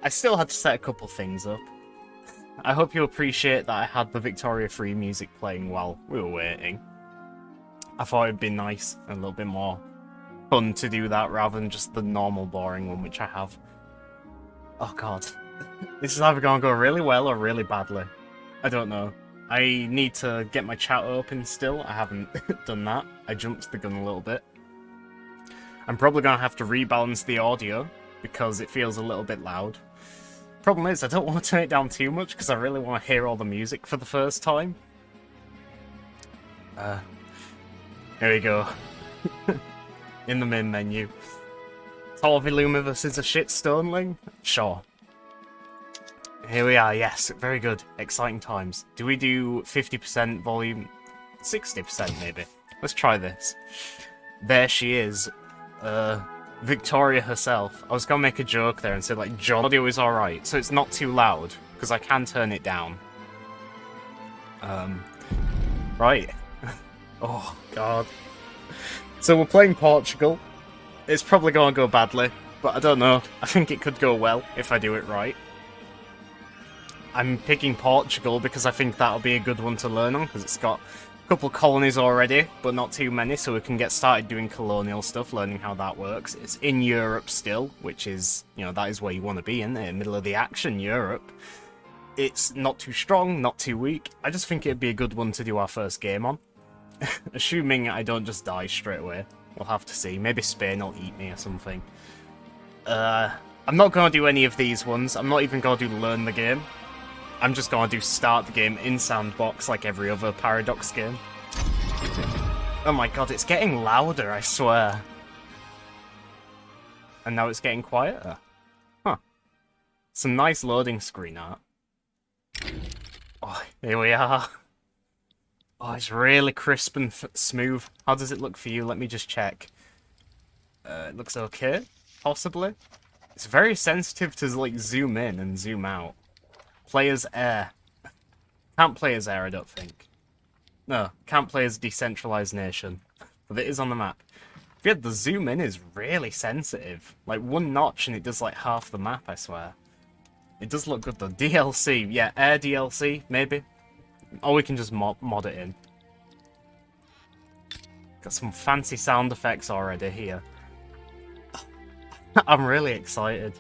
I still had to set a couple things up. I hope you appreciate that I had the Victoria Free music playing while we were waiting. I thought it'd be nice and a little bit more fun to do that rather than just the normal boring one which I have. Oh god. This is either going to go really well or really badly. I don't know. I need to get my chat open still. I haven't done that. I jumped the gun a little bit. I'm probably going to have to rebalance the audio because it feels a little bit loud. Problem is, I don't want to turn it down too much because I really want to hear all the music for the first time. Here we go. In the main menu. Torvi Lumivis is a shit stoneling? Sure. Here we are, yes, very good. Exciting times. Do we do 50% volume? 60% maybe. Let's try this. There she is. Victoria herself. I was gonna make a joke there and say, like, John audio is alright, so it's not too loud, because I can turn it down. Right. Oh, God. So we're playing Portugal. It's probably gonna go badly, but I don't know. I think it could go well if I do it right. I'm picking Portugal because I think that'll be a good one to learn on, because it's got a couple colonies already, but not too many, so we can get started doing colonial stuff, learning how that works. It's in Europe still, which is, you know, that is where you want to be, in the middle of the action, Europe. It's not too strong, not too weak. I just think it'd be a good one to do our first game on. Assuming I don't just die straight away. We'll have to see. Maybe Spain will eat me or something. I'm not going to do any of these ones. I'm not even going to do learn the game. I'm just going to do start the game in sandbox like every other Paradox game. Oh my god, it's getting louder, I swear. And now it's getting quieter. Huh. Some nice loading screen art. Oh, here we are. Oh, it's really crisp and smooth. How does it look for you? Let me just check. It looks okay, possibly. It's very sensitive to, like, zoom in and zoom out. Players air. Can't play as air, I don't think. No, can't play as decentralized nation. But it is on the map. Yeah, the zoom in is really sensitive. Like, one notch and it does, like, half the map, I swear. It does look good, though. DLC. Yeah, air DLC, maybe. Or we can just mod it in. Got some fancy sound effects already here. I'm really excited.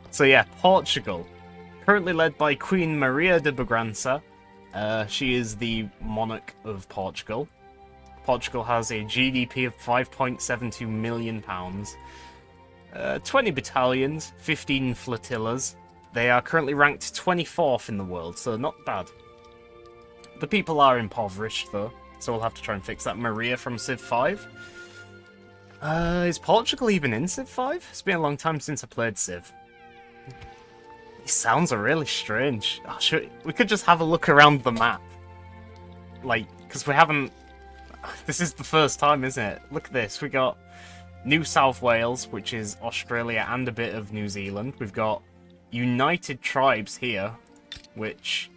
So yeah, Portugal. Currently led by Queen Maria de Bragança. She is the monarch of Portugal. Portugal has a GDP of £5.72 million. 20 battalions, 15 flotillas. They are currently ranked 24th in the world, so not bad. The people are impoverished, though, so we'll have to try and fix that. Maria from Civ 5. Is Portugal even in Civ 5? It's been a long time since I played Civ. These sounds are really strange. Oh, we could just have a look around the map. Like, because we haven't... This is the first time, isn't it? Look at this. We got New South Wales, which is Australia and a bit of New Zealand. We've got United Tribes here, which...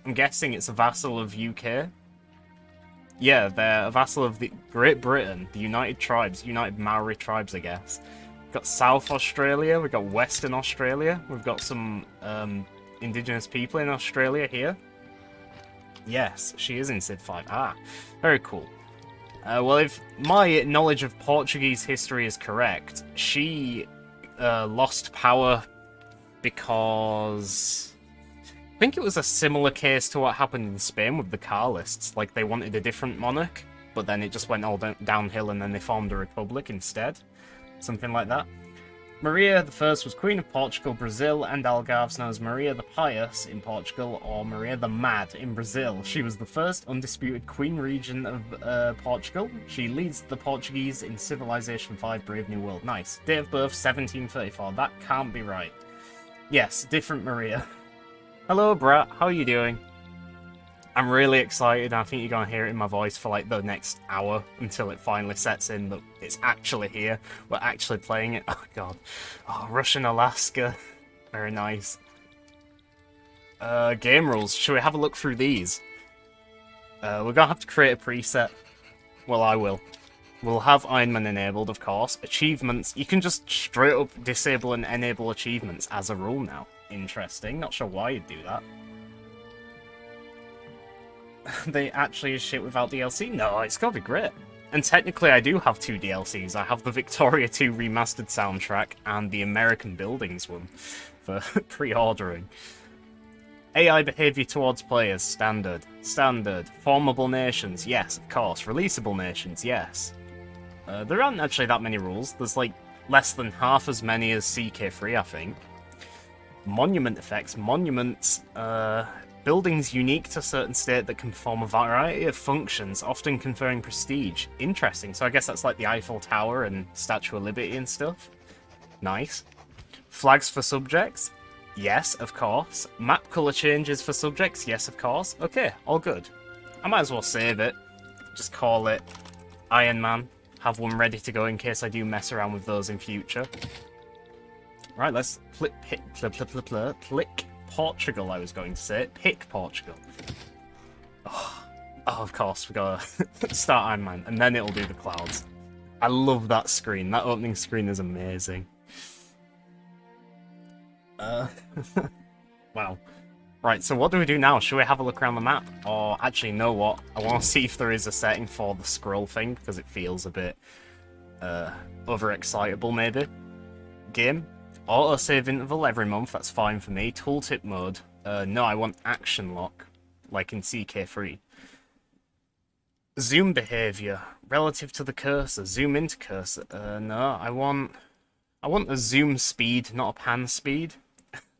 I'm guessing it's a vassal of UK. Yeah, they're a vassal of the Great Britain, the United Tribes, United Maori Tribes, I guess. We've got South Australia, we've got Western Australia, we've got some indigenous people in Australia here. Yes, she is in Civ 5. Ah, very cool. Well, if my knowledge of Portuguese history is correct, she lost power because... I think it was a similar case to what happened in Spain with the Carlists. Like, they wanted a different monarch, but then it just went all downhill and then they formed a republic instead. Something like that. Maria I was Queen of Portugal, Brazil, and Algarves, known as Maria the Pious in Portugal, or Maria the Mad in Brazil. She was the first undisputed Queen Regent of Portugal. She leads the Portuguese in Civilization 5 Brave New World. Nice. Date of birth, 1734. That can't be right. Yes, different Maria. Hello, Brat. How are you doing? I'm really excited. I think you're going to hear it in my voice for like the next hour until it finally sets in that it's actually here. We're actually playing it. Oh, God. Oh, Russian Alaska. Very nice. Game rules. Should we have a look through these? We're going to have to create a preset. Well, I will. We'll have Iron Man enabled, of course. Achievements, you can just straight up disable and enable achievements as a rule now. Interesting, not sure why you'd do that. They actually is shit without DLC? No, it's gotta be great. And technically I do have 2 DLCs. I have the Victoria 2 remastered soundtrack and the American Buildings one for pre-ordering. AI behavior towards players, standard. Standard. Formable nations, yes, of course. Releasable nations, yes. There aren't actually that many rules. There's like less than half as many as CK3, I think. Monument effects. Monuments, buildings unique to a certain state that can perform a variety of functions, often conferring prestige. Interesting. So I guess that's like the Eiffel Tower and Statue of Liberty and stuff. Nice. Flags for subjects. Yes, of course. Map colour changes for subjects. Yes, of course. Okay, all good. I might as well save it. Just call it Iron Man. Have one ready to go in case I do mess around with those in future. Right, let's click Portugal, I was going to say. Pick Portugal. Oh, of course, we gotta start Iron Man, and then it'll do the clouds. I love that screen. That opening screen is amazing. Wow. Right, so what do we do now? Should we have a look around the map? Or actually, know what? I want to see if there is a setting for the scroll thing, because it feels a bit overexcitable, maybe. Game. Auto-save interval every month, that's fine for me. Tooltip mode. No, I want action lock, like in CK3. Zoom behavior. Relative to the cursor. Zoom into cursor. No, I want a zoom speed, not a pan speed.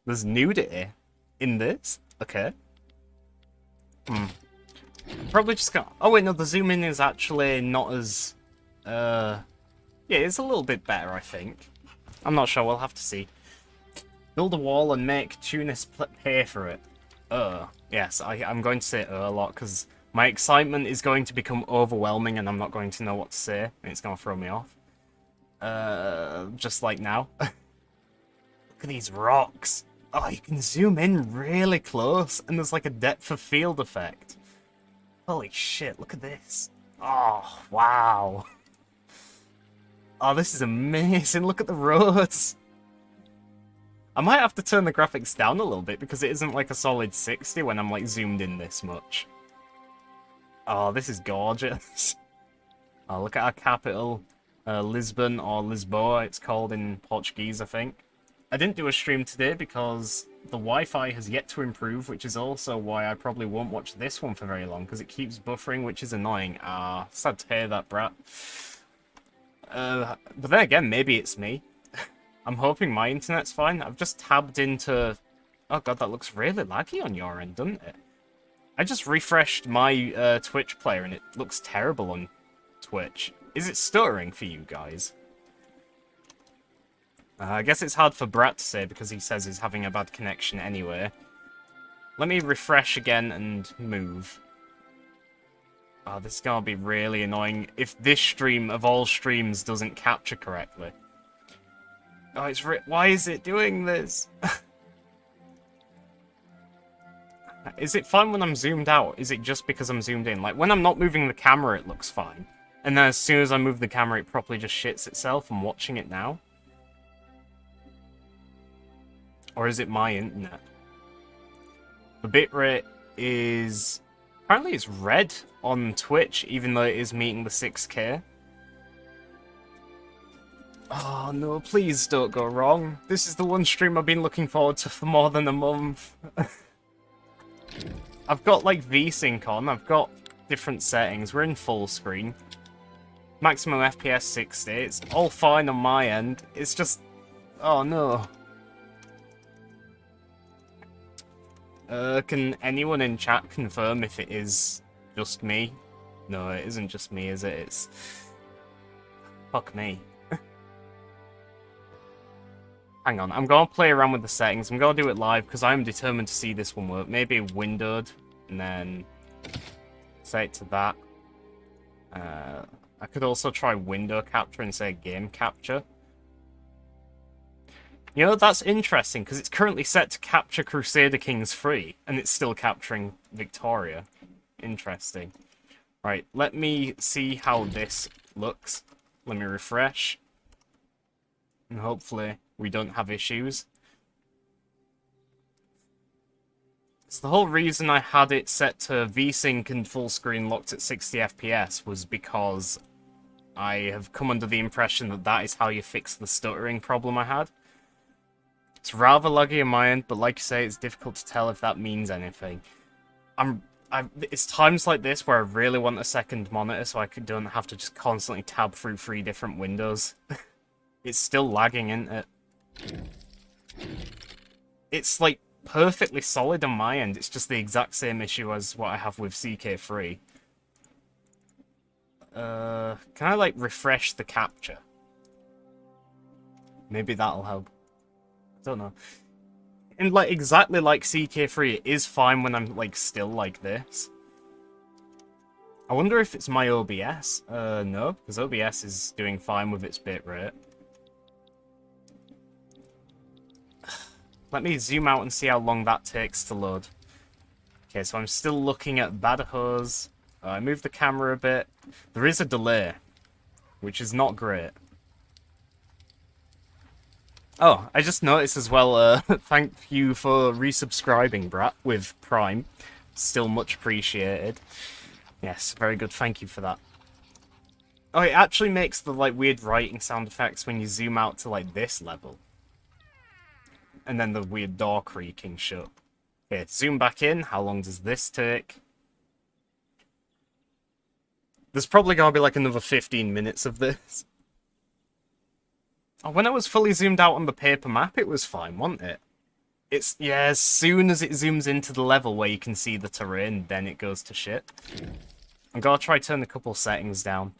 There's nudity in this? Okay. Probably just got... Oh wait, no, the zoom in is actually not as... Yeah, it's a little bit better, I think. I'm not sure, we'll have to see. Build a wall and make Tunis pay for it. Yes, I'm going to say a lot, because my excitement is going to become overwhelming and I'm not going to know what to say, and it's going to throw me off. Just like now. Look at these rocks. Oh, you can zoom in really close, and there's like a depth of field effect. Holy shit, look at this. Oh, wow. Oh, this is amazing. Look at the roads. I might have to turn the graphics down a little bit because it isn't like a solid 60 when I'm like zoomed in this much. Oh, this is gorgeous. Oh, look at our capital. Lisbon, or Lisboa, it's called in Portuguese, I think. I didn't do a stream today because the Wi-Fi has yet to improve, which is also why I probably won't watch this one for very long, because it keeps buffering, which is annoying. Ah, sad to hear that, brat. But then again, maybe it's me. I'm hoping my internet's fine. I've just tabbed into... Oh god, that looks really laggy on your end, doesn't it? I just refreshed my Twitch player and it looks terrible on Twitch. Is it stuttering for you guys? I guess it's hard for Brat to say because he says he's having a bad connection anyway. Let me refresh again and move. Oh, this is gonna be really annoying if this stream of all streams doesn't capture correctly. Oh, it's why is it doing this? Is it fine when I'm zoomed out? Is it just because I'm zoomed in? Like, when I'm not moving the camera, it looks fine. And then as soon as I move the camera, it properly just shits itself. I'm watching it now. Or is it my internet? The bitrate is... Apparently it's red on Twitch, even though it is meeting the 6K. Oh no, please don't go wrong. This is the one stream I've been looking forward to for more than a month. I've got like VSync on, I've got different settings, we're in full screen. Maximum FPS 60, it's all fine on my end, it's just... Oh no. Can anyone in chat confirm if it is just me? No, it isn't just me, is it? It's... Fuck me. Hang on, I'm gonna play around with the settings. I'm gonna do it live because I'm determined to see this one work. Maybe windowed, and then set it to that. I could also try window capture and say game capture. You know, that's interesting because it's currently set to capture Crusader Kings 3, and it's still capturing Victoria. Interesting. Right, let me see how this looks. Let me refresh. And hopefully we don't have issues. So the whole reason I had it set to VSync and full screen locked at 60 FPS was because I have come under the impression that that is how you fix the stuttering problem I had. It's rather laggy on my end, but like you say, it's difficult to tell if that means anything. It's times like this where I really want a second monitor so I don't have to just constantly tab through 3 different windows. It's still lagging, isn't it? It's like perfectly solid on my end. It's just the exact same issue as what I have with CK3. Can I like refresh the capture? Maybe that'll help. I don't know. And like exactly like CK3, it is fine when I'm like still like this. I wonder if it's my OBS. No, because OBS is doing fine with its bitrate. Let me zoom out and see how long that takes to load. Okay, so I'm still looking at Badajoz. I moved the camera a bit. There is a delay, which is not great. Oh, I just noticed as well, thank you for resubscribing, Brat, with Prime. Still much appreciated. Yes, very good, thank you for that. Oh, it actually makes the, like, weird writing sound effects when you zoom out to, like, this level. And then the weird door creaking shut. Okay, zoom back in. How long does this take? There's probably gonna be, like, another 15 minutes of this. Oh, when I was fully zoomed out on the paper map, it was fine, wasn't it? It's, yeah, as soon as it zooms into the level where you can see the terrain, then it goes to shit. I'm gonna try turn a couple settings down.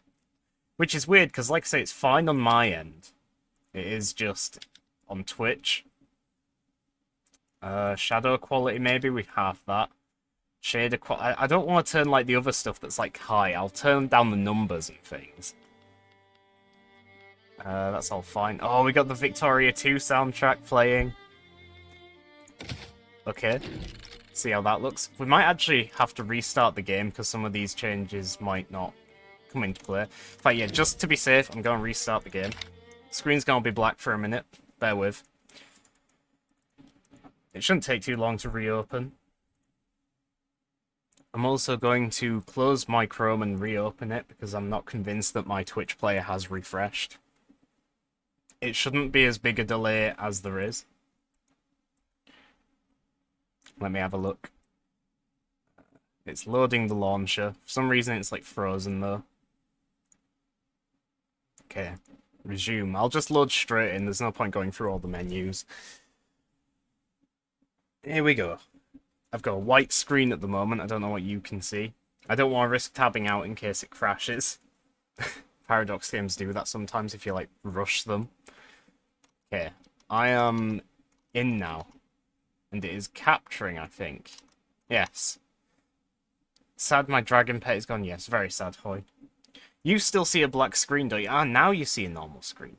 Which is weird, because like I say, it's fine on my end. It is just on Twitch. Shadow quality, maybe we have that. Shader quality, I don't want to turn like the other stuff that's like high. I'll turn down the numbers and things. That's all fine. Oh, we got the Victoria 2 soundtrack playing. Okay. See how that looks. We might actually have to restart the game because some of these changes might not come into play. But yeah, just to be safe, I'm going to restart the game. Screen's going to be black for a minute. Bear with. It shouldn't take too long to reopen. I'm also going to close my Chrome and reopen it because I'm not convinced that my Twitch player has refreshed. It shouldn't be as big a delay as there is. Let me have a look. It's loading the launcher. For some reason it's like frozen though. Okay, resume. I'll just load straight in. There's no point going through all the menus. Here we go. I've got a white screen at the moment. I don't know what you can see. I don't want to risk tabbing out in case it crashes. Paradox games do that sometimes if you like rush them. Okay, I am in now. And it is capturing, I think. Yes. Sad my dragon pet is gone. Yes, very sad, Hoy. You still see a black screen, don't you? Ah, now you see a normal screen.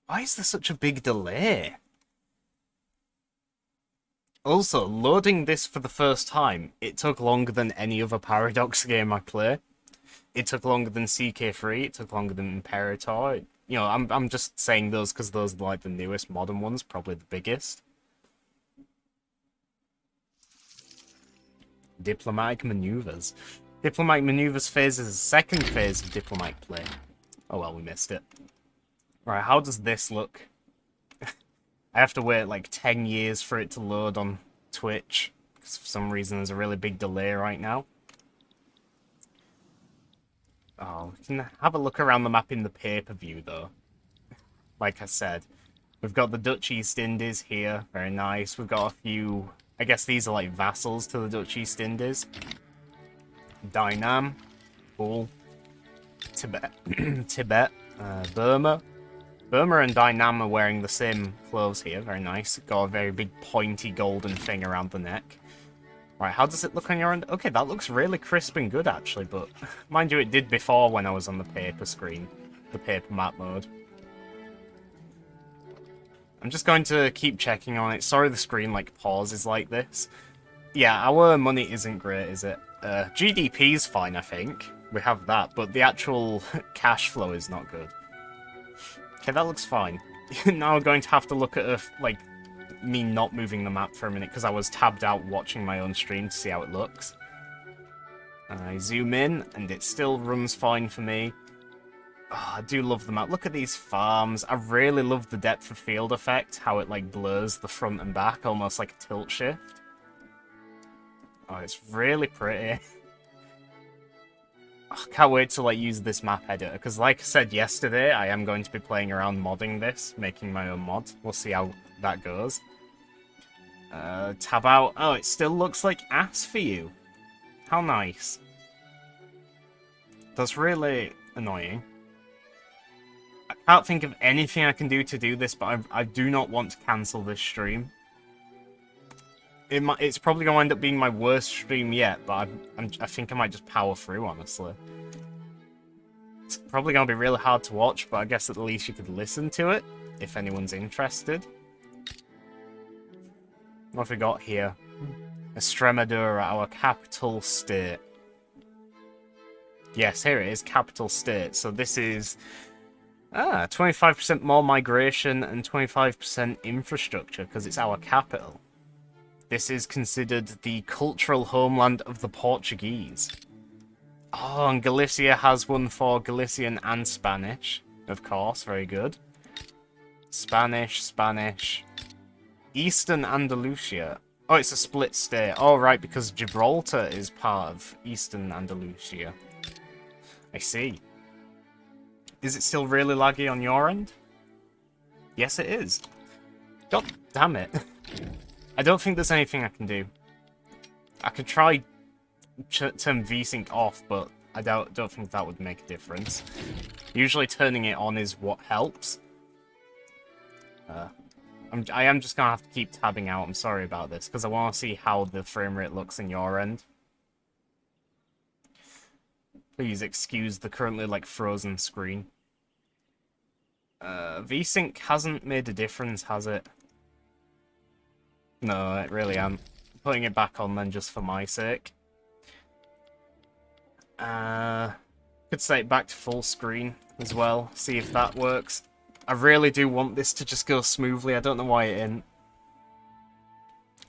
Why is there such a big delay? Also, loading this for the first time, it took longer than any other Paradox game I play. It took longer than CK3, it took longer than Imperator. You know, I'm just saying those because those are like the newest modern ones, probably the biggest. Diplomatic maneuvers. Diplomatic maneuvers phase is the second phase of diplomatic play. Oh well, we missed it. Right, how does this look? I have to wait like 10 years for it to load on Twitch, because for some reason there's a really big delay right now. Oh, we can have a look around the map in the pay-per-view though. Like I said, we've got the Dutch East Indies here, very nice. We've got a few, I guess these are like vassals to the Dutch East Indies. Dynam, cool. Tibet, Tibet, Burma. Burma and Dynam are wearing the same clothes here, very nice. Got a very big pointy golden thing around the neck. Right, how does it look on your end? Okay, that looks really crisp and good actually, but mind you, it did before when I was on the paper screen, the paper map mode. I'm just going to keep checking on it. Sorry the screen like pauses like this. Yeah, our money isn't great, is it? GDP's fine, I think. we have that, but the actual cash flow is not good. Okay, that looks fine. Now we're going to have to look at, like, me not moving the map for a minute, because I was tabbed out watching my own stream to see how it looks. I zoom in, and it still runs fine for me. Oh, I do love the map. Look at these farms. I really love the depth of field effect, how it, like, blurs the front and back, almost like a tilt shift. Oh, it's really pretty. I can't wait to like use this map editor, because like I said yesterday, I am going to be playing around modding this, making my own mod. We'll see how that goes. Tab out. Oh, it still looks like ass for you. How nice. That's really annoying. I can't think of anything I can do to do this, but I do not want to cancel this stream. It's probably going to end up being my worst stream yet, but I think I might just power through, honestly. It's probably going to be really hard to watch, but I guess at least you could listen to it, if anyone's interested. What have we got here? Extremadura, our capital state. Yes, here it is, capital state. So this is 25% more migration and 25% infrastructure, because it's our capital. This is considered the cultural homeland of the Portuguese. Oh, and Galicia has one for Galician and Spanish. Of course, very good. Spanish. Eastern Andalusia. Oh, it's a split state. Oh, right, because Gibraltar is part of Eastern Andalusia. I see. Is it still really laggy on your end? Yes, it is. God damn it. I don't think there's anything I can do. I could try turn VSync off, but I don't think that would make a difference. Usually turning it on is what helps. I am just gonna have to keep tabbing out. I'm sorry about this, because I want to see how the frame rate looks in your end. Please excuse the currently like frozen screen. VSync hasn't made a difference, has it? No, it really am. Putting it back on then just for my sake. Could set it back to full screen as well, see if that works. I really do want this to just go smoothly, I don't know why it isn't.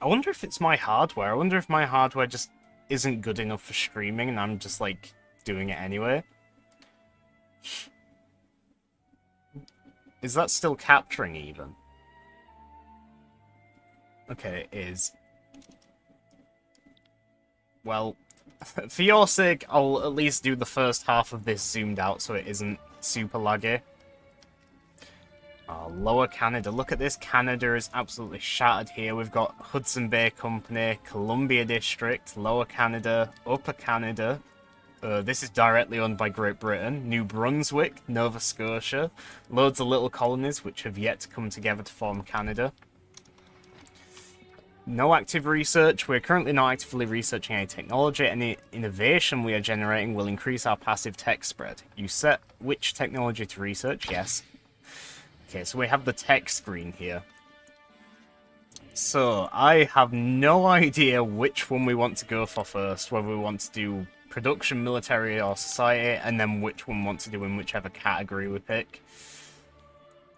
I wonder if it's my hardware. I wonder if my hardware just isn't good enough for streaming and I'm just like doing it anyway. Is that still capturing even? Okay, it is. Well, for your sake, I'll at least do the first half of this zoomed out so it isn't super laggy. Oh, Lower Canada. Look at this. Canada is absolutely shattered here. We've got Hudson Bay Company, Columbia District, Lower Canada, Upper Canada. This is directly owned by Great Britain. New Brunswick, Nova Scotia. Loads of little colonies which have yet to come together to form Canada. No active research. We're currently not actively researching any technology. Any innovation we are generating will increase our passive tech spread. You set which technology to research? Yes. Okay, so we have the tech screen here. So, I have no idea which one we want to go for first. Whether we want to do production, military, or society, and then which one we want to do in whichever category we pick.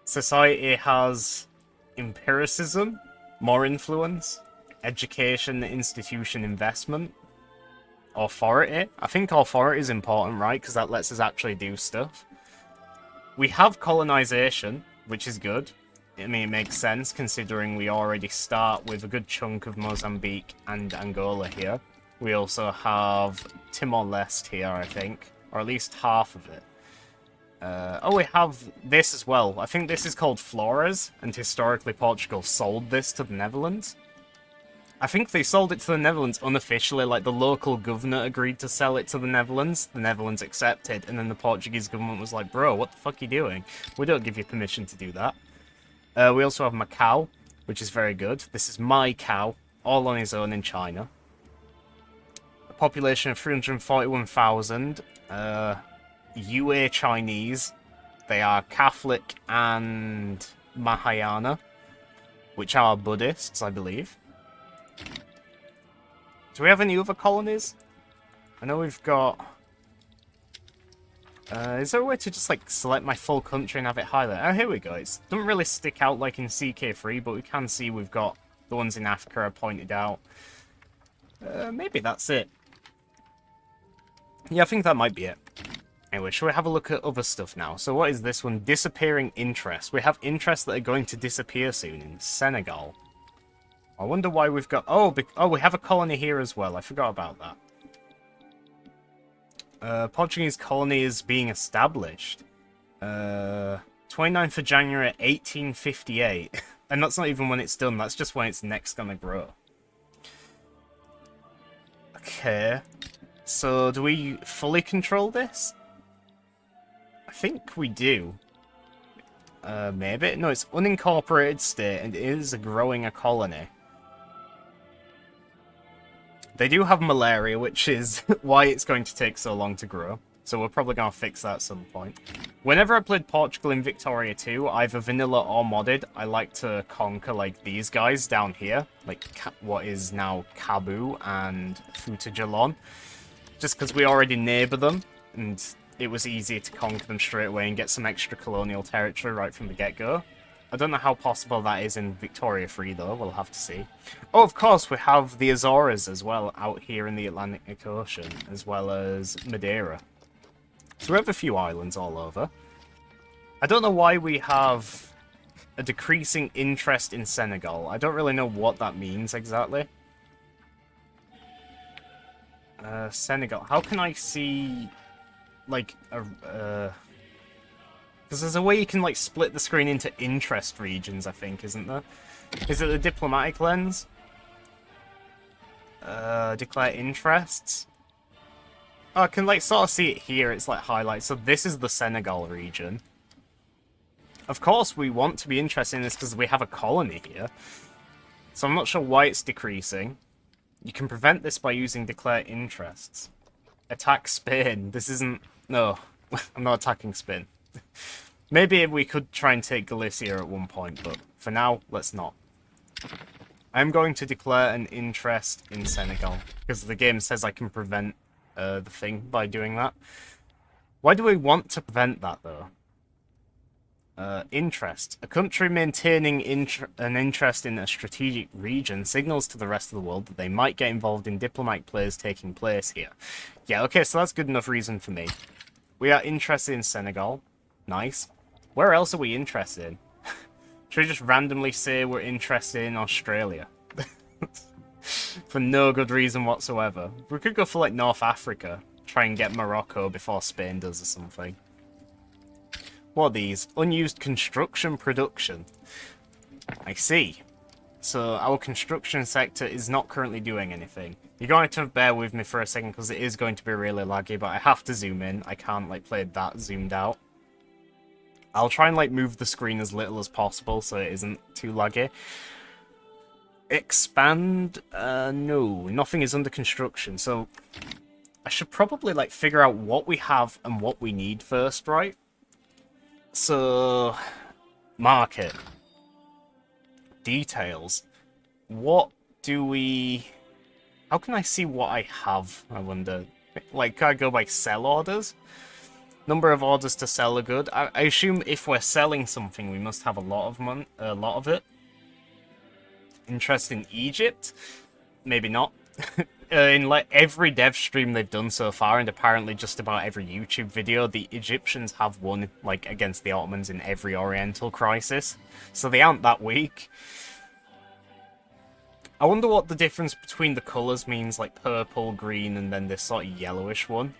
Society has empiricism, more influence, education, institution, investment, authority. I think authority is important, right? Because that lets us actually do stuff. We have colonization, which is good. I mean, it makes sense considering we already start with a good chunk of Mozambique and Angola here. We also have Timor-Leste here, I think, or at least half of it. Oh, we have this as well. I think this is called Flores, and historically Portugal sold this to the Netherlands. I think they sold it to the Netherlands unofficially, like the local governor agreed to sell it to the Netherlands accepted, and then the Portuguese government was like, bro, what the fuck are you doing? We don't give you permission to do that. We also have Macau, which is very good. This is my cow, all on his own in China. A population of 341,000. Yue Chinese. They are Catholic and Mahayana, which are Buddhists, I believe. Do we have any other colonies? I know we've got Is there a way to just, like, select my full country and have it highlighted? Oh, here we go. It doesn't really stick out like in CK3, but we can see we've got the ones in Africa are pointed out. Maybe that's it. Yeah, I think that might be it. Anyway, shall we have a look at other stuff now? So what is this one? Disappearing interests. We have interests that are going to disappear soon in Senegal. I wonder why we've got... Oh, we have a colony here as well. I forgot about that. Portuguese colony is being established. 29th of January 1858. And that's not even when it's done. That's just when it's next gonna grow. Okay. So, do we fully control this? I think we do. Maybe? No, it's unincorporated state and it is a growing a colony. They do have malaria, which is why it's going to take so long to grow. So we're probably going to fix that at some point. Whenever I played Portugal in Victoria 2, either vanilla or modded, I like to conquer, like, these guys down here. Like, what is now Cebu and Futajalon. Just because we already neighbour them, and it was easier to conquer them straight away and get some extra colonial territory right from the get-go. I don't know how possible that is in Victoria 3, though. We'll have to see. Oh, of course, we have the Azores as well out here in the Atlantic Ocean, as well as Madeira. So we have a few islands all over. I don't know why we have a decreasing interest in Senegal. I don't really know what that means exactly. Senegal. How can I see, like, a... Because there's a way you can, like, split the screen into interest regions, I think, isn't there? Is it the diplomatic lens? Declare interests? Oh, I can, like, sort of see it here. It's, like, highlighted. So this is the Senegal region. Of course, we want to be interested in this because we have a colony here. So I'm not sure why it's decreasing. You can prevent this by using declare interests. Attack Spain. This isn't... No, I'm not attacking Spain. Maybe we could try and take Galicia at one point, but for now, let's not. I'm going to declare an interest in Senegal, because the game says I can prevent the thing by doing that. Why do we want to prevent that, though? Interest. A country maintaining an interest in a strategic region signals to the rest of the world that they might get involved in diplomatic plays taking place here. Yeah, okay, so that's good enough reason for me. We are interested in Senegal. Nice. Where else are we interested in? Should we just randomly say we're interested in Australia? For no good reason whatsoever. We could go for, like, North Africa. Try and get Morocco before Spain does or something. What are these? Unused construction production. I see. So our construction sector is not currently doing anything. You're going to bear with me for a second because it is going to be really laggy, but I have to zoom in. I can't, like, play that zoomed out. I'll try and, like, move the screen as little as possible so it isn't too laggy. Expand? No. Nothing is under construction, so... I should probably, like, figure out what we have and what we need first, right? So... Market. Details. What do we... How can I see what I have, I wonder? Like, can I go by sell orders? Number of orders to sell a good. I assume if we're selling something, we must have a lot of it. Interest in Egypt? Maybe not. In like every dev stream they've done so far, and apparently just about every YouTube video, the Egyptians have won like against the Ottomans in every Oriental crisis, so they aren't that weak. I wonder what the difference between the colours means, like purple, green, and then this sort of yellowish one.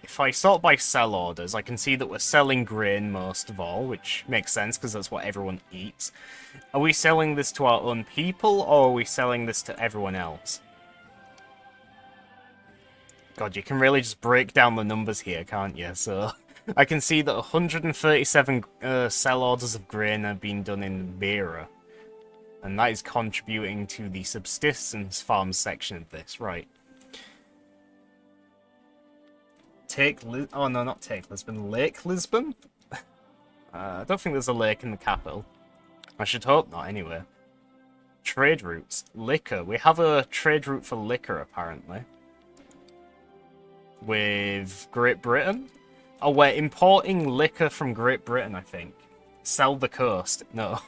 If I sort by sell orders, I can see that we're selling grain most of all, which makes sense because that's what everyone eats. Are we selling this to our own people, or are we selling this to everyone else? God, you can really just break down the numbers here, can't you? So, I can see that 137 sell orders of grain are being done in Beira. And that is contributing to the subsistence farm section of this, right. Oh no, not take Lisbon. Lake Lisbon? I don't think there's a lake in the capital. I should hope not, anyway. Trade routes. Liquor. We have a trade route for liquor, apparently. with Great Britain. Oh, we're importing liquor from Great Britain, I think. Sell the coast. No.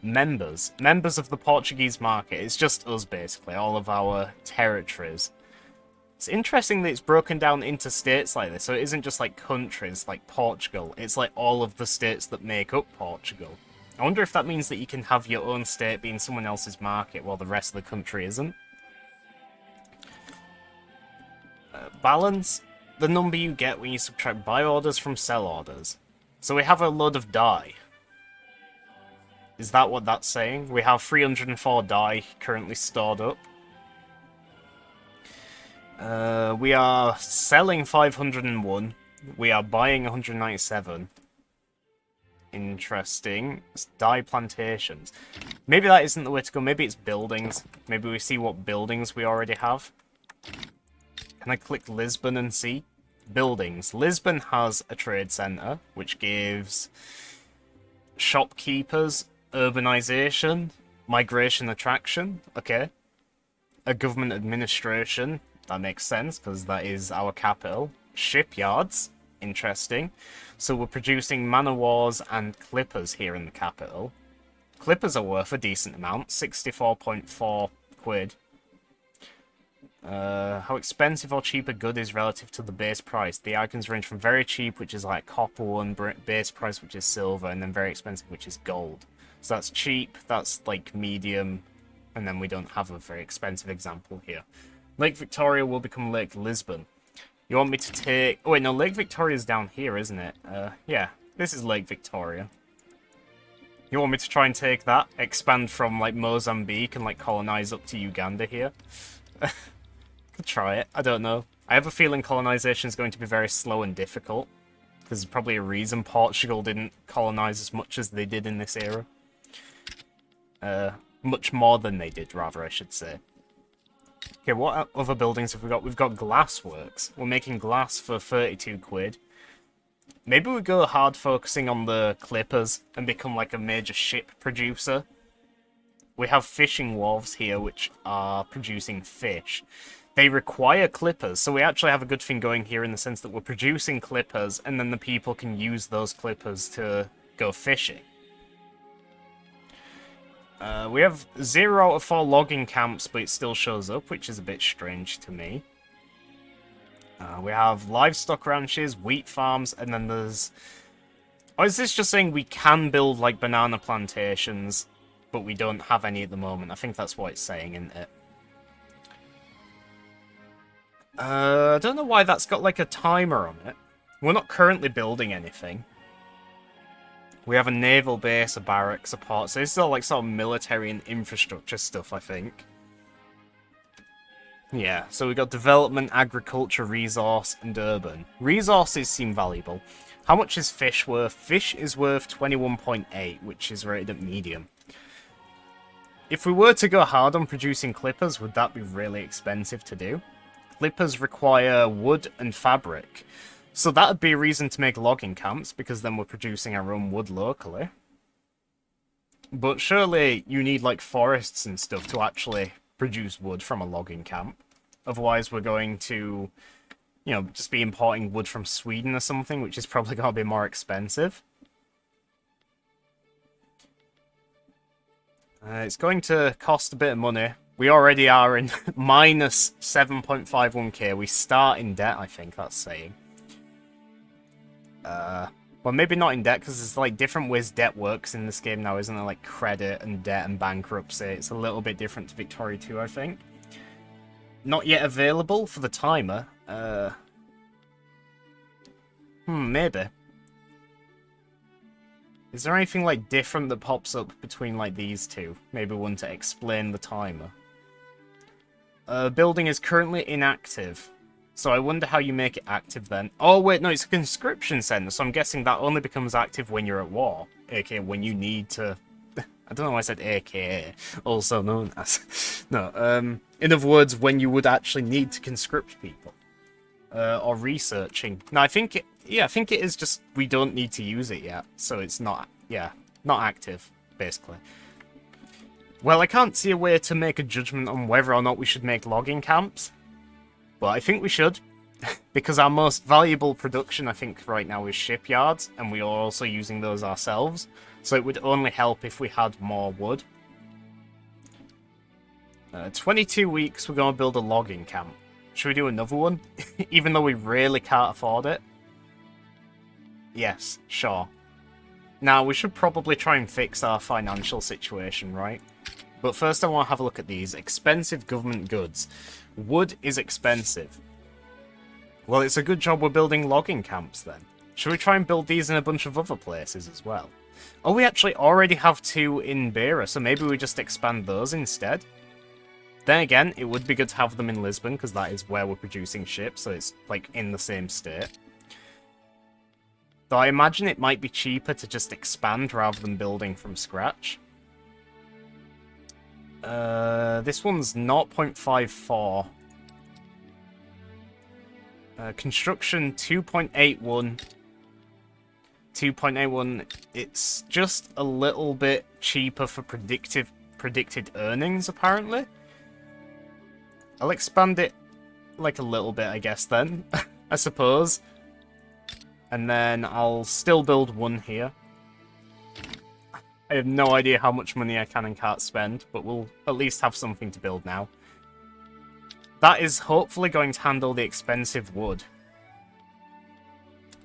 Members of the Portuguese market. It's just us, basically, all of our territories. It's interesting that it's broken down into states like this, so it isn't just like countries like Portugal. It's like all of the states that make up Portugal. I wonder if that means that you can have your own state be in someone else's market while the rest of the country isn't. Balance, the number you get when you subtract buy orders from sell orders. So we have a load of dye. Is that what that's saying? We have 304 dye currently stored up. We are selling 501. We are buying 197. Interesting. It's dye plantations. Maybe that isn't the way to go. Maybe it's buildings. Maybe we see what buildings we already have. Can I click Lisbon and see? Buildings. Lisbon has a trade centre, which gives shopkeepers, urbanization, migration attraction. Okay. A government administration. That makes sense, because that is our capital. Shipyards. Interesting. So we're producing man o' wars and clippers here in the capital. Clippers are worth a decent amount. 64.4 quid. How expensive or cheap a good is relative to the base price. The icons range from very cheap, which is like copper one, base price, which is silver, and then very expensive, which is gold. So that's cheap, that's like medium, and then we don't have a very expensive example here. Lake Victoria will become Lake Lisbon. You want me to take... Oh wait, no, Lake Victoria's down here, isn't it? Yeah, this is Lake Victoria. You want me to try and take that? Expand from, like, Mozambique and, like, colonize up to Uganda here? Could try it, I don't know. I have a feeling colonization is going to be very slow and difficult. There's probably a reason Portugal didn't colonize as much as they did in this era. Much more than they did, rather, I should say. Okay, what other buildings have we got? We've got glassworks. We're making glass for 32 quid. Maybe we go hard focusing on the clippers and become like a major ship producer. We have fishing wharves here which are producing fish. They require clippers, so we actually have a good thing going here in the sense that we're producing clippers and then the people can use those clippers to go fishing. We have 0 out of 4 logging camps, but it still shows up, which is a bit strange to me. We have livestock ranches, wheat farms, and then there's... Or is this just saying we can build, like, banana plantations, but we don't have any at the moment? I think that's what it's saying, isn't it? I don't know why that's got, like, a timer on it. We're not currently building anything. We have a naval base, a barracks, a port. So this is all like sort of military and infrastructure stuff, I think. Yeah, so we got development, agriculture, resource, and urban. Resources seem valuable. How much is fish worth? Fish is worth 21.8, which is rated at medium. If we were to go hard on producing clippers, would that be really expensive to do? Clippers require wood and fabric. So that would be a reason to make logging camps, because then we're producing our own wood locally. But surely you need, like, forests and stuff to actually produce wood from a logging camp. Otherwise we're going to, you know, just be importing wood from Sweden or something, which is probably going to be more expensive. It's going to cost a bit of money. We already are in minus 7.51k. We start in debt, I think that's saying. Well, maybe not in debt, because there's, like, different ways debt works in this game now, isn't there? Like, credit and debt and bankruptcy. It's a little bit different to Victoria 2, I think. Not yet available for the timer. Maybe. Is there anything, like, different that pops up between, like, these two? Maybe one to explain the timer. Building is currently inactive. So I wonder how you make it active then. Oh, wait, no, it's a conscription center, so I'm guessing that only becomes active when you're at war. AKA when you need to... I don't know why I said AKA, also known as. No, in other words, when you would actually need to conscript people. Or researching. No, I think it... Yeah, I think it is just we don't need to use it yet. So it's not... Yeah, not active, basically. Well, I can't see a way to make a judgment on whether or not we should make logging camps. But I think we should. because our most valuable production, I think, right now is shipyards, and we are also using those ourselves. So it would only help if we had more wood. 22 weeks, we're going to build a logging camp. Should we do another one? Even though we really can't afford it? Yes, sure. Now, we should probably try and fix our financial situation, right? But first I want to have a look at these. Expensive government goods. Wood is expensive. Well, it's a good job we're building logging camps then. Should we try and build these in a bunch of other places as well? Oh, we actually already have 2 in Beira, so maybe we just expand those instead? Then again, it would be good to have them in Lisbon, because that is where we're producing ships, so it's, like, in the same state. Though I imagine it might be cheaper to just expand rather than building from scratch. This one's 0.54. Construction 2.81. 2.81. It's just a little bit cheaper for predicted earnings, apparently. I'll expand it like a little bit, I guess, then. I suppose. And then I'll still build 1 here. I have no idea how much money I can and can't spend, but we'll at least have something to build now. That is hopefully going to handle the expensive wood.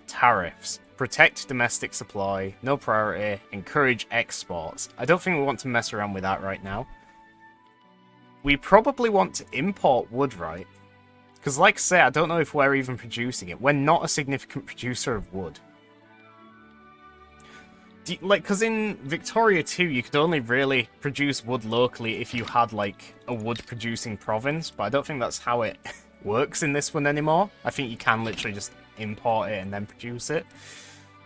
Tariffs. Protect domestic supply. No priority. Encourage exports. I don't think we want to mess around with that right now. We probably want to import wood, right? Because like I say, I don't know if we're even producing it. We're not a significant producer of wood. Because in Victoria 2, you could only really produce wood locally if you had, like, a wood-producing province, but I don't think that's how it works in this one anymore. I think you can literally just import it and then produce it.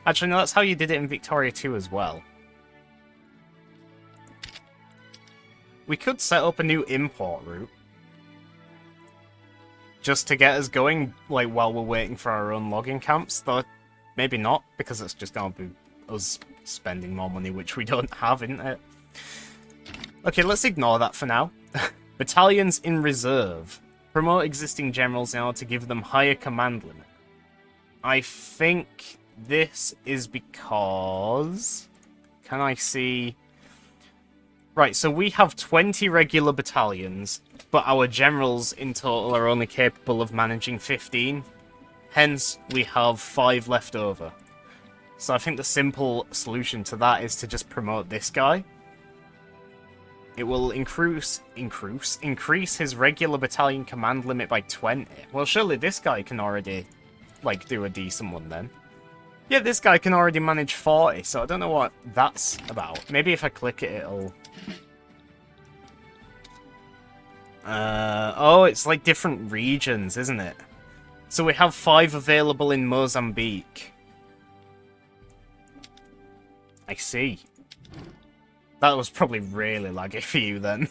Actually, no, that's how you did it in Victoria 2 as well. We could set up a new import route. Just to get us going, like, while we're waiting for our own logging camps, though maybe not, because it's just going to be us spending more money, which we don't have, isn't it? Okay, let's ignore that for now. Battalions in reserve. Promote existing generals in order to give them higher command limit. I think this is because... Can I see... Right, so we have 20 regular battalions, but our generals in total are only capable of managing 15. Hence, we have 5 left over. So I think the simple solution to that is to just promote this guy. It will increase his regular battalion command limit by 20. Well, surely this guy can already, like, do a decent one then. Yeah, this guy can already manage 40, so I don't know what that's about. Maybe if I click it, it'll... Oh, it's like different regions, isn't it? So we have 5 available in Mozambique. I see. That was probably really laggy for you then.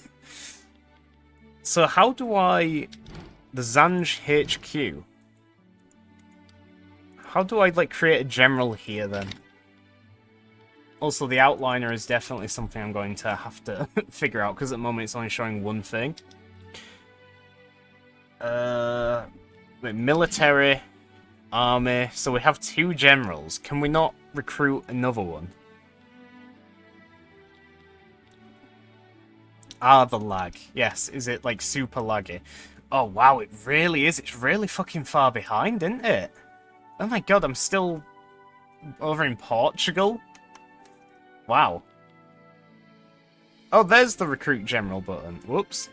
So how do I... The Zanj HQ. How do I, like, create a general here then? Also, the outliner is definitely something I'm going to have to figure out, because at the moment it's only showing one thing. Wait, military, army. So we have 2 generals. Can we not recruit another one? Ah, the lag. Yes, is it, like, super laggy? Oh, wow, it really is. It's really fucking far behind, isn't it? Oh my god, I'm still over in Portugal? Wow. Oh, there's the recruit general button. Whoops.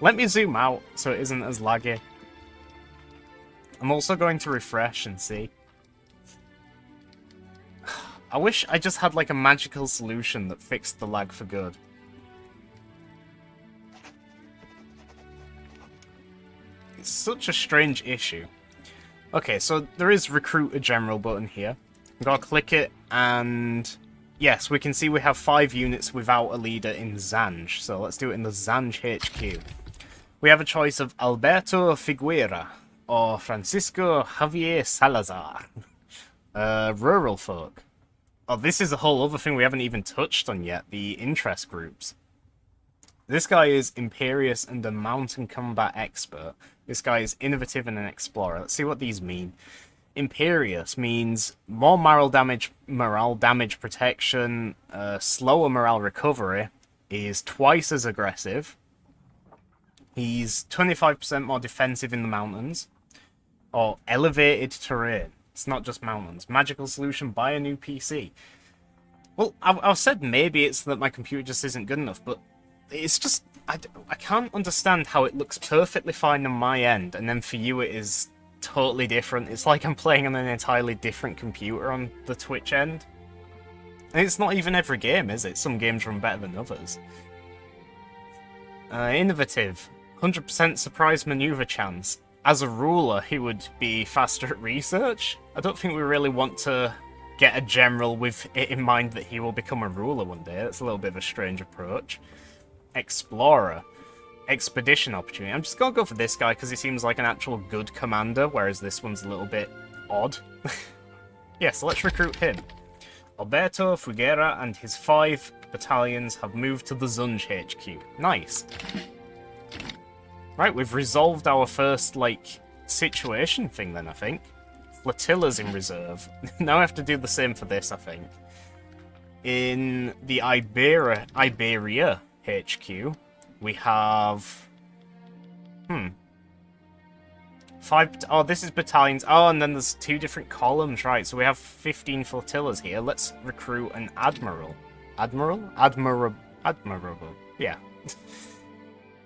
Let me zoom out so it isn't as laggy. I'm also going to refresh and see. I wish I just had, like, a magical solution that fixed the lag for good. It's such a strange issue. Okay, so there is recruit a general button here. I'm gonna click it, and yes, we can see we have 5 units without a leader in Zanj. So let's do it in the Zanj HQ. We have a choice of Alberto Figueira or Francisco Javier Salazar. Rural folk. Oh, this is a whole other thing we haven't even touched on yet, the interest groups. This guy is imperious and a mountain combat expert. This guy is innovative and an explorer. Let's see what these mean. Imperious means more morale damage protection, slower morale recovery, is twice as aggressive. He's 25% more defensive in the mountains, or elevated terrain. It's not just mountains. Magical solution, buy a new PC. Well, I've said maybe it's that my computer just isn't good enough, but it's just, I can't understand how it looks perfectly fine on my end, and then for you it is totally different. It's like I'm playing on an entirely different computer on the Twitch end. And it's not even every game, is it? Some games run better than others. Innovative. 100% surprise maneuver chance. As a ruler, he would be faster at research. I don't think we really want to get a general with it in mind that he will become a ruler one day. That's a little bit of a strange approach. Explorer. Expedition opportunity. I'm just going to go for this guy because he seems like an actual good commander, whereas this one's a little bit odd. Yeah, so let's recruit him. Alberto Figuera and his 5 battalions have moved to the Zunj HQ. Nice. Right, we've resolved our first, like, situation thing then, I think. Flotillas in reserve. Now I have to do the same for this, I think. In the Iberia HQ, we have... 5... Oh, this is battalions. Oh, and then there's 2 different columns, right. So we have 15 flotillas here. Let's recruit an admiral. Admiral? Admirable. Yeah.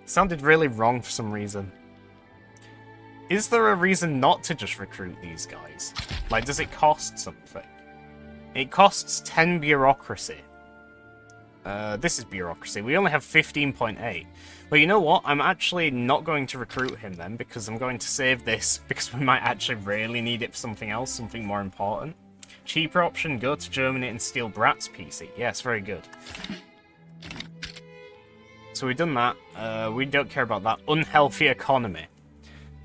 Sounded really wrong for some reason. Is there a reason not to just recruit these guys? Like, does it cost something? It costs 10 bureaucracy. This is bureaucracy. We only have 15.8. But you know what? I'm actually not going to recruit him then, because I'm going to save this, because we might actually really need it for something else, something more important. Cheaper option, go to Germany and steal Brat's PC. Yes, very good. So we've done that. We don't care about that. Unhealthy economy.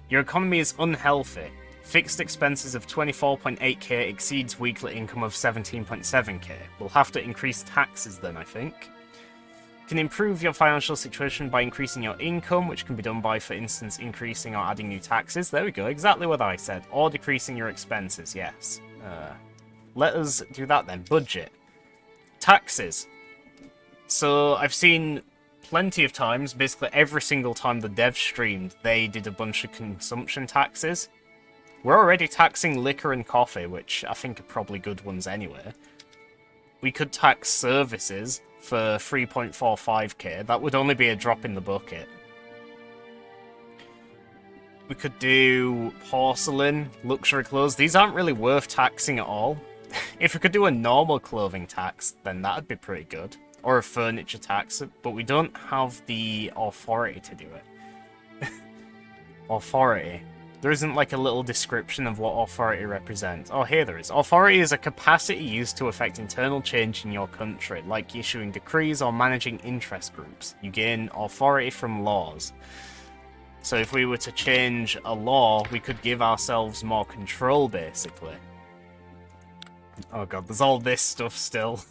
Your economy is unhealthy. Fixed expenses of 24.8k exceeds weekly income of 17.7k. We'll have to increase taxes then, I think. Can improve your financial situation by increasing your income, which can be done by, for instance, increasing or adding new taxes. There we go, exactly what I said. Or decreasing your expenses, yes. Let us do that then. Budget. Taxes. So I've seen plenty of times, basically every single time the devs streamed, they did a bunch of consumption taxes. We're already taxing liquor and coffee, which I think are probably good ones anyway. We could tax services for 3.45k. That would only be a drop in the bucket. We could do porcelain, luxury clothes. These aren't really worth taxing at all. If we could do a normal clothing tax, then that'd be pretty good. Or a furniture tax, but we don't have the authority to do it. Authority. There isn't like a little description of what authority represents. Oh, here there is. Authority is a capacity used to affect internal change in your country, like issuing decrees or managing interest groups. You gain authority from laws. So if we were to change a law, we could give ourselves more control, basically. Oh god, there's all this stuff still.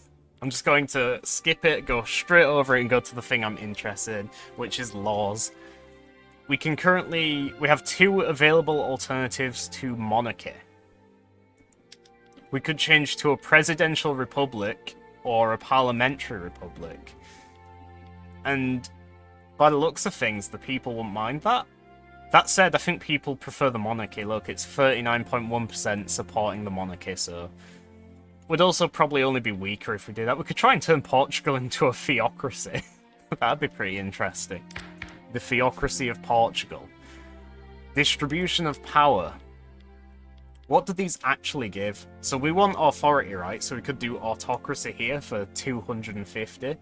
I'm just going to skip it, go straight over it, and go to the thing I'm interested in, which is laws. We have 2 available alternatives to monarchy. We could change to a presidential republic or a parliamentary republic. And by the looks of things, the people won't mind that. That said, I think people prefer the monarchy. Look, it's 39.1% supporting the monarchy, so... Would also probably only be weaker if we do that. We could try and turn Portugal into a theocracy. That'd be pretty interesting. The theocracy of Portugal. Distribution of power. What do these actually give? So we want authority, right? So we could do autocracy here for 250.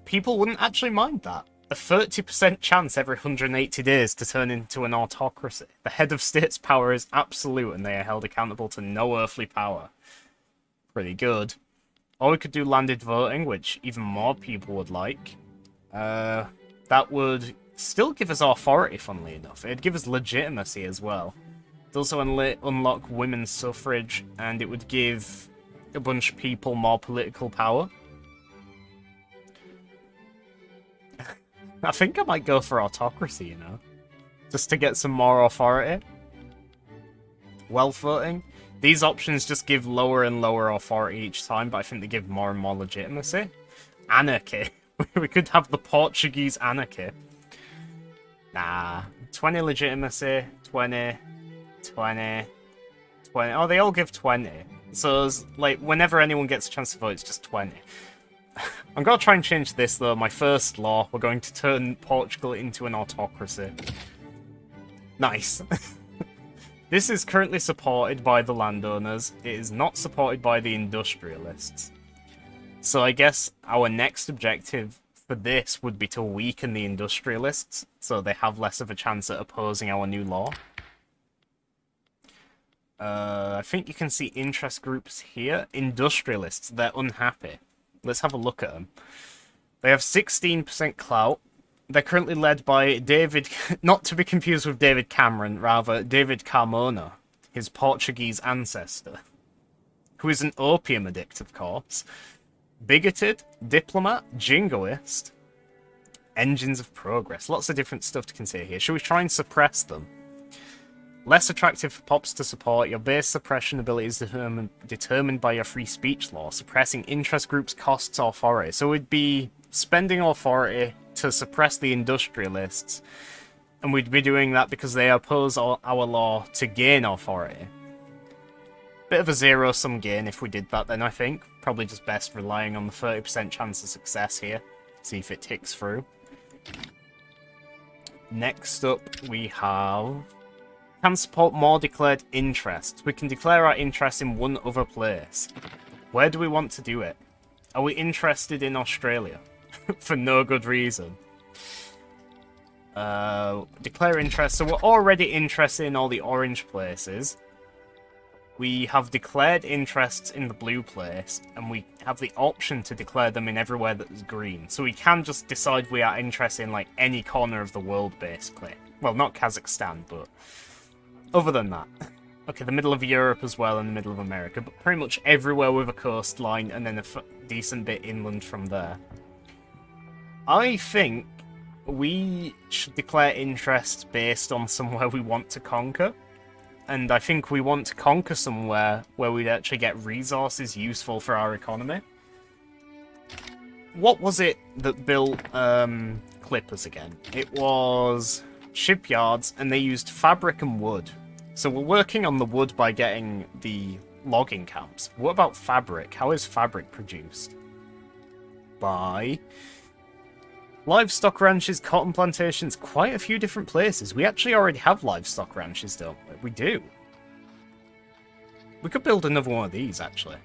People wouldn't actually mind that. A 30% chance every 180 days to turn into an autocracy. The head of state's power is absolute and they are held accountable to no earthly power. Pretty good. Or we could do landed voting, which even more people would like. That would still give us authority, funnily enough. It'd give us legitimacy as well. It'd also unlock women's suffrage, and it would give a bunch of people more political power. I think I might go for autocracy, you know? Just to get some more authority. Wealth voting. These options just give lower and lower authority each time, but I think they give more and more legitimacy. Anarchy. We could have the Portuguese anarchy. Nah. 20 legitimacy, 20, 20, 20. Oh, they all give 20. So, like, whenever anyone gets a chance to vote, it's just 20. I'm going to try and change this, though. My first law, we're going to turn Portugal into an autocracy. Nice. This is currently supported by the landowners. It is not supported by the industrialists. So I guess our next objective for this would be to weaken the industrialists, so they have less of a chance at opposing our new law. I think you can see interest groups here. Industrialists, they're unhappy. Let's have a look at them. They have 16% clout. They're currently led by David, not to be confused with David Cameron, rather David Carmona, his Portuguese ancestor, who is an opium addict, of course. Bigoted, diplomat, jingoist, engines of progress. Lots of different stuff to consider here. Should we try and suppress them? Less attractive for pops to support. Your base suppression ability is determined by your free speech law. Suppressing interest groups costs authority. So we'd be spending authority to suppress the industrialists, and we'd be doing that because they oppose our law to gain authority. Bit of a zero-sum gain if we did that then, I think. Probably just best relying on the 30% chance of success here. See if it ticks through. Next up, we have... Can support more declared interests. We can declare our interest in one other place. Where do we want to do it? Are we interested in Australia? For no good reason. Declare interest. So we're already interested in all the orange places. We have declared interests in the blue place, and we have the option to declare them in everywhere that's green. So we can just decide we are interested in, like, any corner of the world, basically. Well, not Kazakhstan, but other than that. Okay, the middle of Europe as well, and the middle of America, but pretty much everywhere with a coastline, and then a decent bit inland from there. I think we should declare interest based on somewhere we want to conquer. And I think we want to conquer somewhere where we'd actually get resources useful for our economy. What was it that built clippers again? It was shipyards, and they used fabric and wood. So we're working on the wood by getting the logging camps. What about fabric? How is fabric produced? By livestock ranches, cotton plantations, quite a few different places. We actually already have livestock ranches, don't we? We do. We could build another one of these, actually.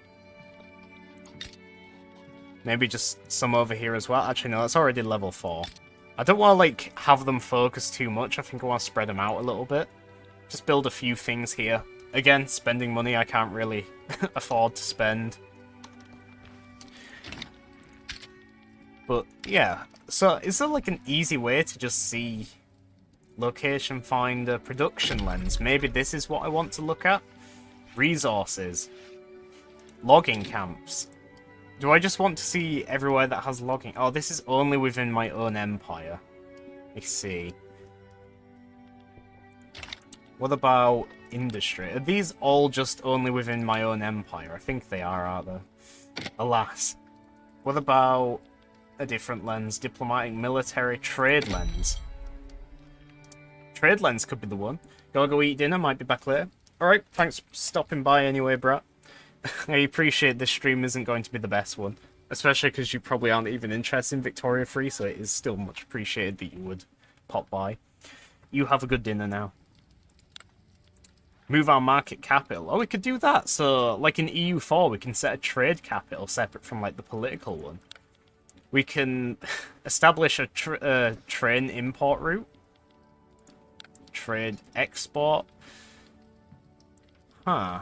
Maybe just some over here as well. Actually, no, that's already level 4. I don't want to, like, have them focus too much. I think I want to spread them out a little bit. Just build a few things here. Again, spending money I can't really afford to spend. But, yeah. So, is there, like, an easy way to just see location finder, production lens? Maybe this is what I want to look at? Resources. Logging camps. Do I just want to see everywhere that has logging? Oh, this is only within my own empire. I see. What about industry? Are these all just only within my own empire? I think they are, aren't they? Alas. What about a different lens? Diplomatic, military, trade lens. Trade lens could be the one. Gotta go eat dinner, might be back later. Alright, thanks for stopping by anyway, brat. I appreciate this stream isn't going to be the best one. Especially because you probably aren't even interested in Victoria Free, so it is still much appreciated that you would pop by. You have a good dinner now. Move our market capital. Oh, we could do that. So, like in EU4, we can set a trade capital separate from, like, the political one. We can establish a train import route. Trade export. Huh.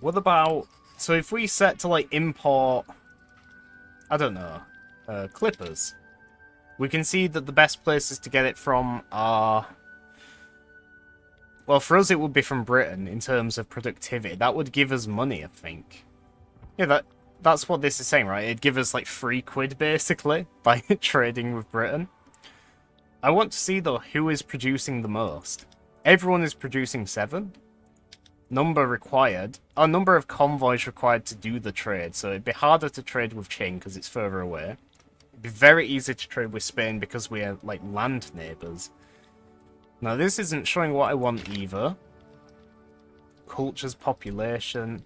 What about... So if we set to, like, import... I don't know. Clippers. We can see that the best places to get it from are... Well, for us it would be from Britain in terms of productivity. That would give us money, I think. Yeah, that's what this is saying, right? It'd give us like free quid basically by trading with Britain. I want to see though who is producing the most. Everyone is producing 7. Number required. Number of convoys required to do the trade. So it'd be harder to trade with Qing because it's further away. It'd be very easy to trade with Spain because we are like land neighbours. Now this isn't showing what I want either. Cultures, population.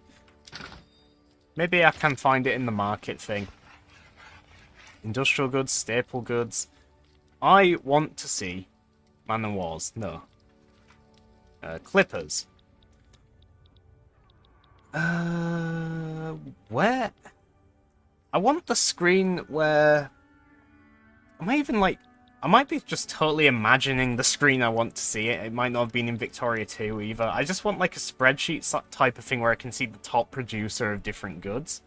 Maybe I can find it in the market thing. Industrial goods, staple goods. I want to see Man and Wars. No. Clippers. Where? I want the screen where... Am I even like... I might be just totally imagining the screen I want to see it. It might not have been in Victoria 2 either. I just want like a spreadsheet type of thing where I can see the top producer of different goods.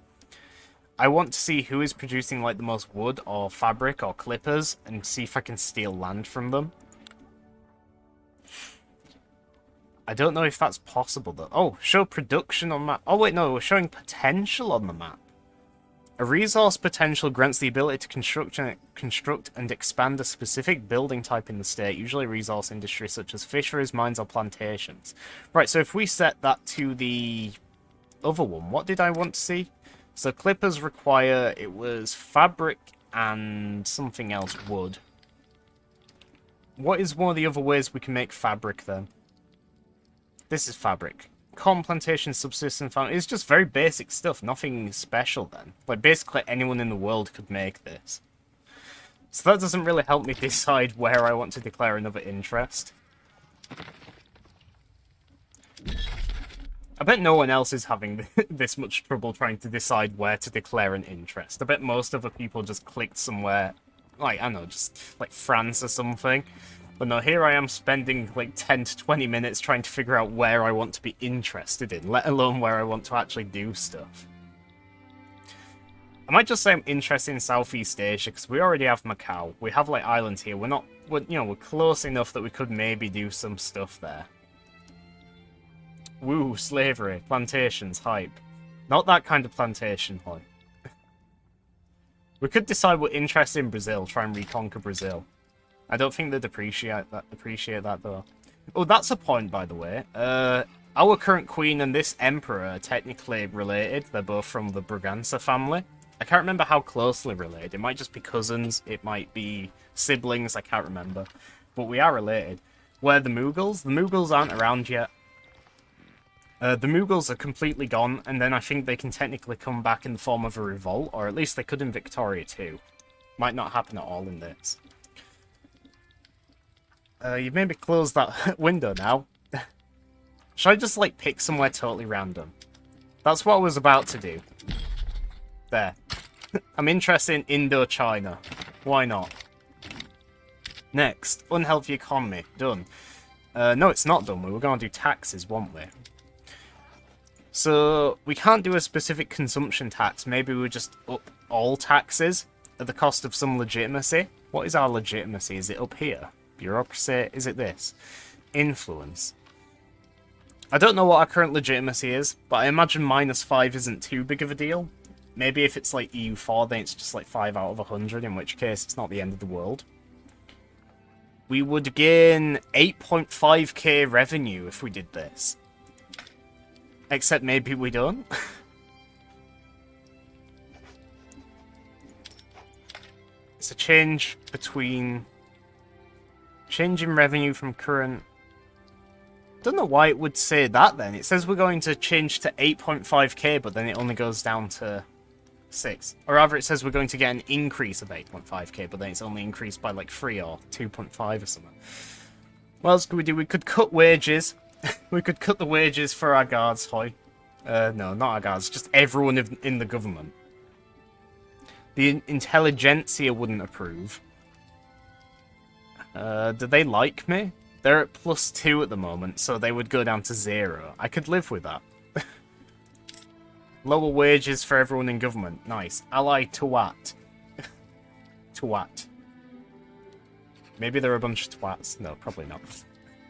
I want to see who is producing like the most wood or fabric or clippers and see if I can steal land from them. I don't know if that's possible though. Oh, show production on map. Oh wait, no, we're showing potential on the map. A resource potential grants the ability to construct and expand a specific building type in the state, usually resource industry such as fisheries, mines, or plantations. Right, so if we set that to the other one, what did I want to see? So clippers require, it was fabric and something else, wood. What is one of the other ways we can make fabric then? This is fabric. Corn plantation, subsistence farm. It's just very basic stuff. Nothing special then. Like basically anyone in the world could make this. So that doesn't really help me decide where I want to declare another interest. I bet no one else is having this much trouble trying to decide where to declare an interest. I bet most other people just clicked somewhere, like, I don't know, just like France or something. But no, here I am spending like 10 to 20 minutes trying to figure out where I want to be interested in, let alone where I want to actually do stuff. I might just say I'm interested in Southeast Asia, because we already have Macau. We have like islands here. We're close enough that we could maybe do some stuff there. Woo, slavery, plantations, hype. Not that kind of plantation, boy. We could decide we're interested in Brazil, try and reconquer Brazil. I don't think they'd appreciate that though. Oh, that's a point, by the way. Our current queen and this emperor are technically related. They're both from the Braganza family. I can't remember how closely related. It might just be cousins. It might be siblings. I can't remember. But we are related. Where the Mughals? The Mughals aren't around yet. The Mughals are completely gone, and then I think they can technically come back in the form of a revolt, or at least they could in Victoria too. Might not happen at all in this. You've made me close that window now. Should I just, like, pick somewhere totally random? That's what I was about to do. There. I'm interested in Indochina. Why not? Next. Unhealthy economy. Done. No, it's not done. We were going to do taxes, weren't we? So, we can't do a specific consumption tax. Maybe we just up all taxes at the cost of some legitimacy. What is our legitimacy? Is it up here? Bureaucracy? Is it this? Influence. I don't know what our current legitimacy is, but I imagine -5 isn't too big of a deal. Maybe if it's like EU4, then it's just like 5 out of 100, in which case it's not the end of the world. We would gain 8.5k revenue if we did this. Except maybe we don't. It's a change between... Change in revenue from current... Don't know why it would say that then. It says we're going to change to 8.5k, but then it only goes down to 6. Or rather, it says we're going to get an increase of 8.5k, but then it's only increased by like 3 or 2.5 or something. What else could we do? We could cut wages. We could cut the wages for our guards, hoy. No, not our guards, just everyone in the government. The intelligentsia wouldn't approve. Do they like me? They're at +2 at the moment, so they would go down to 0. I could live with that. Lower wages for everyone in government. Nice. Ally to what? To what? Maybe they're a bunch of twats. No, probably not.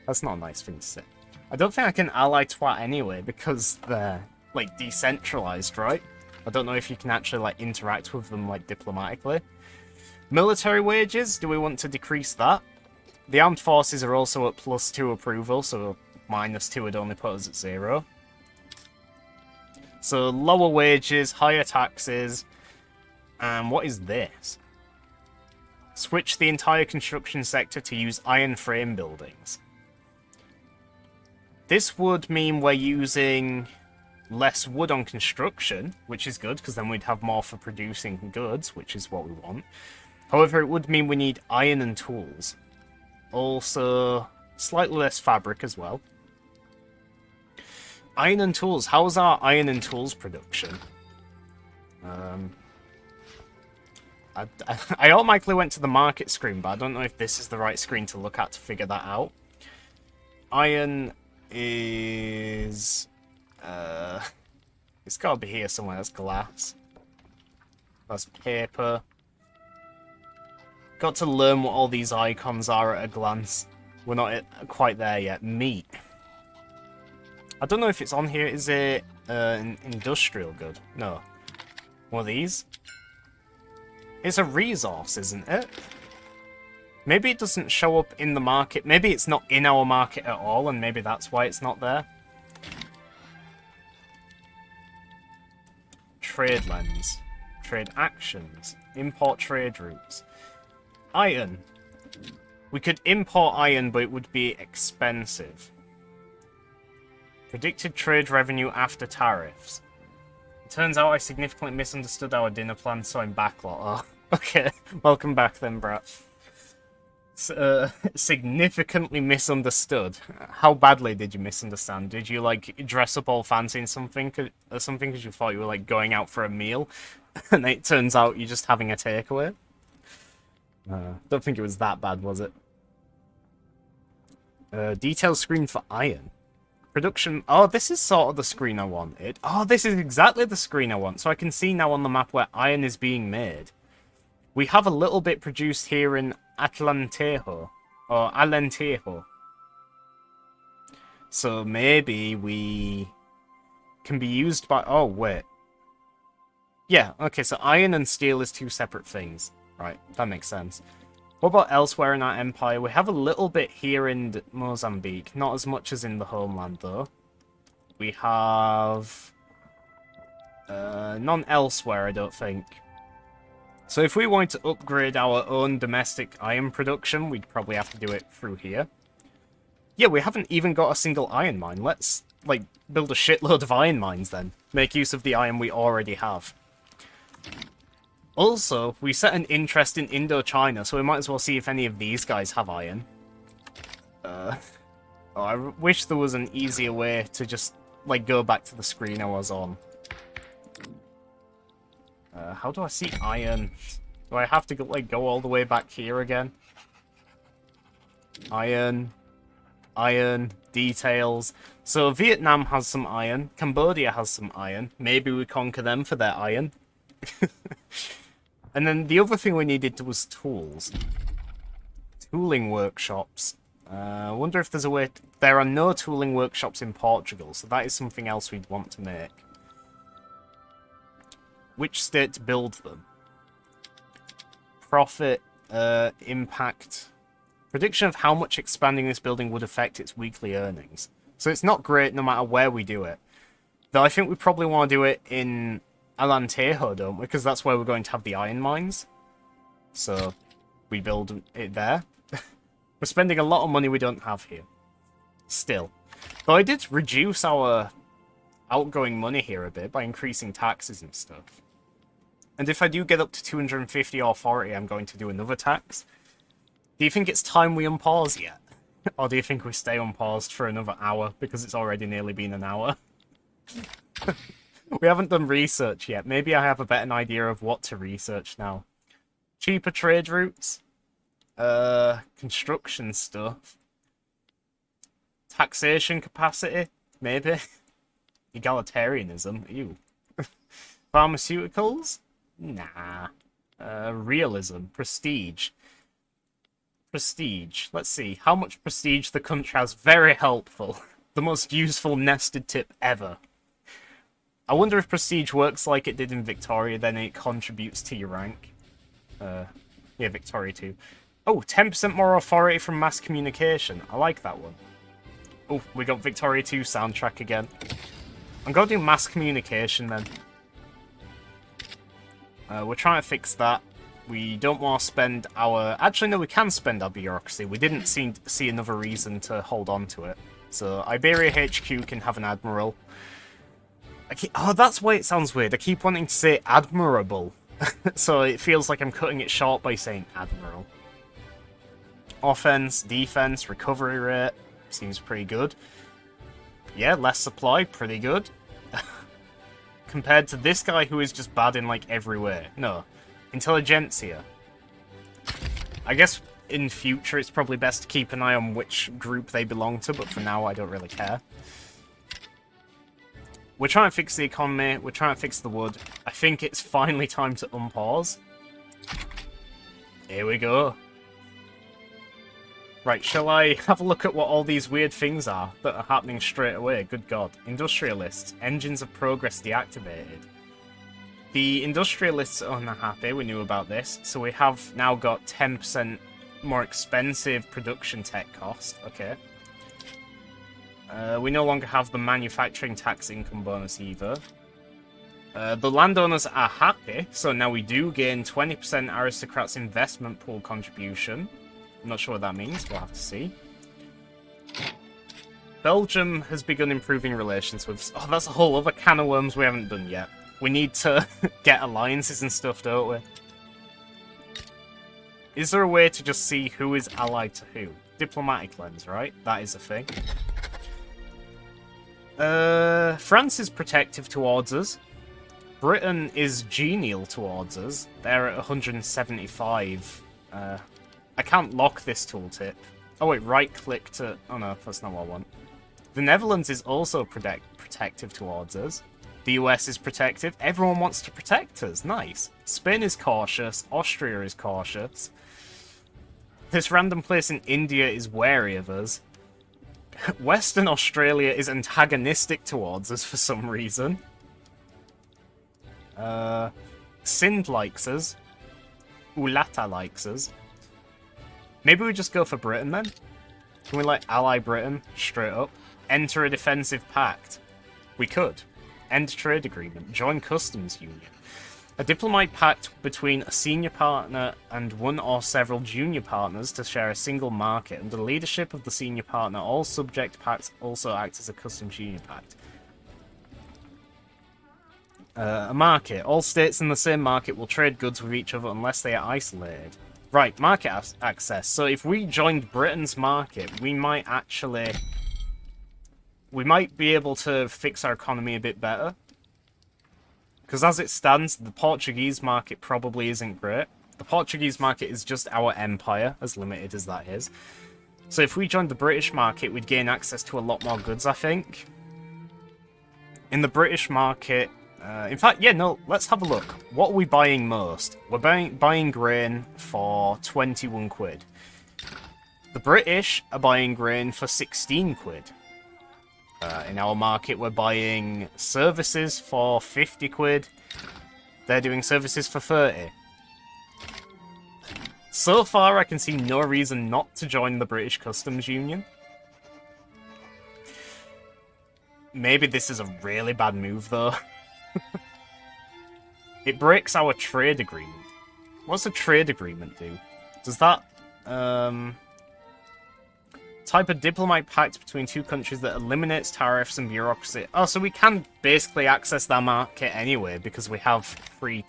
That's not a nice thing to say. I don't think I can ally twat anyway, because they're, like, decentralized, right? I don't know if you can actually, like, interact with them, like, diplomatically. Military wages, do we want to decrease that? The armed forces are also at +2 approval, so -2 would only put us at 0. So lower wages, higher taxes, and what is this? Switch the entire construction sector to use iron frame buildings. This would mean we're using less wood on construction, which is good, because then we'd have more for producing goods, which is what we want. However, it would mean we need iron and tools. Also, slightly less fabric as well. Iron and tools. How's our iron and tools production? I automatically went to the market screen, but I don't know if this is the right screen to look at to figure that out. Iron is... it's gotta be here somewhere. That's glass. That's paper. Got to learn what all these icons are at a glance. We're not quite there yet. Meat. I don't know if it's on here. Is it an industrial good? No. One of these? It's a resource, isn't it? Maybe it doesn't show up in the market. Maybe it's not in our market at all, and maybe that's why it's not there. Trade lens. Trade actions. Import trade routes. Iron. We could import iron, but it would be expensive. Predicted trade revenue after tariffs. It turns out I significantly misunderstood our dinner plan, so I'm backlot. Oh, okay. Welcome back then, brat. Significantly misunderstood. How badly did you misunderstand? Did you, like, dress up all fancy in something or something because you thought you were, like, going out for a meal? And it turns out you're just having a takeaway? Don't think it was that bad, was it? Detail screen for iron. Production... Oh, this is sort of the screen I wanted. Oh, this is exactly the screen I want. So I can see now on the map where iron is being made. We have a little bit produced here in Atlantejo. Or Alentejo. So maybe we can be used by... Oh, wait. Yeah, okay, so iron and steel is two separate things. Right, that makes sense. What about elsewhere in our empire? We have a little bit here in Mozambique. Not as much as in the homeland, though. We have... none elsewhere, I don't think. So if we wanted to upgrade our own domestic iron production, we'd probably have to do it through here. Yeah, we haven't even got a single iron mine. Let's, like, build a shitload of iron mines, then. Make use of the iron we already have. Also, we set an interest in Indochina, so we might as well see if any of these guys have iron. Oh, I wish there was an easier way to just, like, go back to the screen I was on. How do I see iron? Do I have to, like, go all the way back here again? Iron. Iron. Details. So, Vietnam has some iron. Cambodia has some iron. Maybe we conquer them for their iron. And then the other thing we needed was tools. Tooling workshops. I wonder if there's a way... There are no tooling workshops in Portugal, so that is something else we'd want to make. Which state to build them? Profit, impact... Prediction of how much expanding this building would affect its weekly earnings. So it's not great no matter where we do it. Though I think we probably want to do it in... Alentejo, don't we? Because that's where we're going to have the iron mines. So, we build it there. We're spending a lot of money we don't have here. Still. Though I did reduce our outgoing money here a bit by increasing taxes and stuff. And if I do get up to 250 or 40, I'm going to do another tax. Do you think it's time we unpause yet? Or do you think we stay unpaused for another hour? Because it's already nearly been an hour. We haven't done research yet. Maybe I have a better idea of what to research now. Cheaper trade routes. Construction stuff. Taxation capacity. Maybe. Egalitarianism. Ew. Pharmaceuticals? Nah. Realism. Prestige. Prestige. Let's see. How much prestige the country has. Very helpful. The most useful nested tip ever. I wonder if Prestige works like it did in Victoria, then it contributes to your rank. Yeah, Victoria too. Oh, 10% more authority from mass communication. I like that one. Oh, we got Victoria 2 soundtrack again. I'm gonna do mass communication then. We're trying to fix that. We don't want to spend our... Actually, no, we can spend our bureaucracy. We didn't see another reason to hold on to it. So, Iberia HQ can have an admiral. Oh, that's why it sounds weird. I keep wanting to say admirable. So it feels like I'm cutting it short by saying admiral. Offense, defense, recovery rate. Seems pretty good. Yeah, less supply. Pretty good. Compared to this guy who is just bad in, like, every way. No. Intelligentsia. I guess in future it's probably best to keep an eye on which group they belong to, but for now I don't really care. We're trying to fix the economy, we're trying to fix the wood. I think it's finally time to unpause. Here we go. Right, shall I have a look at what all these weird things are that are happening straight away? Good God. Industrialists. Engines of progress deactivated. The industrialists are unhappy, we knew about this. So we have now got 10% more expensive production tech cost. Okay. We no longer have the manufacturing tax income bonus either. The landowners are happy, so now we do gain 20% aristocrats investment pool contribution. I'm not sure what that means, we'll have to see. Belgium has begun improving relations with... Oh, that's a whole other can of worms we haven't done yet. We need to get alliances and stuff, don't we? Is there a way to just see who is allied to who? Diplomatic lens, right? That is a thing. France is protective towards us. Britain is genial towards us. They're at 175. I can't lock this tooltip. Oh wait, right-click to... Oh no, that's not what I want. The Netherlands is also protective towards us. The US is protective. Everyone wants to protect us. Nice. Spain is cautious. Austria is cautious. This random place in India is wary of us. Western Australia is antagonistic towards us for some reason. Sindh likes us. Ulata likes us. Maybe we just go for Britain then? Can we, like, ally Britain straight up? Enter a defensive pact. We could. End trade agreement. Join customs union. A diplomatic pact between a senior partner and one or several junior partners to share a single market. Under the leadership of the senior partner, all subject pacts also act as a customs union pact. A market. All states in the same market will trade goods with each other unless they are isolated. Right, market access. So if we joined Britain's market, we might actually... We might be able to fix our economy a bit better. Because as it stands, the Portuguese market probably isn't great. The Portuguese market is just our empire, as limited as that is. So if we joined the British market, we'd gain access to a lot more goods, I think. In the British market... in fact, yeah, no, let's have a look. What are we buying most? We're buying grain for 21 quid. The British are buying grain for 16 quid. In our market, we're buying services for 50 quid. They're doing services for 30. So far, I can see no reason not to join the British Customs Union. Maybe this is a really bad move, though. It breaks our trade agreement. What's a trade agreement do? Does that, type of diplomatic pact between two countries that eliminates tariffs and bureaucracy. Oh, so we can basically access that market anyway, because we have free,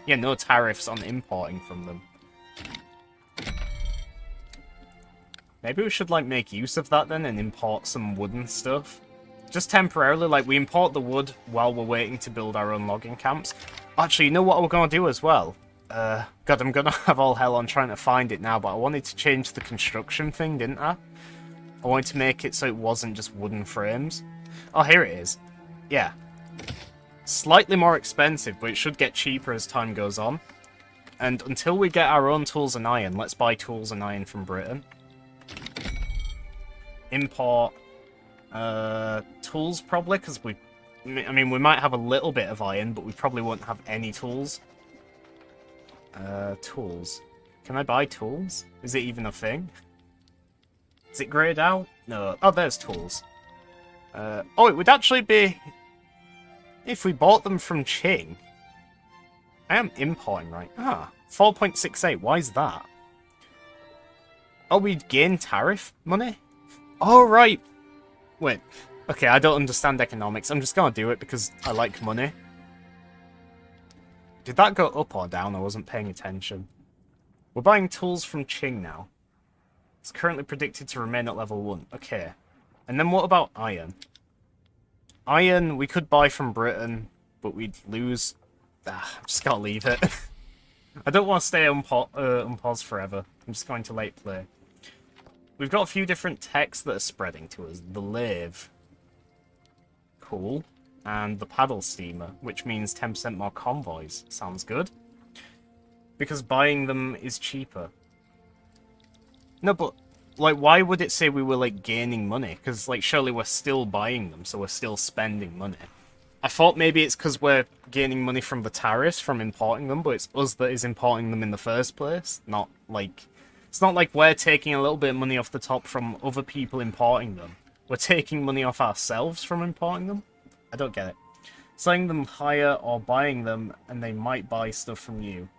no tariffs on importing from them. Maybe we should, like, make use of that then and import some wooden stuff. Just temporarily, like, we import the wood while we're waiting to build our own logging camps. Actually, you know what we're going to do as well? God, I'm going to have all hell on trying to find it now, but I wanted to change the construction thing, didn't I? I wanted to make it so it wasn't just wooden frames. Oh, here it is. Yeah. Slightly more expensive, but it should get cheaper as time goes on. And until we get our own tools and iron, let's buy tools and iron from Britain. Import... tools, probably, because we I mean, we might have a little bit of iron, but we probably won't have any tools. Tools. Can I buy tools? Is it even a thing? Is it grayed out? No. Oh, there's tools. Oh, it would actually be... if we bought them from Qing. I am importing, right? Ah, 4.68. Why is that? Oh, we'd gain tariff money? Oh, right. Wait. Okay, I don't understand economics. I'm just gonna do it because I like money. Did that go up or down? I wasn't paying attention. We're buying tools from Qing now. It's currently predicted to remain at level 1. Okay. And then what about iron? Iron, we could buy from Britain, but we'd lose... Ah, I'm just gonna leave it. I don't want to stay unpaused forever. I'm just going to late play. We've got a few different techs that are spreading to us. The lathe. Cool. And the paddle steamer, which means 10% more convoys. Sounds good. Because buying them is cheaper. No, but, like, why would it say we were, like, gaining money? Because, like, surely we're still buying them, so we're still spending money. I thought maybe it's because we're gaining money from the tariffs from importing them, but it's us that is importing them in the first place. Not, like... It's not like we're taking a little bit of money off the top from other people importing them. We're taking money off ourselves from importing them? I don't get it. Selling them higher or buying them, and they might buy stuff from you.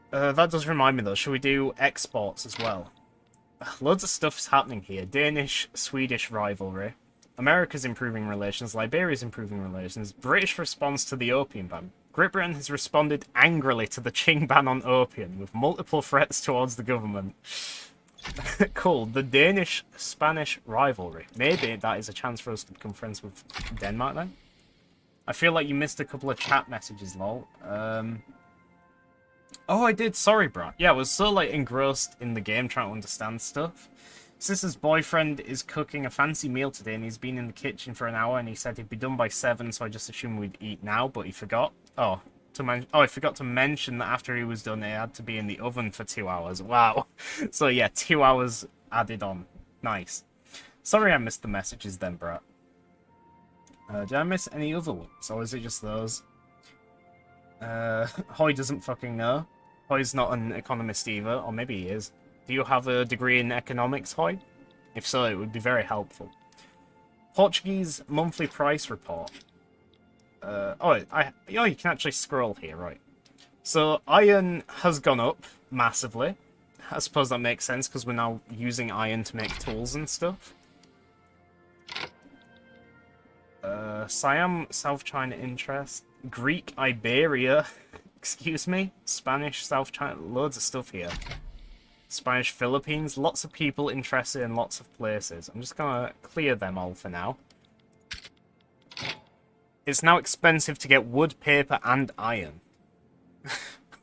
That does remind me though, should we do exports as well? Loads of stuff's happening here. Danish-Swedish rivalry. America's improving relations. Liberia's improving relations. British response to the opium ban. Great Britain has responded angrily to the Qing ban on opium, with multiple threats towards the government. Cool. The Danish-Spanish rivalry. Maybe that is a chance for us to become friends with Denmark then? I feel like you missed a couple of chat messages, lol. Oh, I did. Sorry, bro. Yeah, I was so, like, engrossed in the game trying to understand stuff. Sister's boyfriend is cooking a fancy meal today, and he's been in the kitchen for an hour, and he said he'd be done by 7, so I just assumed we'd eat now, but he forgot. Oh, I forgot to mention that after he was done, it had to be in the oven for 2 hours. Wow. So, yeah, 2 hours added on. Nice. Sorry I missed the messages then, bro. Did I miss any other ones, or is it just those? Hoy doesn't fucking know. Hoy's not an economist either, or maybe he is. Do you have a degree in economics, Hoy? If so, it would be very helpful. Portuguese monthly price report. Oh, you can actually scroll here, right? So, iron has gone up massively. I suppose that makes sense, because we're now using iron to make tools and stuff. Siam, South China interest. Greek Iberia. Excuse me? Spanish, South China. Loads of stuff here. Spanish Philippines. Lots of people interested in lots of places. I'm just gonna clear them all for now. It's now expensive to get wood, paper, and iron.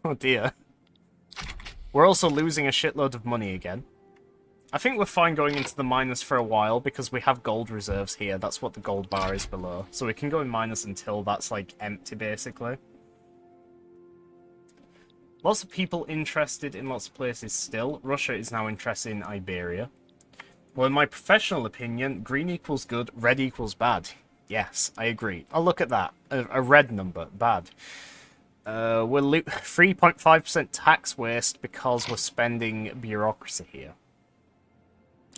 Oh dear. We're also losing a shitload of money again. I think we're fine going into the miners for a while because we have gold reserves here. That's what the gold bar is below. So we can go in miners until that's, like, empty, basically. Lots of people interested in lots of places still. Russia is now interested in Iberia. Well, in my professional opinion, green equals good, red equals bad. Yes, I agree. Oh, look at that. A red number. Bad. We're 3.5% tax waste because we're spending bureaucracy here.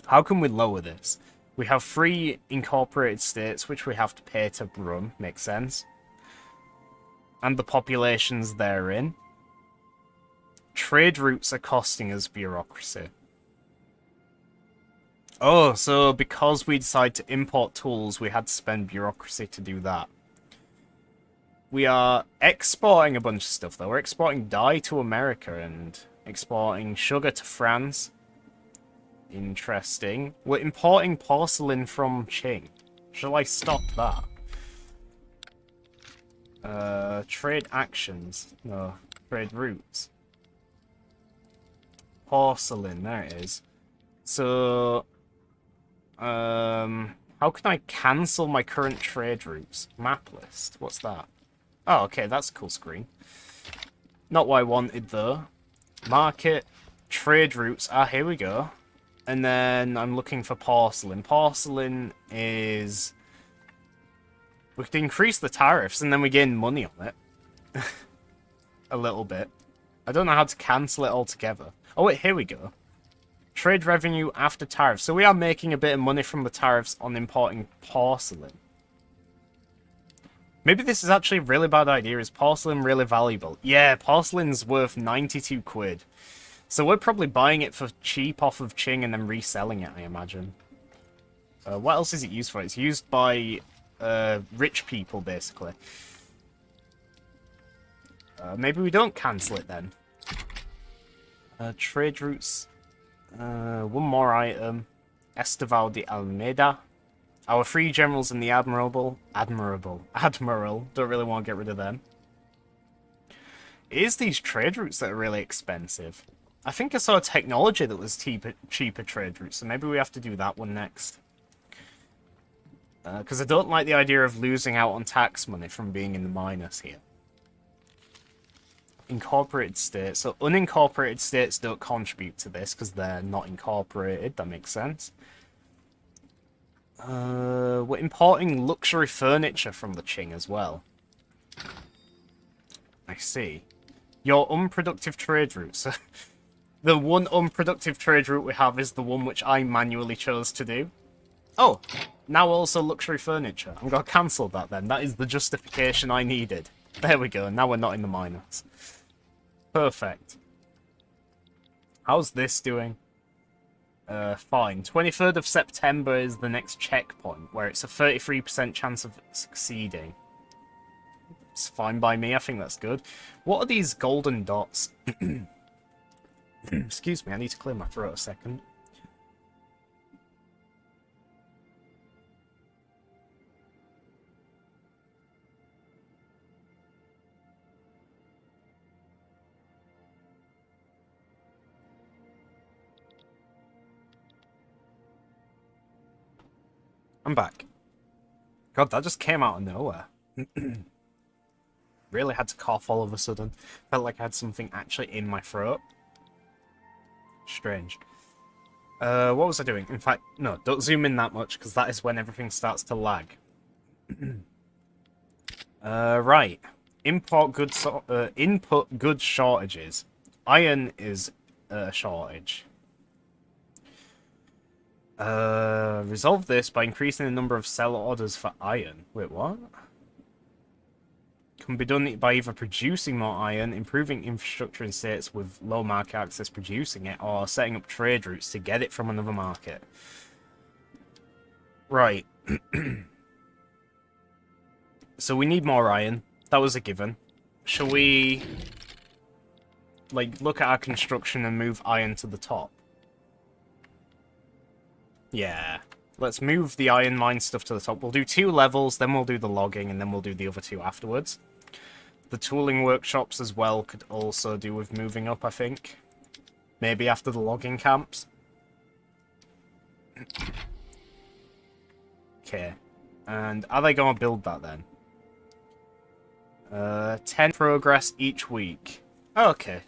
How can we lower this? We have 3 incorporated states, which we have to pay to run. Makes sense. And the populations therein. Trade routes are costing us bureaucracy. Oh, so because we decided to import tools, we had to spend bureaucracy to do that. We are exporting a bunch of stuff, though. We're exporting dye to America and exporting sugar to France. Interesting. We're importing porcelain from Qing. Shall I stop that? Trade actions. No, trade routes. Porcelain, there it is. So, how can I cancel my current trade routes? Map list. What's that? Oh, okay, that's a cool screen. Not what I wanted, though. Market, trade routes. Ah, here we go. And then I'm looking for porcelain. Porcelain is We could increase the tariffs and then we gain money on it. A little bit. I don't know how to cancel it altogether. Oh wait, here we go. Trade revenue after tariffs. So we are making a bit of money from the tariffs on importing porcelain. Maybe this is actually a really bad idea. Is porcelain really valuable? Yeah, porcelain's worth 92 quid. So we're probably buying it for cheap off of Qing and then reselling it, I imagine. What else is it used for? It's used by rich people, basically. Maybe we don't cancel it then. Trade routes. One more item. Esteval de Almeida. Our three generals in the Admiral. Don't really want to get rid of them. It is these trade routes that are really expensive. I think I saw a technology that was cheaper trade routes, so maybe we have to do that one next. Because I don't like the idea of losing out on tax money from being in the minus here. Incorporated states. So unincorporated states don't contribute to this because they're not incorporated. That makes sense. We're importing luxury furniture from the Qing as well. I see. Your unproductive trade routes. The one unproductive trade route we have is the one which I manually chose to do. Oh, now also luxury furniture. I'm going to cancel that then. That is the justification I needed. There we go. Now we're not in the minus. Perfect. How's this doing? Fine. 23rd of September is the next checkpoint, where it's a 33% chance of succeeding. It's fine by me. I think that's good. What are these golden dots? Excuse me, I need to clear my throat a second. I'm back. God, that just came out of nowhere. Really had to cough all of a sudden. Felt like I had something actually in my throat. Strange. What was I doing? In fact, no, don't zoom in that much, because that is when everything starts to lag. Right. Input goods shortages. Iron is a shortage. Resolve this by increasing the number of sell orders for iron. Wait, what? Can be done by either producing more iron, improving infrastructure in states with low market access producing it, or setting up trade routes to get it from another market. Right. So we need more iron. That was a given. Shall we, like, look at our construction and move iron to the top? Yeah. Let's move the iron mine stuff to the top. We'll do 2 levels, then we'll do the logging, and then we'll do the other 2 afterwards. The tooling workshops as well could also do with moving up, I think. Maybe after the logging camps. Okay. And are they going to build that then? 10 progress each week. Oh, okay.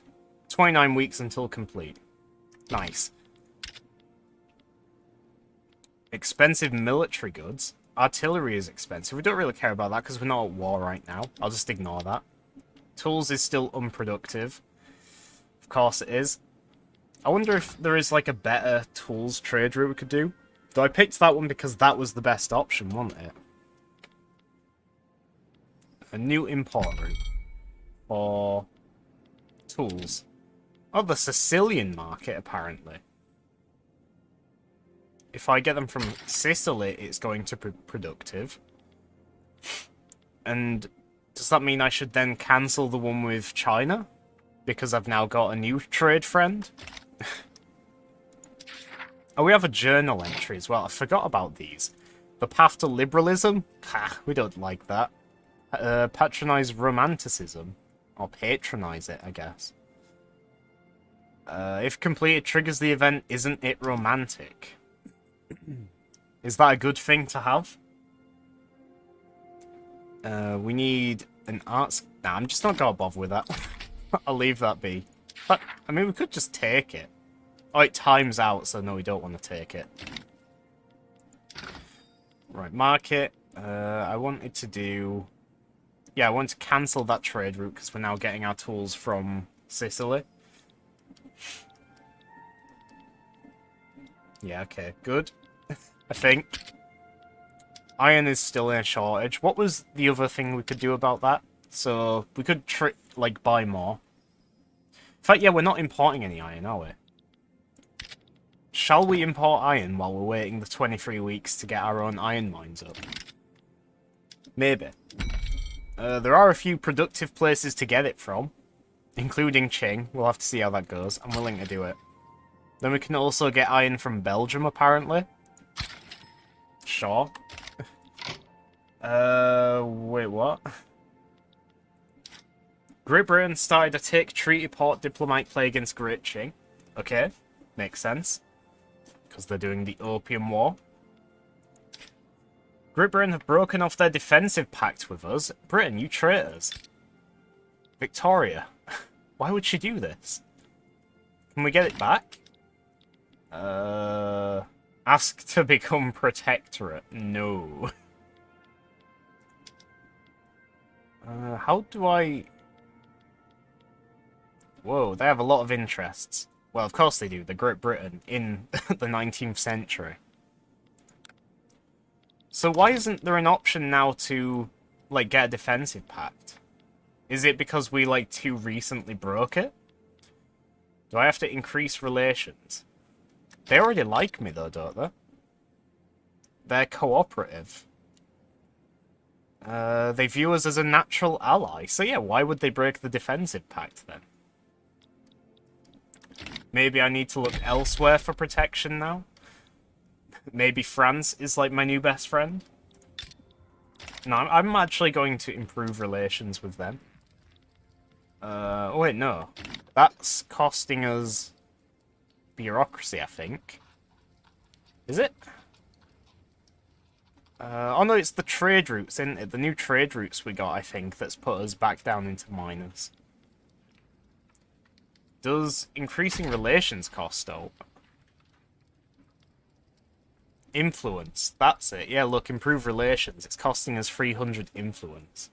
29 weeks until complete. Nice. Expensive military goods. Artillery is expensive. We don't really care about that because we're not at war right now. I'll just ignore that. Tools is still unproductive. Of course it is. I wonder if there is like a better tools trade route we could do. Though I picked that one because that was the best option, wasn't it? A new import route for tools. Oh, the Sicilian market, apparently. If I get them from Sicily, it's going to be productive. And does that mean I should then cancel the one with China? Because I've now got a new trade friend? Oh, we have a journal entry as well. I forgot about these. The path to liberalism? Pah, we don't like that. Patronize romanticism. Or patronize it, I guess. If completed triggers the event, isn't it romantic? Is that a good thing to have? We need an arts... Nah, I'm just not gonna bother with that. I'll leave that be. But, I mean, we could just take it. Oh, it times out, so no, we don't want to take it. Right, market. I wanted to do... Yeah, I want to cancel that trade route because we're now getting our tools from Sicily. Yeah, okay, good. I think. Iron is still in a shortage. What was the other thing we could do about that? So, we could, like, buy more. In fact, yeah, we're not importing any iron, are we? Shall we import iron while we're waiting the 23 weeks to get our own iron mines up? Maybe. There are a few productive places to get it from, including Qing. We'll have to see how that goes. I'm willing to do it. Then we can also get iron from Belgium, apparently. Sure. Wait, what? Great Britain started a take treaty port diplomatic play against Great Qing. Okay, makes sense. Because they're doing the Opium War. Great Britain have broken off their defensive pact with us. Britain, you traitors. Victoria. Why would she do this? Can we get it back? Ask to become protectorate. No. How do I... Whoa, they have a lot of interests. Well, of course they do. They're Great Britain in the 19th century. So why isn't there an option now to, like, get a defensive pact? Is it because we, like, too recently broke it? Do I have to increase relations? They already like me, though, don't they? They're cooperative. They view us as a natural ally. So yeah, why would they break the defensive pact, then? Maybe I need to look elsewhere for protection now? Maybe France is, like, my new best friend? No, I'm actually going to improve relations with them. Oh wait, no. That's costing us bureaucracy, I think. Is it? Oh no, it's the trade routes, isn't it? The new trade routes we got, I think, that's put us back down into minus. Does increasing relations cost out? Influence. That's it. Yeah, look, improve relations. It's costing us 300 influence.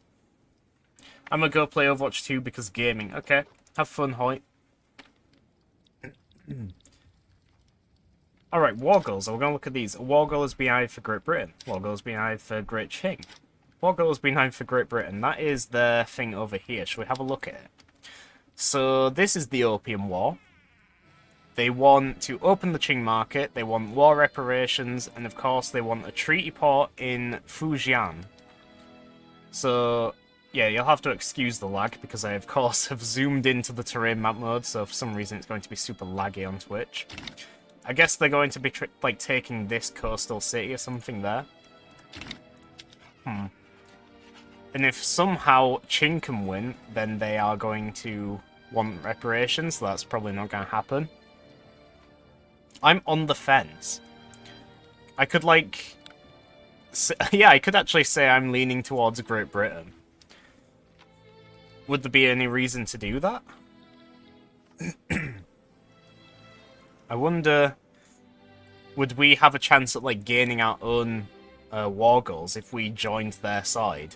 I'm gonna go play Overwatch 2 because gaming. Okay, have fun, Hoyt. Alright, war goals. We're gonna look at these. War goal has been added for Great Britain. War goal has been added for Great Qing. War goal has been added for Great Britain. That is the thing over here. Shall we have a look at it? So, this is the Opium War. They want to open the Qing market, they want war reparations, and of course they want a treaty port in Fujian. So, yeah, you'll have to excuse the lag, because I, of course, have zoomed into the terrain map mode, so for some reason it's going to be super laggy on Twitch. I guess they're going to be, like, taking this coastal city or something there. And if somehow Qing can win, then they are going to want reparations, so that's probably not going to happen. I'm on the fence. I could, like... yeah, I could actually say I'm leaning towards Great Britain. Would there be any reason to do that? I wonder... Would we have a chance at, like, gaining our own war goals if we joined their side?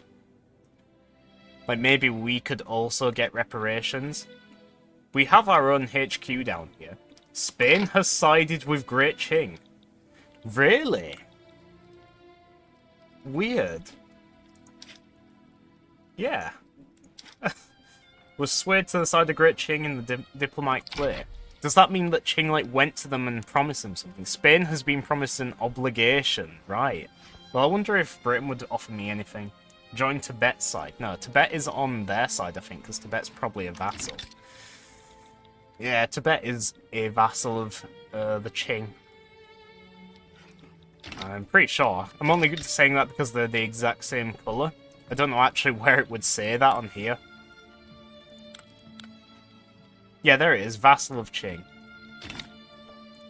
Like, maybe we could also get reparations? We have our own HQ down here. Spain has sided with Great Qing. Really? Weird. Yeah. Was swayed to the side of Great Qing in the diplomatic play. Does that mean that Qing, like, went to them and promised them something? Spain has been promised an obligation. Right. Well, I wonder if Britain would offer me anything. Join Tibet's side. No, Tibet is on their side, I think, because Tibet's probably a vassal. Yeah, Tibet is a vassal of the Qing. I'm pretty sure. I'm only saying that because they're the exact same colour. I don't know actually where it would say that on here. Yeah, there it is. Vassal of Qing.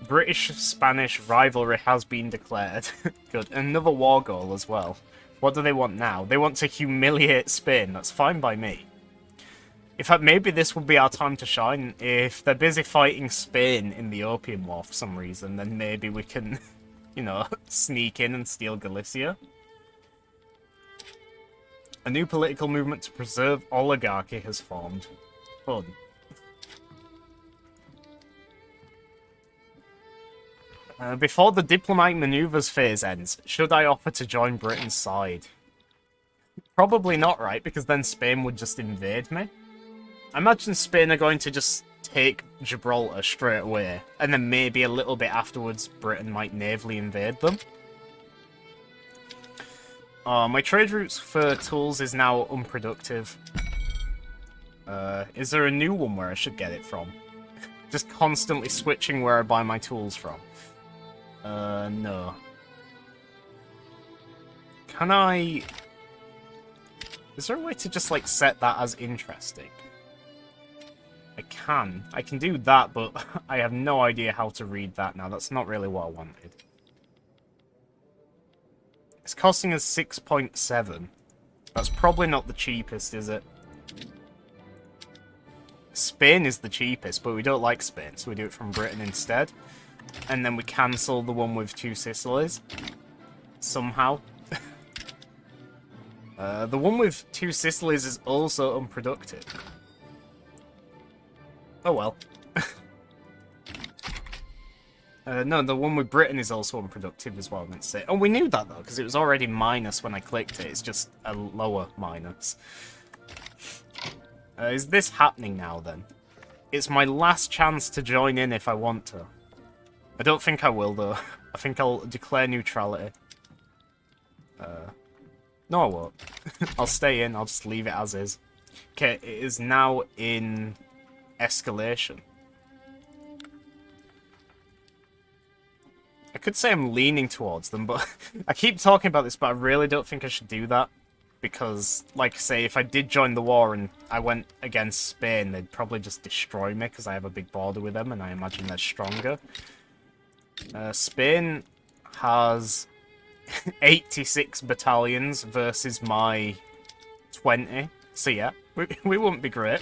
British-Spanish rivalry has been declared. Good. Another war goal as well. What do they want now? They want to humiliate Spain. That's fine by me. In fact, maybe this will be our time to shine. If they're busy fighting Spain in the Opium War for some reason, then maybe we can, you know, sneak in and steal Galicia. A new political movement to preserve oligarchy has formed. Fun. Before the diplomatic maneuvers phase ends, should I offer to join Britain's side? Probably not, right? Because then Spain would just invade me. I imagine Spain are going to just take Gibraltar straight away, and then maybe a little bit afterwards Britain might navally invade them. My trade routes for tools is now unproductive. Is there a new one where I should get it from? Just constantly switching where I buy my tools from. No. Can I... Is there a way to just, like, set that as interesting? I can do that, but I have no idea how to read that now. That's not really what I wanted. It's costing us 6.7. That's probably not the cheapest, is it? Spain is the cheapest, but we don't like Spain, so we do it from Britain instead. And then we cancel the one with 2 Sicilies. Somehow. The one with 2 Sicilies is also unproductive. Oh well. No, the one with Britain is also unproductive as well, I meant to say. Oh, we knew that though, because it was already minus when I clicked it. It's just a lower minus. Is this happening now then? It's my last chance to join in if I want to. I don't think I will though. I think I'll declare neutrality. No I won't. I'll stay in, I'll just leave it as is. Okay, it is now in escalation. I could say I'm leaning towards them, but I keep talking about this, but I really don't think I should do that. Because, like I say, if I did join the war and I went against Spain, they'd probably just destroy me because I have a big border with them and I imagine they're stronger. Spain has 86 battalions versus my 20. So yeah, we wouldn't be great.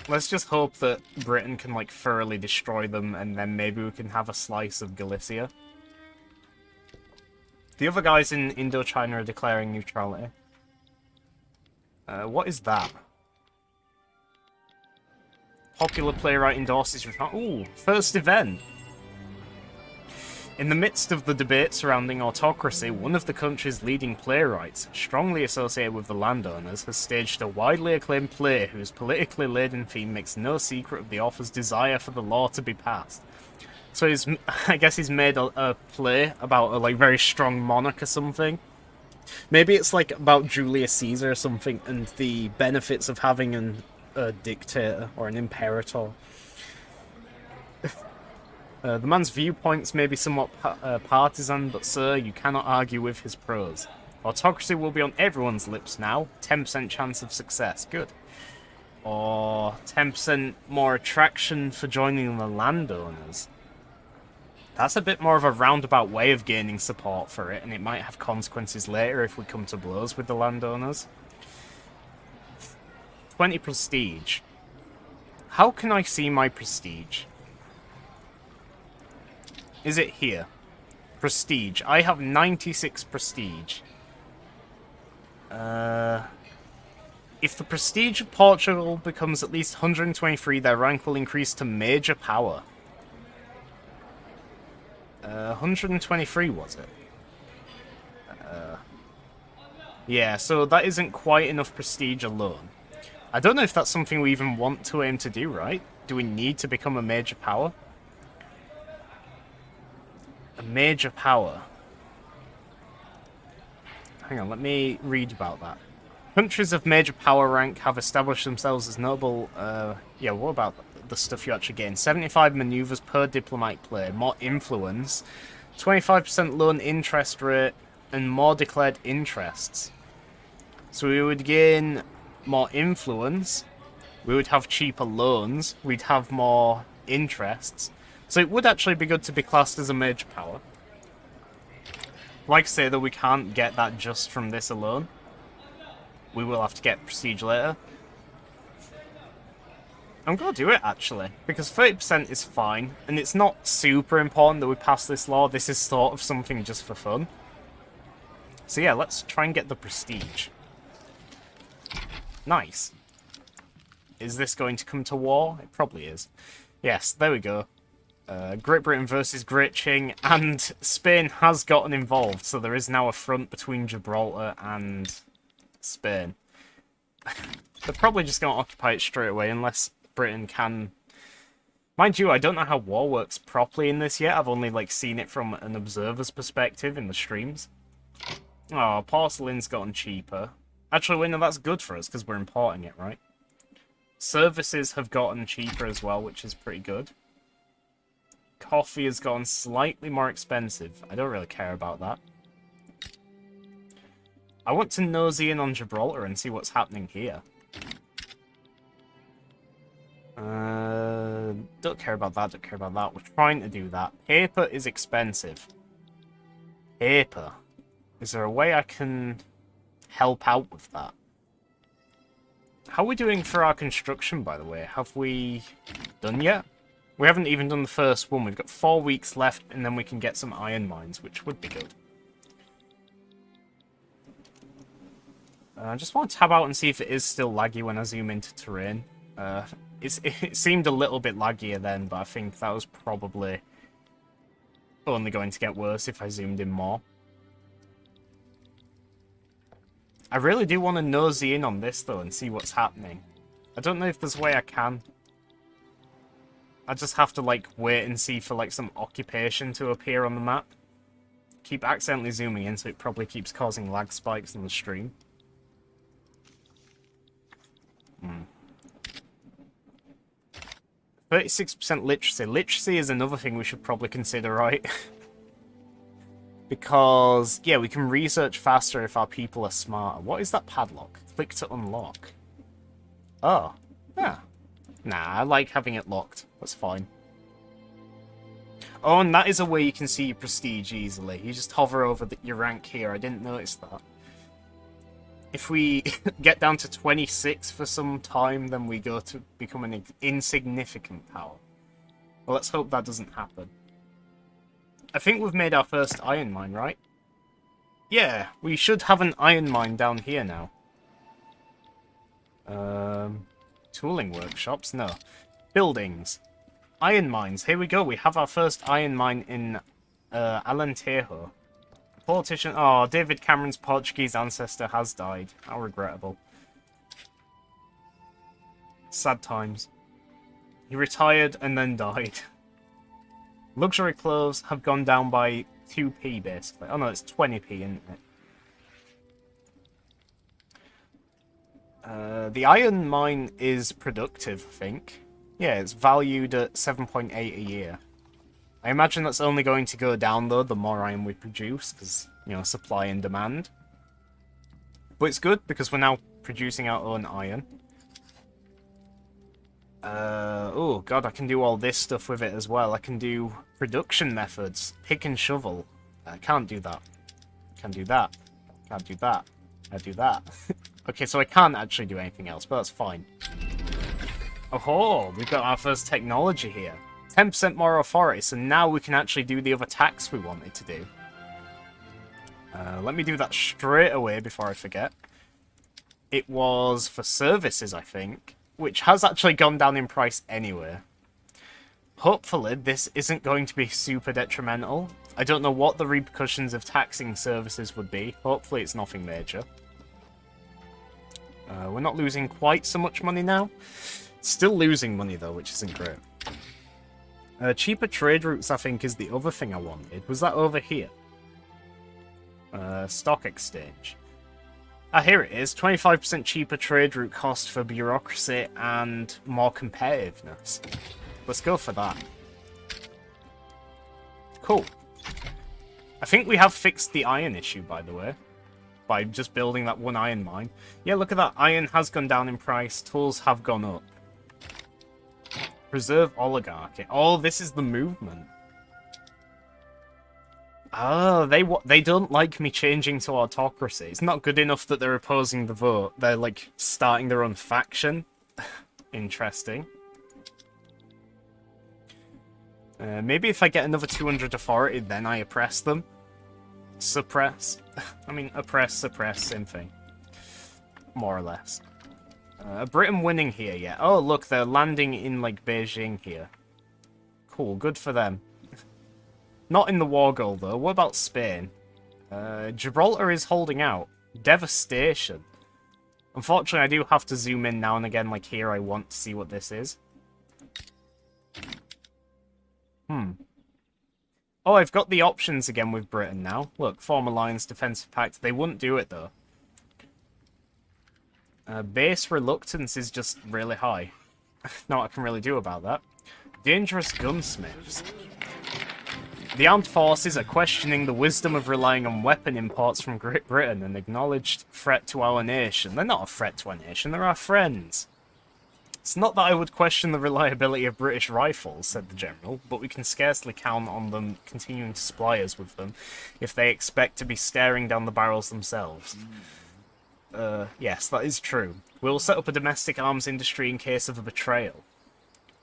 Let's just hope that Britain can, like, thoroughly destroy them, and then maybe we can have a slice of Galicia. The other guys in Indochina are declaring neutrality. What is that? Popular playwright endorses... Ooh, first event! In the midst of the debate surrounding autocracy, one of the country's leading playwrights, strongly associated with the landowners, has staged a widely acclaimed play whose politically laden theme makes no secret of the author's desire for the law to be passed. So I guess he's made a play about a, like, very strong monarch or something. Maybe it's like about Julius Caesar or something and the benefits of having a dictator or an imperator. The man's viewpoints may be somewhat partisan, but sir, you cannot argue with his prose. Autocracy will be on everyone's lips now. 10% chance of success. Good. Or 10% more attraction for joining the landowners. That's a bit more of a roundabout way of gaining support for it, and it might have consequences later if we come to blows with the landowners. 20 prestige. How can I see my prestige? Is it here? Prestige. I have 96 prestige. If the prestige of Portugal becomes at least 123, their rank will increase to major power. 123 was it? Yeah, so that isn't quite enough prestige alone. I don't know if that's something we even want to aim to do, right? Do we need to become a major power? A major power. Hang on, let me read about that. Countries of major power rank have established themselves as notable... yeah, what about the stuff you actually gain? 75 maneuvers per diplomatic player, more influence, 25% loan interest rate, and more declared interests. So we would gain more influence, we would have cheaper loans, we'd have more interests. So it would actually be good to be classed as a major power. Like I say, though, we can't get that just from this alone. We will have to get prestige later. I'm gonna do it, actually, because 30% is fine, and it's not super important that we pass this law. This is sort of something just for fun. So yeah, let's try and get the prestige. Nice. Is this going to come to war? It probably is. Yes, there we go. Great Britain versus Great Qing, and Spain has gotten involved, so there is now a front between Gibraltar and Spain. They're probably just going to occupy it straight away, unless Britain can... Mind you, I don't know how war works properly in this yet. I've only like seen it from an observer's perspective in the streams. Oh, porcelain's gotten cheaper. Actually, wait, no, that's good for us, because we're importing it, right? Services have gotten cheaper as well, which is pretty good. Coffee has gone slightly more expensive. I don't really care about that. I want to nosy in on Gibraltar and see what's happening here. Don't care about that, don't care about that. We're trying to do that. Paper is expensive. Paper. Is there a way I can help out with that? How are we doing for our construction, by the way? Have we done yet? We haven't even done the first one. We've got 4 weeks left, and then we can get some iron mines, which would be good. I just want to tab out and see if it is still laggy when I zoom into terrain. It seemed a little bit laggier then, but I think that was probably only going to get worse if I zoomed in more. I really do want to nosy in on this, though, and see what's happening. I don't know if there's a way I can. I just have to, like, wait and see for, like, some occupation to appear on the map. Keep accidentally zooming in, so it probably keeps causing lag spikes in the stream. 36% literacy. Literacy is another thing we should probably consider, right? Because, yeah, we can research faster if our people are smarter. What is that padlock? Click to unlock. Oh. Yeah. Nah, I like having it locked. That's fine. Oh, and that is a way you can see your prestige easily. You just hover over your rank here. I didn't notice that. If we get down to 26 for some time, then we go to become an insignificant power. Well, let's hope that doesn't happen. I think we've made our first iron mine, right? Yeah, we should have an iron mine down here now. Tooling workshops? No. Buildings. Iron mines. Here we go. We have our first iron mine in Alentejo. Politician. Oh, David Cameron's Portuguese ancestor has died. How regrettable. Sad times. He retired and then died. Luxury clothes have gone down by 2p, basically. Oh no, it's 20p, isn't it? The iron mine is productive, I think. Yeah, it's valued at 7.8 a year. I imagine that's only going to go down, though, the more iron we produce, because, you know, supply and demand. But it's good, because we're now producing our own iron. Oh, God, I can do all this stuff with it as well. I can do production methods, pick and shovel. I can't do that. Can't do that. Can't do that. Can't do that. Okay, so I can't actually do anything else, but that's fine. Oh, we've got our first technology here. 10% more authority, so now we can actually do the other tax we wanted to do. Let me do that straight away before I forget. It was for services, I think, which has actually gone down in price anyway. Hopefully, this isn't going to be super detrimental. I don't know what the repercussions of taxing services would be. Hopefully, it's nothing major. We're not losing quite so much money now. Still losing money, though, which isn't great. Cheaper trade routes, I think, is the other thing I wanted. Was that over here? Stock exchange. Ah, here it is. 25% cheaper trade route cost for bureaucracy and more competitiveness. Let's go for that. Cool. I think we have fixed the iron issue, by the way, by just building that one iron mine. Yeah, look at that. Iron has gone down in price. Tools have gone up. Preserve oligarchy. Oh, this is the movement. Oh, they don't like me changing to autocracy. It's not good enough that they're opposing the vote. They're, like, starting their own faction. Interesting. Maybe if I get another 200 authority, then I oppress them. suppress. I mean, oppress, suppress, same thing. More or less. Britain winning here, yeah. Oh, look, they're landing in, like, Beijing here. Cool, good for them. Not in the war goal, though. What about Spain? Gibraltar is holding out. Devastation. Unfortunately, I do have to zoom in now and again, like here I want to see what this is. Oh, I've got the options again with Britain now. Look, form alliance, defensive pact. They wouldn't do it, though. Base reluctance is just really high. Not what I can really do about that. Dangerous gunsmiths. The armed forces are questioning the wisdom of relying on weapon imports from Great Britain, an acknowledged threat to our nation. They're not a threat to our nation, they're our friends. It's not that I would question the reliability of British rifles, said the general, but we can scarcely count on them continuing to supply us with them if they expect to be staring down the barrels themselves. Yes, that is true. We'll set up a domestic arms industry in case of a betrayal.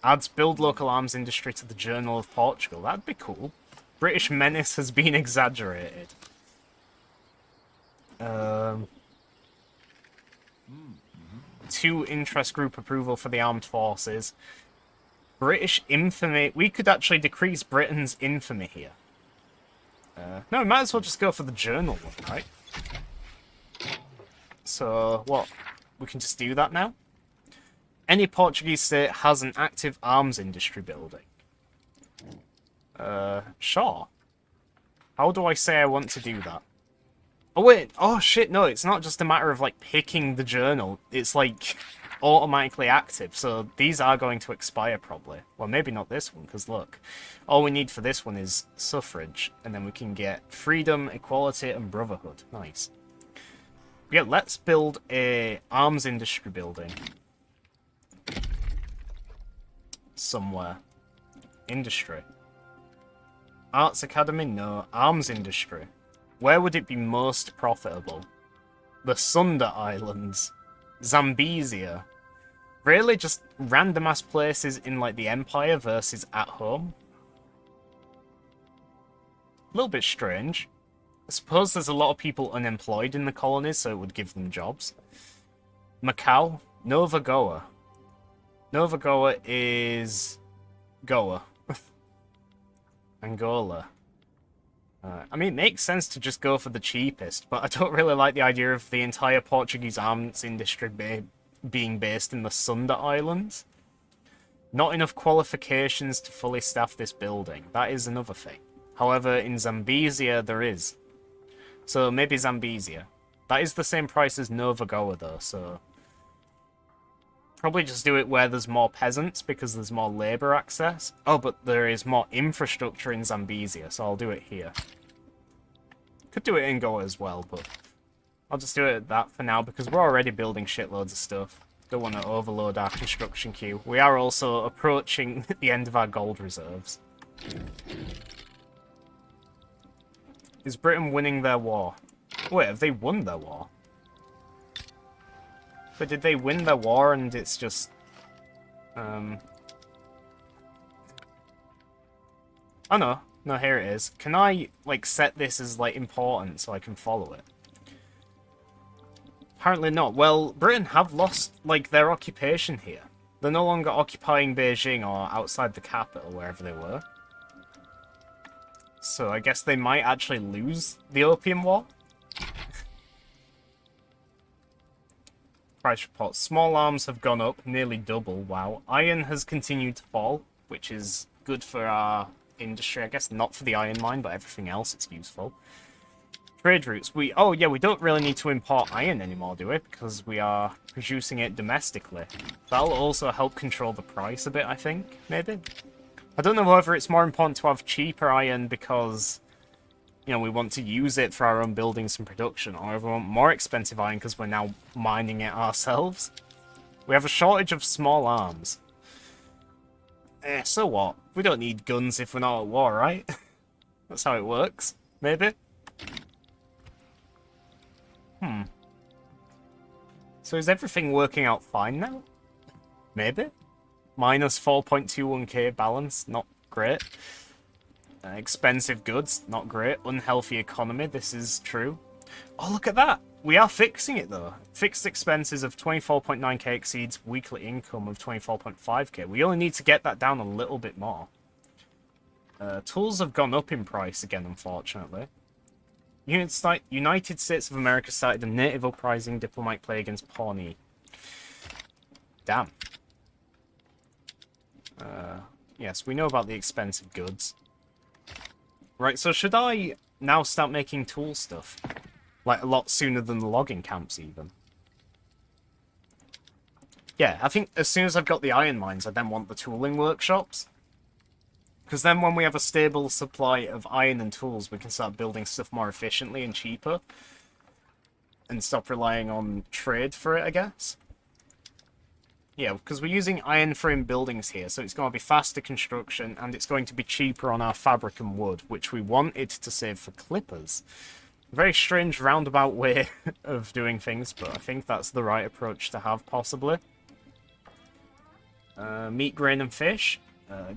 Adds build local arms industry to the Journal of Portugal. That'd be cool. British menace has been exaggerated. Two interest group approval for the armed forces. British infamy. We could actually decrease Britain's infamy here. No, we might as well just go for the journal one, right? So, what? We can just do that now? Any Portuguese state has an active arms industry building. Sure. How do I say I want to do that? Oh, wait. Oh, shit, no. It's not just a matter of, like, picking the journal. It's, like, automatically active. So these are going to expire, probably. Well, maybe not this one, because, look. All we need for this one is suffrage. And then we can get freedom, equality, and brotherhood. Nice. Yeah, let's build a arms industry building. Somewhere. Industry. Arts Academy? No. Arms industry. Where would it be most profitable? The Sunda Islands. Zambezia. Really? Just random ass places in, like, the Empire versus at home? A little bit strange. I suppose there's a lot of people unemployed in the colonies, so it would give them jobs. Macau. Nova Goa. Nova Goa is... Goa. Angola. I mean, it makes sense to just go for the cheapest, but I don't really like the idea of the entire Portuguese arms industry being based in the Sunda Islands. Not enough qualifications to fully staff this building. That is another thing. However, in Zambezia, there is. So maybe Zambezia. That is the same price as Nova Goa, though, so... Probably just do it where there's more peasants, because there's more labour access. Oh, but there is more infrastructure in Zambezia, so I'll do it here. Could do it in Goa as well, but... I'll just do it at that for now, because we're already building shitloads of stuff. Don't want to overload our construction queue. We are also approaching the end of our gold reserves. Is Britain winning their war? Wait, have they won their war? But did they win their war and it's just... Oh no. No, here it is. Can I, like, set this as, like, important so I can follow it? Apparently not. Well, Britain have lost, like, their occupation here. They're no longer occupying Beijing or outside the capital, wherever they were. So I guess they might actually lose the Opium War? Price report. Small arms have gone up, nearly double. Wow. Iron has continued to fall, which is good for our industry. I guess not for the iron mine, but everything else it's useful. Trade routes. Oh yeah, we don't really need to import iron anymore, do we? Because we are producing it domestically. That'll also help control the price a bit, I think, maybe? I don't know whether it's more important to have cheaper iron because... you know, we want to use it for our own buildings and production, or if we want more expensive iron because we're now mining it ourselves. We have a shortage of small arms. So what? We don't need guns if we're not at war, right? That's how it works. Maybe? So is everything working out fine now? Maybe? Minus 4.21k balance, not great. Expensive goods, not great. Unhealthy economy, this is true. Oh, look at that! We are fixing it, though. Fixed expenses of 24.9k exceeds weekly income of 24.5k. We only need to get that down a little bit more. Tools have gone up in price again, unfortunately. United States of America started a native uprising diplomatic play against Pawnee. Damn. Yes, we know about the expensive goods. Right, so should I now start making tool stuff? Like, a lot sooner than the logging camps, even. Yeah, I think as soon as I've got the iron mines, I then want the tooling workshops. Because then when we have a stable supply of iron and tools, we can start building stuff more efficiently and cheaper. And stop relying on trade for it, I guess. Yeah, because we're using iron frame buildings here, so it's going to be faster construction, and it's going to be cheaper on our fabric and wood, which we wanted to save for clippers. Very strange roundabout way of doing things, but I think that's the right approach to have, possibly. Meat, grain, and fish.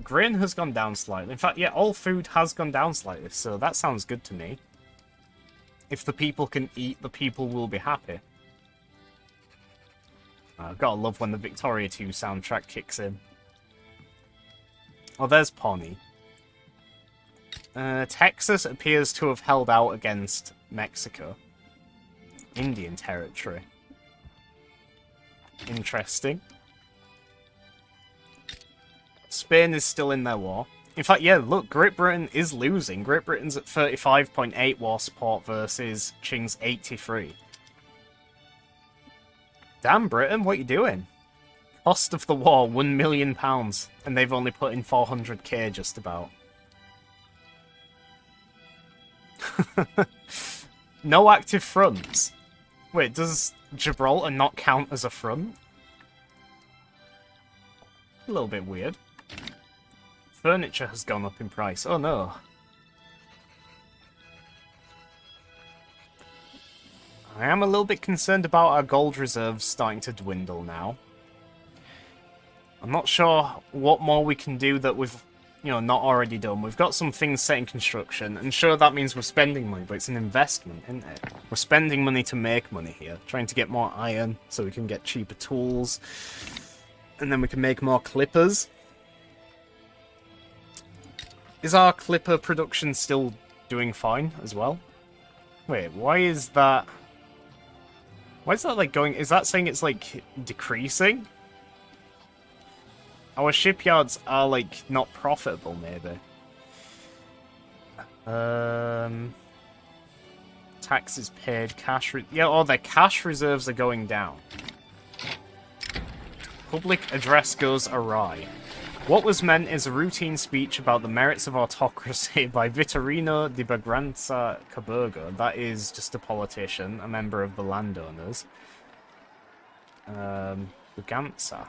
Grain has gone down slightly. In fact, yeah, all food has gone down slightly, so that sounds good to me. If the people can eat, the people will be happy. Gotta love when the Victoria 2 soundtrack kicks in. Oh, there's Pawnee. Texas appears to have held out against Mexico. Indian territory. Interesting. Spain is still in their war. In fact, yeah, look, Great Britain is losing. Great Britain's at 35.8 war support versus Qing's 83. Damn, Britain, what you doing? Cost of the war, £1 million, and they've only put in 400k just about. No active fronts. Wait, does Gibraltar not count as a front? A little bit weird. Furniture has gone up in price. Oh no. I am a little bit concerned about our gold reserves starting to dwindle now. I'm not sure what more we can do that we've, not already done. We've got some things set in construction, and sure, that means we're spending money, but it's an investment, isn't it? We're spending money to make money here, trying to get more iron so we can get cheaper tools, and then we can make more clippers. Is our clipper production still doing fine as well? Wait, why is that... Why is that, like, going... Is that saying it's, like, decreasing? Our shipyards are, like, not profitable, maybe. Taxes paid, cash... their cash reserves are going down. Public address goes awry. What was meant is a routine speech about the merits of autocracy by Vitorino di Braganza Caburgo. That is just a politician, a member of the landowners. Braganza.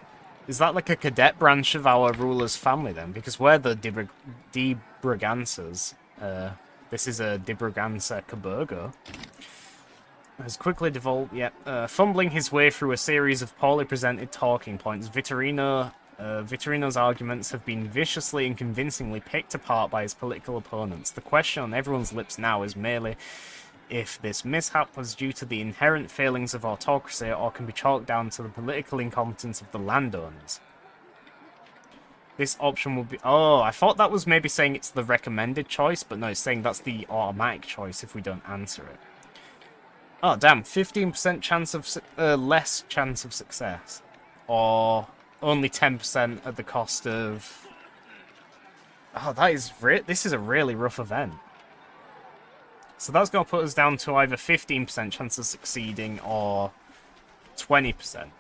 Is that like a cadet branch of our ruler's family then? Because we're the Di Braganzas. This is a Di Braganza Caburgo. Has quickly devolved, fumbling his way through a series of poorly presented talking points, Vitorino's arguments have been viciously and convincingly picked apart by his political opponents. The question on everyone's lips now is merely if this mishap was due to the inherent failings of autocracy or can be chalked down to the political incompetence of the landowners. This option will be... Oh, I thought that was maybe saying it's the recommended choice, but no, it's saying that's the automatic choice if we don't answer it. Oh, damn, 15% chance of... less chance of success. Or... only 10% at the cost of... Oh, that is... This is a really rough event. So that's going to put us down to either 15% chance of succeeding or 20%.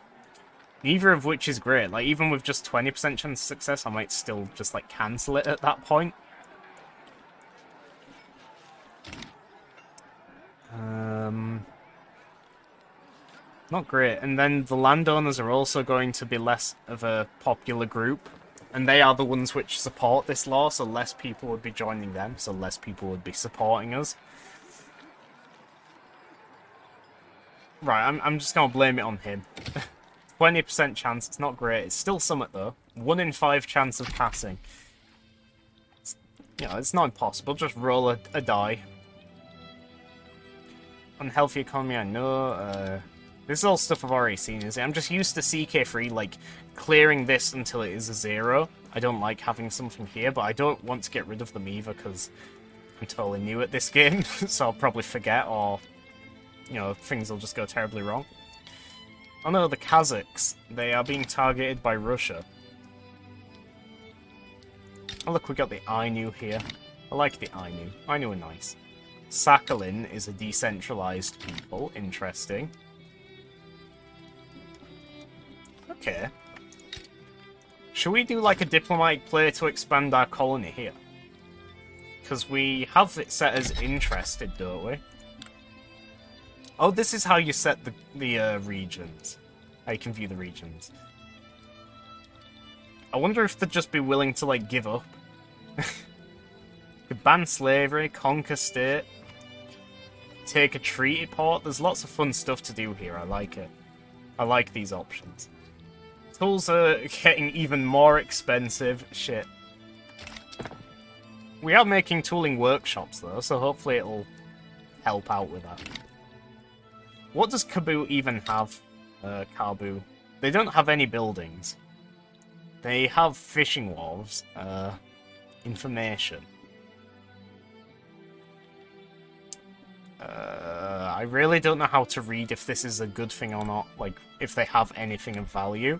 Neither of which is great. Like, even with just 20% chance of success, I might still just, like, cancel it at that point. Not great. And then the landowners are also going to be less of a popular group. And they are the ones which support this law, so less people would be joining them, so less people would be supporting us. Right, I'm just going to blame it on him. 20% chance, it's not great. It's still something, though. 1 in 5 chance of passing. You know, it's not impossible. Just roll a die. Unhealthy economy, I know. This is all stuff I've already seen, is it? I'm just used to CK3, like, clearing this until it is a 0. I don't like having something here, but I don't want to get rid of them either, because I'm totally new at this game, so I'll probably forget, or, you know, things will just go terribly wrong. Oh no, the Kazakhs. They are being targeted by Russia. Oh look, we got the Ainu here. I like the Ainu. Ainu are nice. Sakhalin is a decentralized people. Interesting. Okay. Should we do like a diplomatic play to expand our colony here? Because we have it set as interested, don't we? Oh, this is how you set the regions. How you can view the regions. I wonder if they'd just be willing to, like, give up. Could ban slavery, conquer state, take a treaty port. There's lots of fun stuff to do here. I like it. I like these options. Tools are getting even more expensive. Shit. We are making tooling workshops, though, so hopefully it'll help out with that. What does Kabul even have? Kabu. They don't have any buildings. They have fishing wharves. Information. I really don't know how to read if this is a good thing or not, like, if they have anything of value.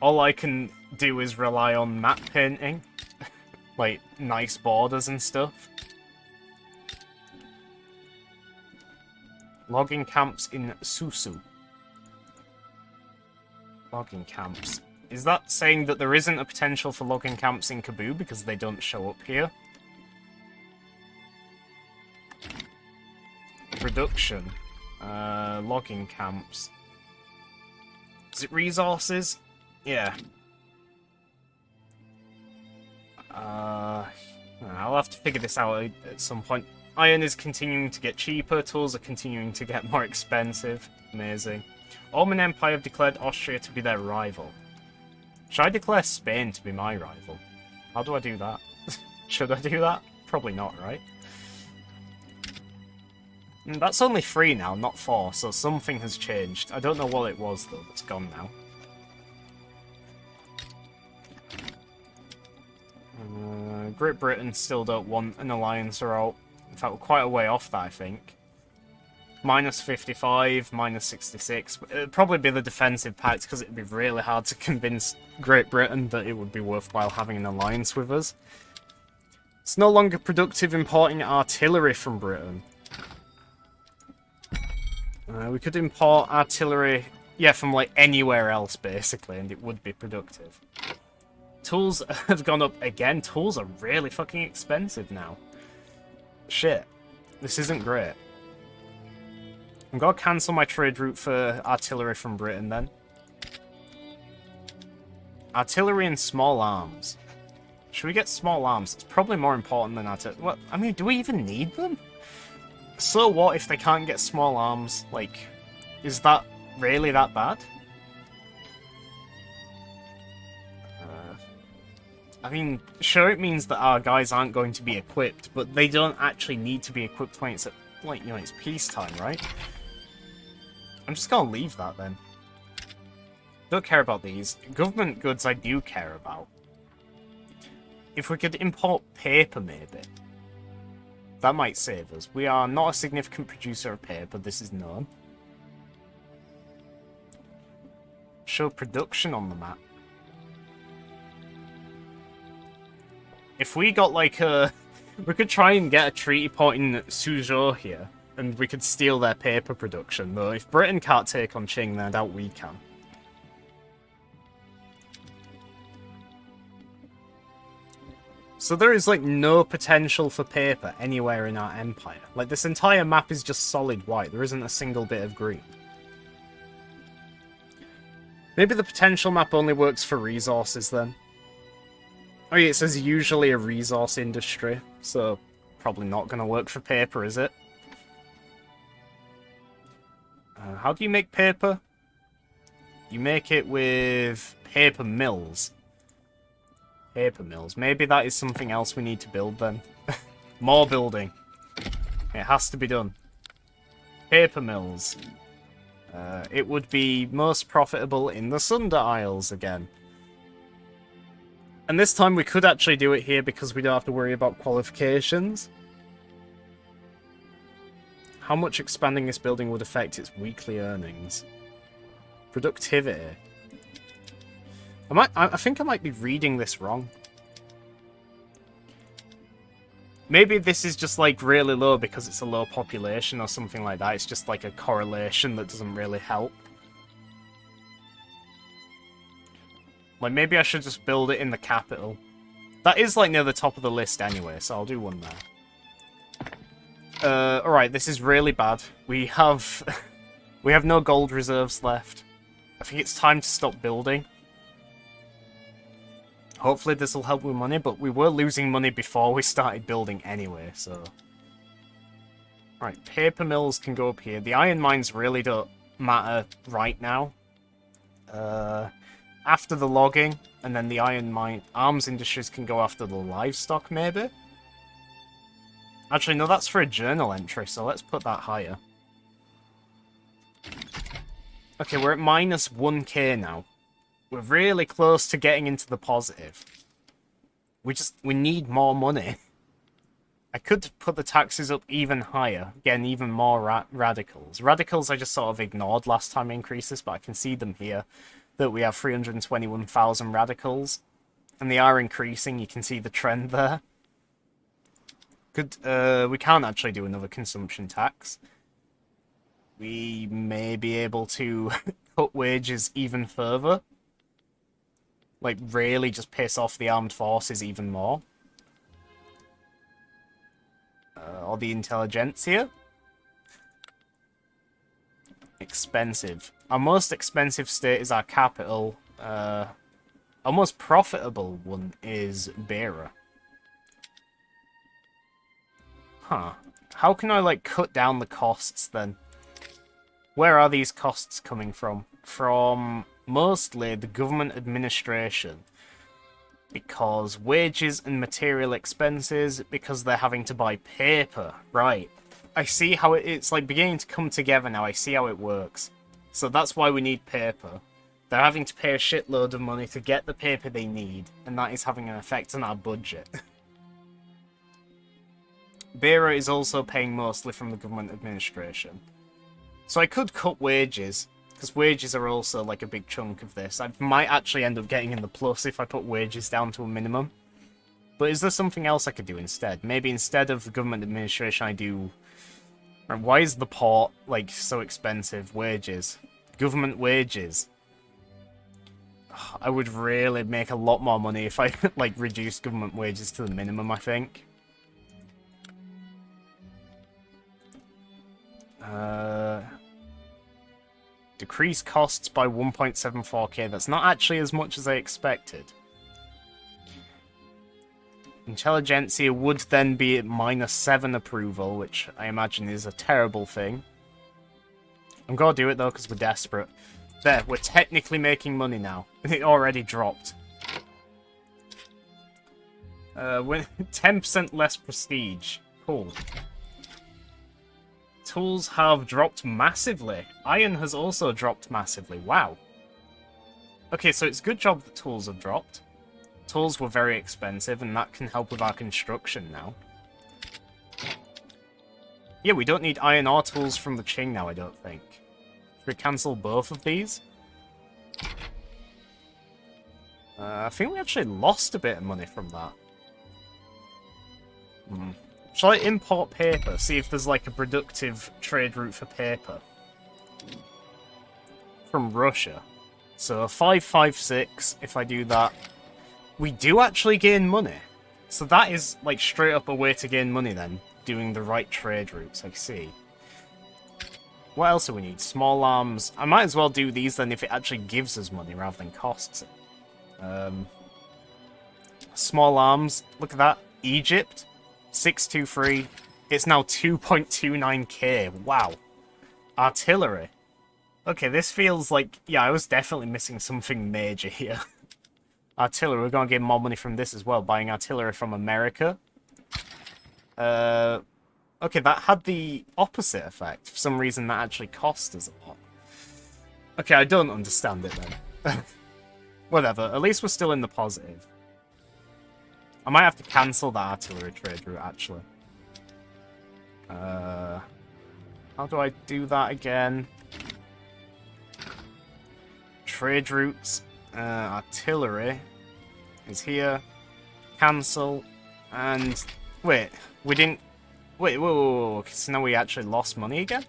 All I can do is rely on map painting. Like, nice borders and stuff. Logging camps in Susu. Logging camps. Is that saying that there isn't a potential for logging camps in Kabul because they don't show up here? Production. Logging camps. Is it resources? Yeah. I'll have to figure this out at some point. Iron is continuing to get cheaper, tools are continuing to get more expensive. Amazing. Ottoman Empire have declared Austria to be their rival. Should I declare Spain to be my rival? How do I do that? Should I do that? Probably not, right? That's only 3 now, not 4, so something has changed. I don't know what it was, though. It's gone now. Great Britain still don't want an alliance or all. In fact, we're quite a way off that, I think. Minus 55, minus 66. It'd probably be the defensive pact, because it'd be really hard to convince Great Britain that it would be worthwhile having an alliance with us. It's no longer productive importing artillery from Britain. We could import artillery, yeah, from like anywhere else, basically, and it would be productive. Tools have gone up again. Tools are really fucking expensive now. Shit. This isn't great. I'm gonna cancel my trade route for artillery from Britain, then. Artillery and small arms. Should we get small arms? It's probably more important than artillery. What? I mean, do we even need them? So what if they can't get small arms? Like, is that really that bad? I mean, sure, it means that our guys aren't going to be equipped, but they don't actually need to be equipped when it's, like, you know, it's peacetime, right? I'm just gonna leave that, then. Don't care about these. Government goods I do care about. If we could import paper, maybe. That might save us. We are not a significant producer of paper, this is known. Show production on the map. If we got like a... We could try and get a treaty port in Suzhou here, and we could steal their paper production, though if Britain can't take on Qing, then I doubt we can. So there is, like, no potential for paper anywhere in our empire. Like, this entire map is just solid white. There isn't a single bit of green. Maybe the potential map only works for resources, then. Oh yeah, it says usually a resource industry, so probably not going to work for paper, is it? How do you make paper? You make it with paper mills. Paper mills. Maybe that is something else we need to build then. More building. It has to be done. Paper mills. It would be most profitable in the Sunder Isles again. And this time we could actually do it here because we don't have to worry about qualifications. How much expanding this building would affect its weekly earnings? Productivity. I think I might be reading this wrong. Maybe this is just like really low because it's a low population or something like that. It's just like a correlation that doesn't really help. Like maybe I should just build it in the capital. That is like near the top of the list anyway, so I'll do one there. Alright, this is really bad. We have we have no gold reserves left. I think it's time to stop building. Hopefully this will help with money, but we were losing money before we started building anyway, so... Right, paper mills can go up here. The iron mines really don't matter right now. After the logging, and then the iron mine... Arms industries can go after the livestock, maybe? Actually, no, that's for a journal entry, so let's put that higher. Okay, we're at minus 1k now. We're really close to getting into the positive. We need more money. I could put the taxes up even higher, getting even more radicals. Radicals I just sort of ignored last time I increased this, but I can see them here. That we have 321,000 radicals. And they are increasing, you can see the trend there. We can't actually do another consumption tax. We may be able to cut wages even further. Like, really just piss off the armed forces even more. Or the intelligentsia. Expensive. Our most expensive state is our capital. Our most profitable one is Beira. Huh. How can I, like, cut down the costs, then? Where are these costs coming from? From... mostly the government administration, because wages and material expenses, because they're having to buy paper. Right. I see how it's like beginning to come together now. I see how it works. So that's why we need paper. They're having to pay a shitload of money to get the paper they need, and that is having an effect on our budget. Beira is also paying mostly from the government administration. So I could cut wages, because wages are also like a big chunk of this. I might actually end up getting in the plus if I put wages down to a minimum. But is there something else I could do instead? Maybe instead of the government administration I do... Why is the port, like, so expensive? Wages. Government wages. I would really make a lot more money if I, like, reduced government wages to the minimum, I think. Decrease costs by 1.74k. That's not actually as much as I expected. Intelligentsia would then be at -7 approval, which I imagine is a terrible thing. I'm gonna do it though, because we're desperate. There, we're technically making money now. It already dropped. 10% less prestige. Cool. Tools have dropped massively. Iron has also dropped massively. Wow. Okay, so it's a good job that tools have dropped. Tools were very expensive, and that can help with our construction now. Yeah, we don't need iron or tools from the Qing now, I don't think. Should we cancel both of these? I think we actually lost a bit of money from that. Shall I import paper? See if there's like a productive trade route for paper. From Russia. So 556, if I do that. We do actually gain money. So that is like straight up a way to gain money then. Doing the right trade routes, I see. What else do we need? Small arms. I might as well do these then if it actually gives us money rather than costs it. Small arms. Look at that. Egypt. 623. It's now 2.29k. Wow. Artillery. Okay, this feels like... Yeah, I was definitely missing something major here. Artillery, we're going to get more money from this as well, buying artillery from America. Okay, that had the opposite effect. For some reason, that actually cost us a lot. Okay, I don't understand it then. Whatever, at least we're still in the positive. I might have to cancel that artillery trade route, actually. How do I do that again? Trade routes. Artillery is here. Cancel. And... Wait, we didn't... Wait, whoa. So now we actually lost money again?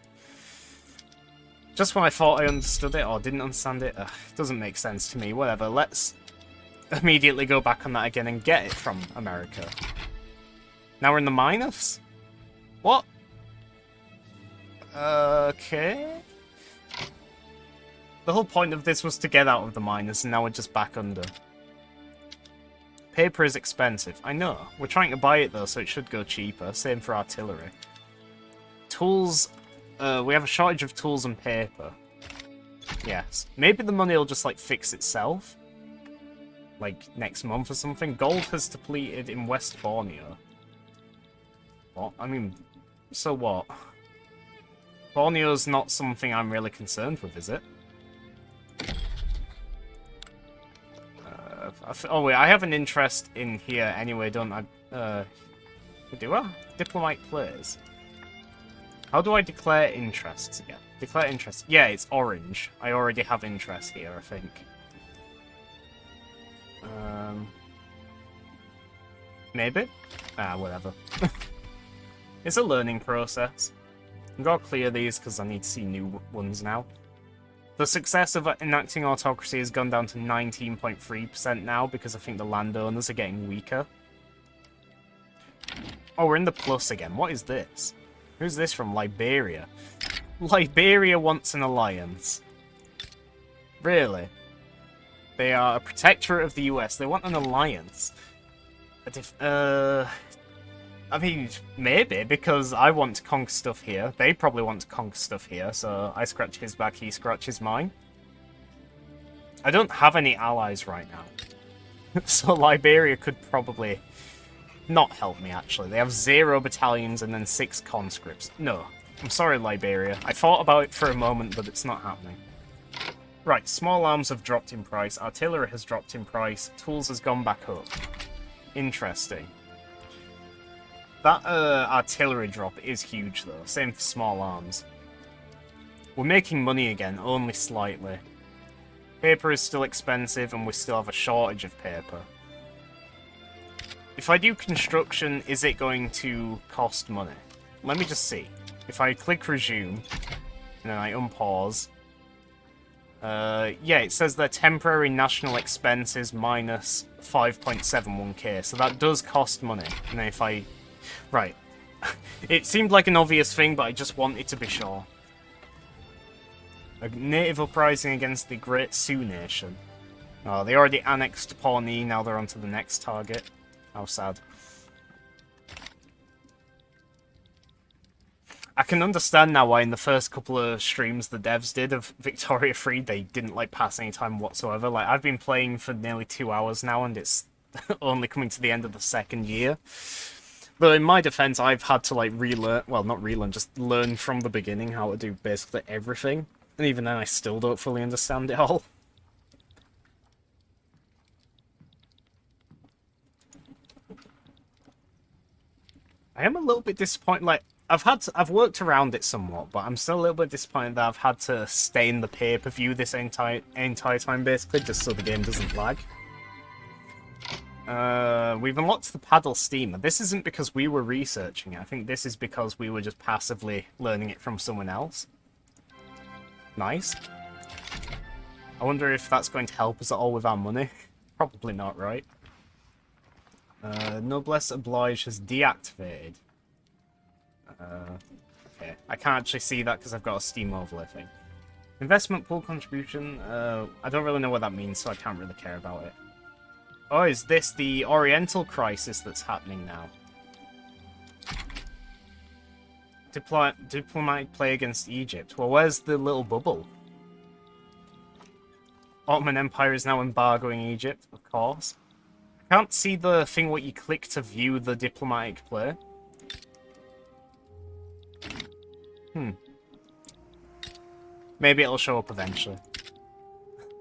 Just when I thought I understood it, or didn't understand it. It doesn't make sense to me. Whatever, let's immediately go back on that again and get it from America. Now we're in the minus? What? Okay. The whole point of this was to get out of the minus, and now we're just back under. Paper is expensive. I know. We're trying to buy it, though, so it should go cheaper. Same for artillery. Tools... we have a shortage of tools and paper. Yes. Maybe the money will just, like, fix itself. Like, next month or something. Gold has depleted in West Borneo. What? I mean, so what? Borneo's not something I'm really concerned with, is it? Oh wait, I have an interest in here anyway, don't I? Do I? Diplomatic players. How do I declare interests again? Declare interests. Yeah, it's orange. I already have interest here, I think. Maybe? Whatever. It's a learning process. I'm gonna clear these because I need to see new ones now. The success of enacting autocracy has gone down to 19.3% now because I think the landowners are getting weaker. Oh, we're in the plus again. What is this? Who's this from? Liberia. Liberia wants an alliance. Really? They are a protectorate of the US. They want an alliance. I mean, maybe, because I want to conquer stuff here. They probably want to conquer stuff here, so I scratch his back, he scratches mine. I don't have any allies right now. So Liberia could probably not help me, actually. They have 0 battalions and then 6 conscripts. No. I'm sorry, Liberia. I thought about it for a moment, but it's not happening. Right, small arms have dropped in price. Artillery has dropped in price. Tools has gone back up. Interesting. That artillery drop is huge, though. Same for small arms. We're making money again, only slightly. Paper is still expensive, and we still have a shortage of paper. If I do construction, is it going to cost money? Let me just see. If I click resume, and then I unpause... yeah, it says they're temporary national expenses minus 5.71k, so that does cost money. And then if I... Right. It seemed like an obvious thing, but I just wanted to be sure. A native uprising against the Great Sioux Nation. Oh, they already annexed Pawnee, now they're on to the next target. How sad. I can understand now why in the first couple of streams the devs did of Victoria 3, they didn't like pass any time whatsoever. Like, I've been playing for nearly 2 hours now, and it's only coming to the end of the second year. But in my defense, I've had to, like, relearn... Well, not relearn, just learn from the beginning how to do basically everything. And even then, I still don't fully understand it all. I am a little bit disappointed, like... I've worked around it somewhat, but I'm still a little bit disappointed that I've had to stay in the pay-per-view this entire time, basically, just so the game doesn't lag. We've unlocked the paddle steamer. This isn't because we were researching it. I think this is because we were just passively learning it from someone else. Nice. I wonder if that's going to help us at all with our money. Probably not, right? Noblesse Oblige has deactivated. Okay. I can't actually see that because I've got a Steam overlay thing. Investment pool contribution. I don't really know what that means, so I can't really care about it. Oh, is this the Oriental crisis that's happening now? Diplomatic play against Egypt. Well, where's the little bubble? Ottoman Empire is now embargoing Egypt, of course. I can't see the thing where you click to view the diplomatic play. Maybe it'll show up eventually.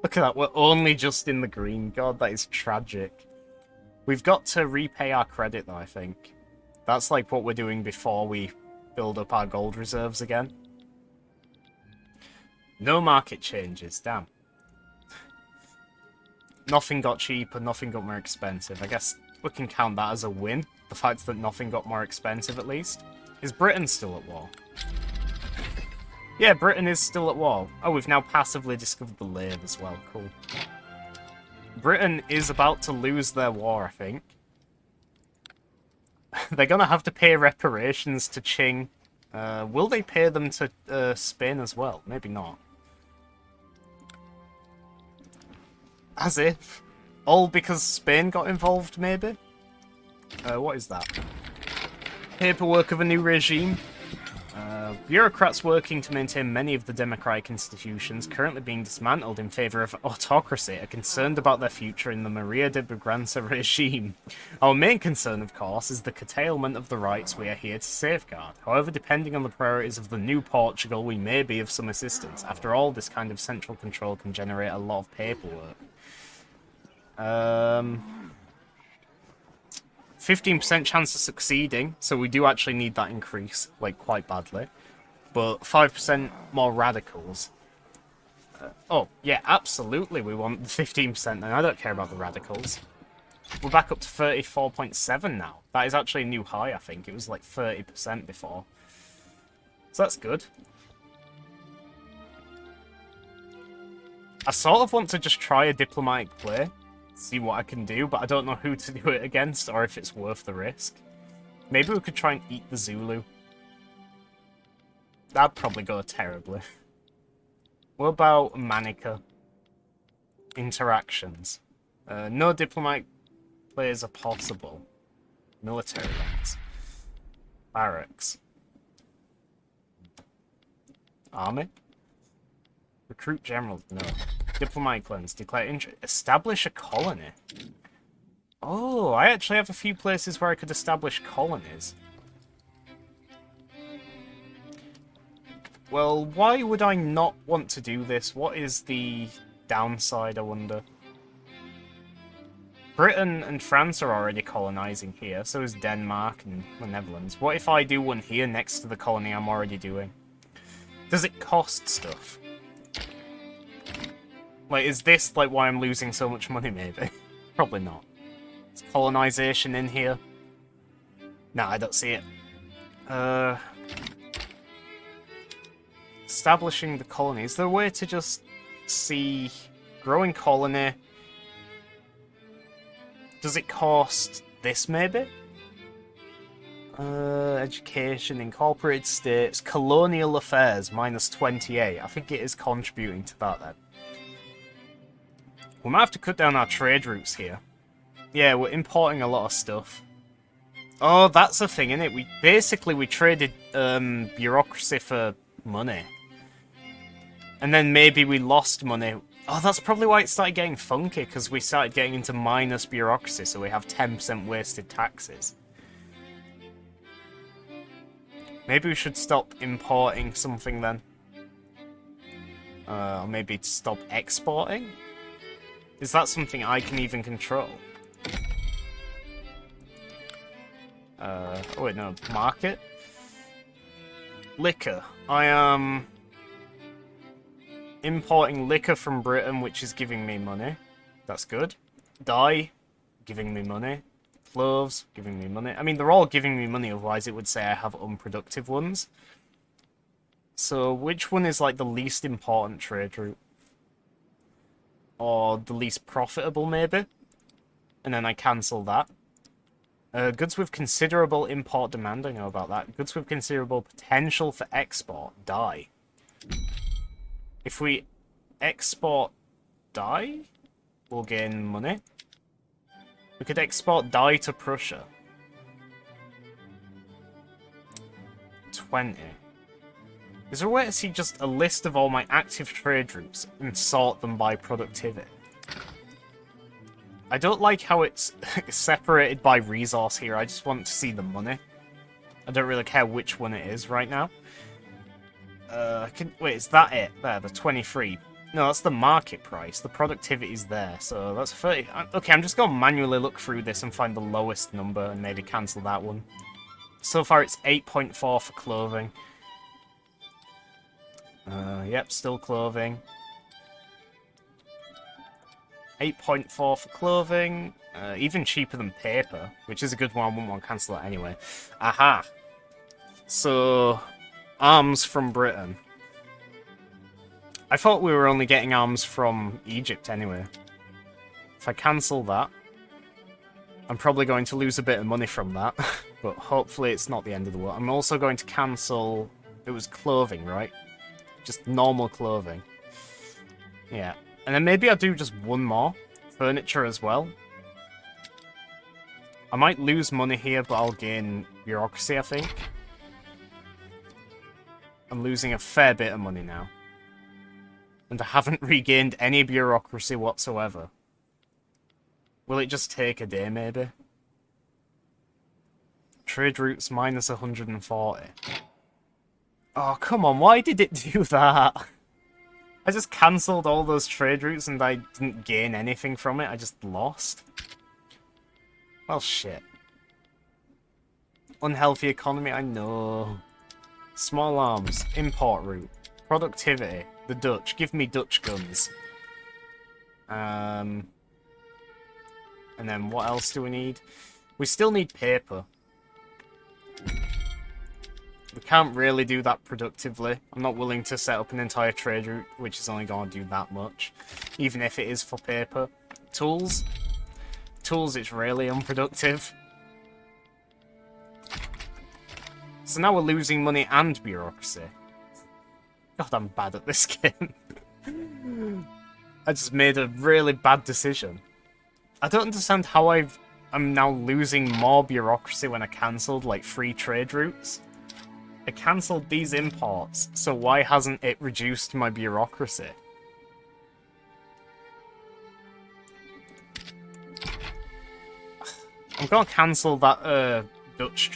Look at that, we're only just in the green. God, that is tragic. We've got to repay our credit, though, I think. That's like what we're doing before we build up our gold reserves again. No market changes, damn. Nothing got cheaper, nothing got more expensive. I guess we can count that as a win. The fact that nothing got more expensive, at least. Is Britain still at war? Yeah, Britain is still at war. Oh, we've now passively discovered the lathe as well. Cool. Britain is about to lose their war, I think. They're gonna have to pay reparations to Qing. Will they pay them to Spain as well? Maybe not. As if. All because Spain got involved, maybe? What is that? Paperwork of a new regime. Bureaucrats working to maintain many of the democratic institutions currently being dismantled in favour of autocracy are concerned about their future in the Maria de Braganza regime. Our main concern, of course, is the curtailment of the rights we are here to safeguard. However, depending on the priorities of the new Portugal, we may be of some assistance. After all, this kind of central control can generate a lot of paperwork. 15% chance of succeeding, so we do actually need that increase, like, quite badly. But 5% more radicals. Oh, yeah, absolutely we want the 15% then. I don't care about the radicals. We're back up to 34.7 now. That is actually a new high, I think. It was like 30% before. So that's good. I sort of want to just try a diplomatic play. See what I can do, but I don't know who to do it against or if it's worth the risk. Maybe we could try and eat the Zulu. That'd probably go terribly. What about Manica? Interactions. No diplomatic plays are possible. Military ranks. Barracks. Army? Recruit generals? No. Diplomatic plans. Declare interest. Establish a colony. Oh, I actually have a few places where I could establish colonies. Well, why would I not want to do this? What is the downside, I wonder? Britain and France are already colonizing here, so is Denmark and the Netherlands. What if I do one here next to the colony I'm already doing? Does it cost stuff? Like, is this, like, why I'm losing so much money, maybe? Probably not. Is colonization in here? No, I don't see it. Establishing the colony. Is there a way to just see... Growing colony... Does it cost this, maybe? Education, incorporated states, colonial affairs, minus 28. I think it is contributing to that, then. We might have to cut down our trade routes here. Yeah, we're importing a lot of stuff. Oh, that's the thing, isn't it? We traded bureaucracy for money. And then maybe we lost money. Oh, that's probably why it started getting funky, because we started getting into minus bureaucracy, so we have 10% wasted taxes. Maybe we should stop importing something then. Or maybe stop exporting? Is that something I can even control? Oh wait, no. Market? Liquor. I am importing liquor from Britain, which is giving me money. That's good. Dye, giving me money. Clothes, giving me money. I mean, they're all giving me money, otherwise it would say I have unproductive ones. So, which one is, like, the least important trade route? Or the least profitable, maybe? And then I cancel that. Goods with considerable import demand, I know about that. Goods with considerable potential for export, dye. If we export dye, we'll gain money. We could export dye to Prussia. 20. Is there a way to see just a list of all my active trade routes and sort them by productivity? I don't like how it's separated by resource here. I just want to see the money. I don't really care which one it is right now. Wait, is that it? There, the 23. No, that's the market price. The productivity is there, so that's 30. Okay, I'm just going to manually look through this and find the lowest number and maybe cancel that one. So far, it's 8.4 for clothing. Yep, still clothing. 8.4 for clothing. Even cheaper than paper, which is a good one. I wouldn't want to cancel that anyway. Aha! So, arms from Britain. I thought we were only getting arms from Egypt anyway. If I cancel that, I'm probably going to lose a bit of money from that. But hopefully it's not the end of the world. I'm also going to cancel... It was clothing, right? Just normal clothing. Yeah. And then maybe I'll do just one more. Furniture as well. I might lose money here, but I'll gain bureaucracy, I think. I'm losing a fair bit of money now. And I haven't regained any bureaucracy whatsoever. Will it just take a day, maybe? Trade routes minus 140. Oh, come on, why did it do that? I just cancelled all those trade routes and I didn't gain anything from it, I just lost. Well, shit. Unhealthy economy, I know. Small arms, import route, productivity, the Dutch, give me Dutch guns. And then what else do we need? We still need paper. We can't really do that productively. I'm not willing to set up an entire trade route, which is only going to do that much. Even if it is for paper. Tools? Tools, it's really unproductive. So now we're losing money and bureaucracy. God, I'm bad at this game. I just made a really bad decision. I don't understand how I'm now losing more bureaucracy when I cancelled, like, 3 trade routes. I cancelled these imports, so why hasn't it reduced my bureaucracy? I'm gonna cancel that Dutch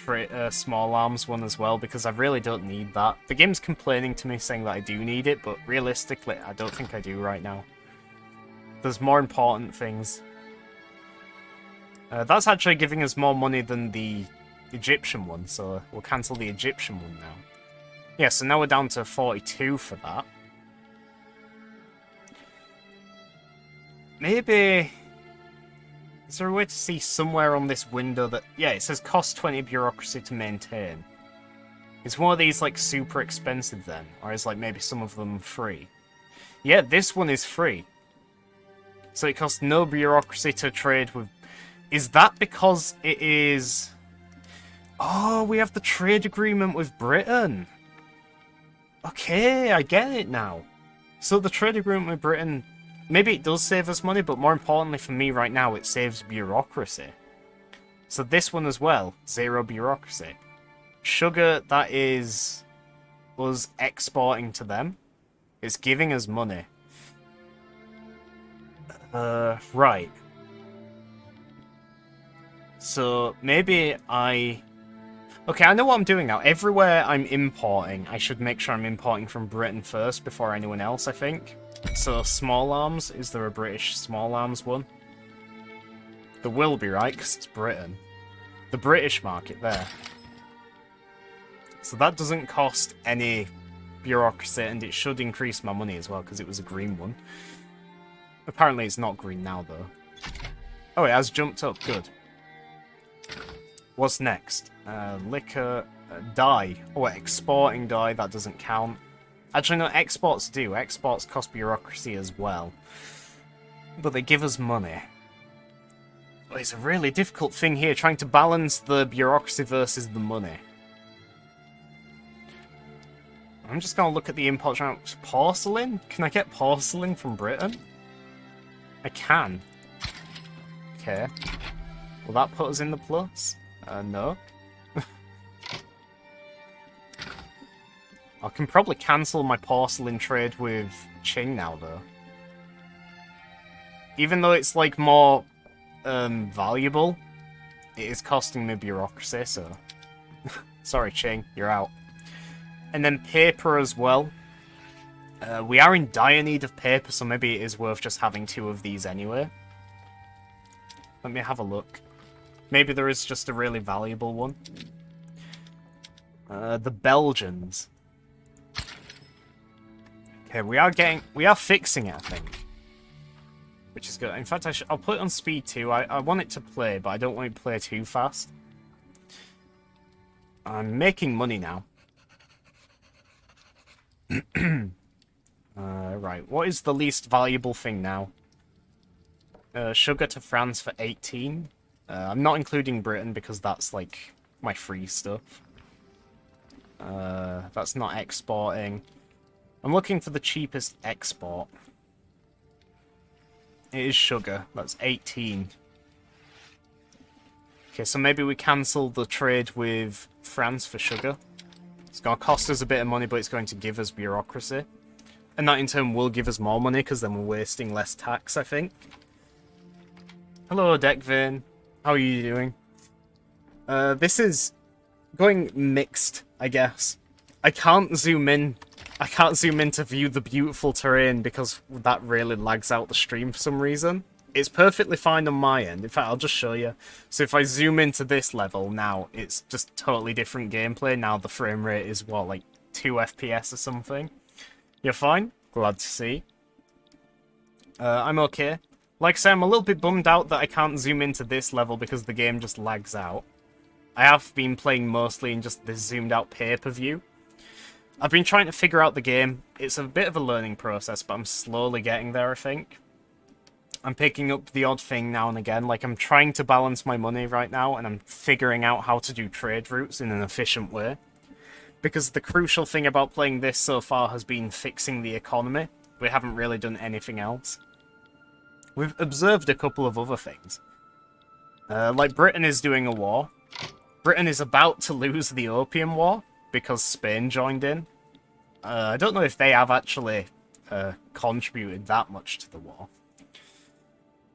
small arms one as well, because I really don't need that. The game's complaining to me saying that I do need it, but realistically, I don't think I do right now. There's more important things. That's actually giving us more money than the Egyptian one, so we'll cancel the Egyptian one now. Yeah, so now we're down to 42 for that. Maybe... Is there a way to see somewhere on this window that... Yeah, it says cost 20 bureaucracy to maintain. Is one of these, like, super expensive then? Or is, like, maybe some of them free? Yeah, this one is free. So it costs no bureaucracy to trade with... Is that because it is... Oh, we have the trade agreement with Britain. Okay, I get it now. So the trade agreement with Britain... Maybe it does save us money, but more importantly for me right now, it saves bureaucracy. So this one as well, 0 bureaucracy. Sugar, that is us exporting to them. It's giving us money. Right. So maybe I... Okay, I know what I'm doing now. Everywhere I'm importing, I should make sure I'm importing from Britain first before anyone else, I think. So, small arms, is there a British small arms one? There will be, right? Because it's Britain. The British market there. So that doesn't cost any bureaucracy, and it should increase my money as well, because it was a green one. Apparently it's not green now, though. Oh, it has jumped up. Good. What's next? Liquor, dye. Oh, exporting dye, that doesn't count. Actually, no, exports do. Exports cost bureaucracy as well. But they give us money. Well, it's a really difficult thing here, trying to balance the bureaucracy versus the money. I'm just going to look at the imports right now. Porcelain? Can I get porcelain from Britain? I can. Okay. Will that put us in the plus? No. I can probably cancel my porcelain trade with Qing now, though. Even though it's, like, more valuable, it is costing me bureaucracy, so... Sorry, Qing, you're out. And then paper as well. We are in dire need of paper, so maybe it is worth just having 2 of these anyway. Let me have a look. Maybe there is just a really valuable one. The Belgians. Okay, we are fixing it, I think. Which is good. In fact, I'll put it on speed 2. I want it to play, but I don't want it to play too fast. I'm making money now. Right, what is the least valuable thing now? Sugar to France for 18. I'm not including Britain because that's, like, my free stuff. That's not exporting. I'm looking for the cheapest export. It is sugar. That's 18. Okay, so maybe we cancel the trade with France for sugar. It's going to cost us a bit of money, but it's going to give us bureaucracy. And that in turn will give us more money, because then we're wasting less tax, I think. Hello, Deckvin. How are you doing? This is going mixed, I guess. I can't zoom in. I can't zoom in to view the beautiful terrain because that really lags out the stream for some reason. It's perfectly fine on my end. In fact, I'll just show you. So if I zoom into this level now, it's just totally different gameplay. Now the frame rate is, what, like 2 FPS or something? You're fine? Glad to see. I'm okay. Like I say, I'm a little bit bummed out that I can't zoom into this level because the game just lags out. I have been playing mostly in just this zoomed out pay-per-view. I've been trying to figure out the game. It's a bit of a learning process, but I'm slowly getting there, I think. I'm picking up the odd thing now and again. Like, I'm trying to balance my money right now, and I'm figuring out how to do trade routes in an efficient way. Because the crucial thing about playing this so far has been fixing the economy. We haven't really done anything else. We've observed a couple of other things. Like, Britain is doing a war. Britain is about to lose the Opium War because Spain joined in. I don't know if they have actually contributed that much to the war.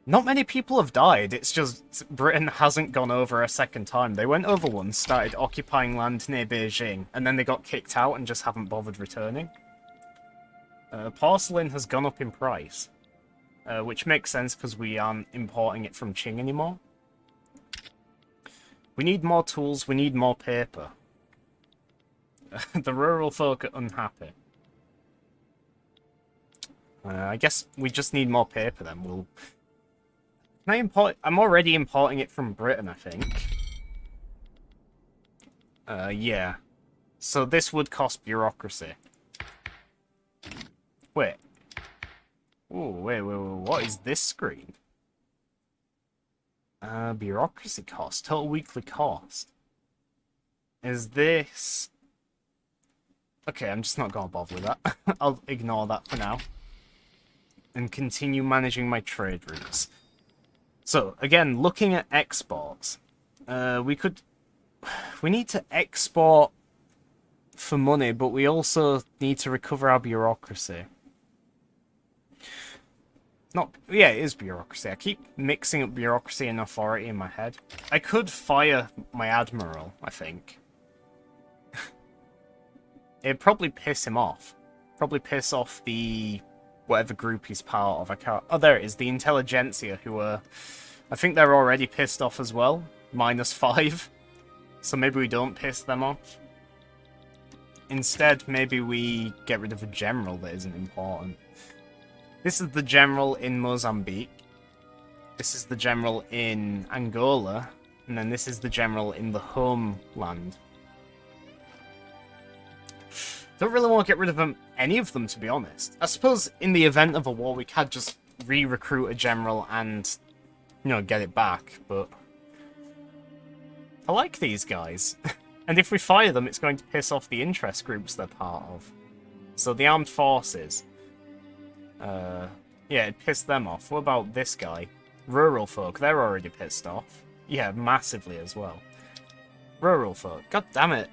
Not many people have died, it's just Britain hasn't gone over a second time. They went over once, started occupying land near Beijing, and then they got kicked out and just haven't bothered returning. Porcelain has gone up in price, which makes sense because we aren't importing it from Qing anymore. We need more tools, we need more paper. The rural folk are unhappy. I guess we just need more paper then. Can I import? I'm already importing it from Britain, I think. Yeah. So this would cost bureaucracy. Wait. Oh, wait, what is this screen? Bureaucracy cost, total weekly cost. Is this... Okay, I'm just not gonna bother with that. I'll ignore that for now. And continue managing my trade routes. So, again, looking at exports. We need to export for money, but we also need to recover our bureaucracy. Yeah, it is bureaucracy. I keep mixing up bureaucracy and authority in my head. I could fire my admiral, I think. It'd probably piss him off. Probably piss off the... whatever group he's part of. I can't... Oh, there it is. The Intelligentsia, who are... I think they're already pissed off as well. -5. So maybe we don't piss them off. Instead, maybe we get rid of a general that isn't important. This is the general in Mozambique. This is the general in Angola. And then this is the general in the homeland. Don't really want to get rid of any of them, to be honest. I suppose in the event of a war, we could just re-recruit a general and, you know, get it back, but... I like these guys. And if we fire them, it's going to piss off the interest groups they're part of. So the armed forces... yeah, it pissed them off. What about this guy? Rural folk, they're already pissed off. Yeah, massively as well. Rural folk, god damn it.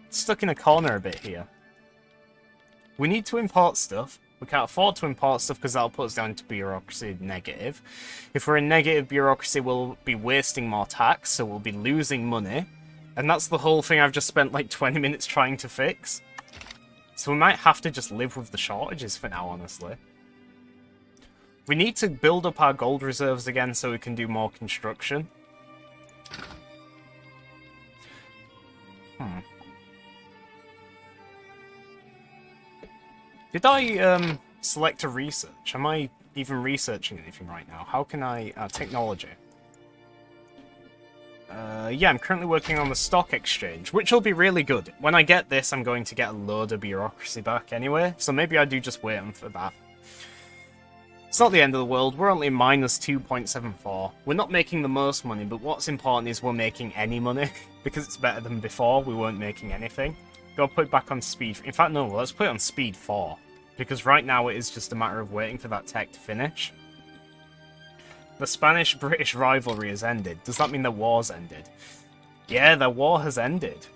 Stuck in a corner a bit here. We need to import stuff. We can't afford to import stuff because that'll put us down to bureaucracy negative. If we're in negative bureaucracy, we'll be wasting more tax, so we'll be losing money. And that's the whole thing I've just spent like 20 minutes trying to fix. So we might have to just live with the shortages for now, honestly. We need to build up our gold reserves again so we can do more construction. Did I select a research? Am I even researching anything right now? How can I... technology. Yeah, I'm currently working on the stock exchange, which will be really good. When I get this, I'm going to get a load of bureaucracy back anyway, so maybe I do just wait for that. It's not the end of the world, we're only minus 2.74. We're not making the most money, but what's important is we're making any money, because it's better than before, we weren't making anything. Go put it back on speed... In fact, no, let's put it on speed 4, because right now it is just a matter of waiting for that tech to finish. The Spanish-British rivalry has ended. Does that mean the war's ended? Yeah, the war has ended.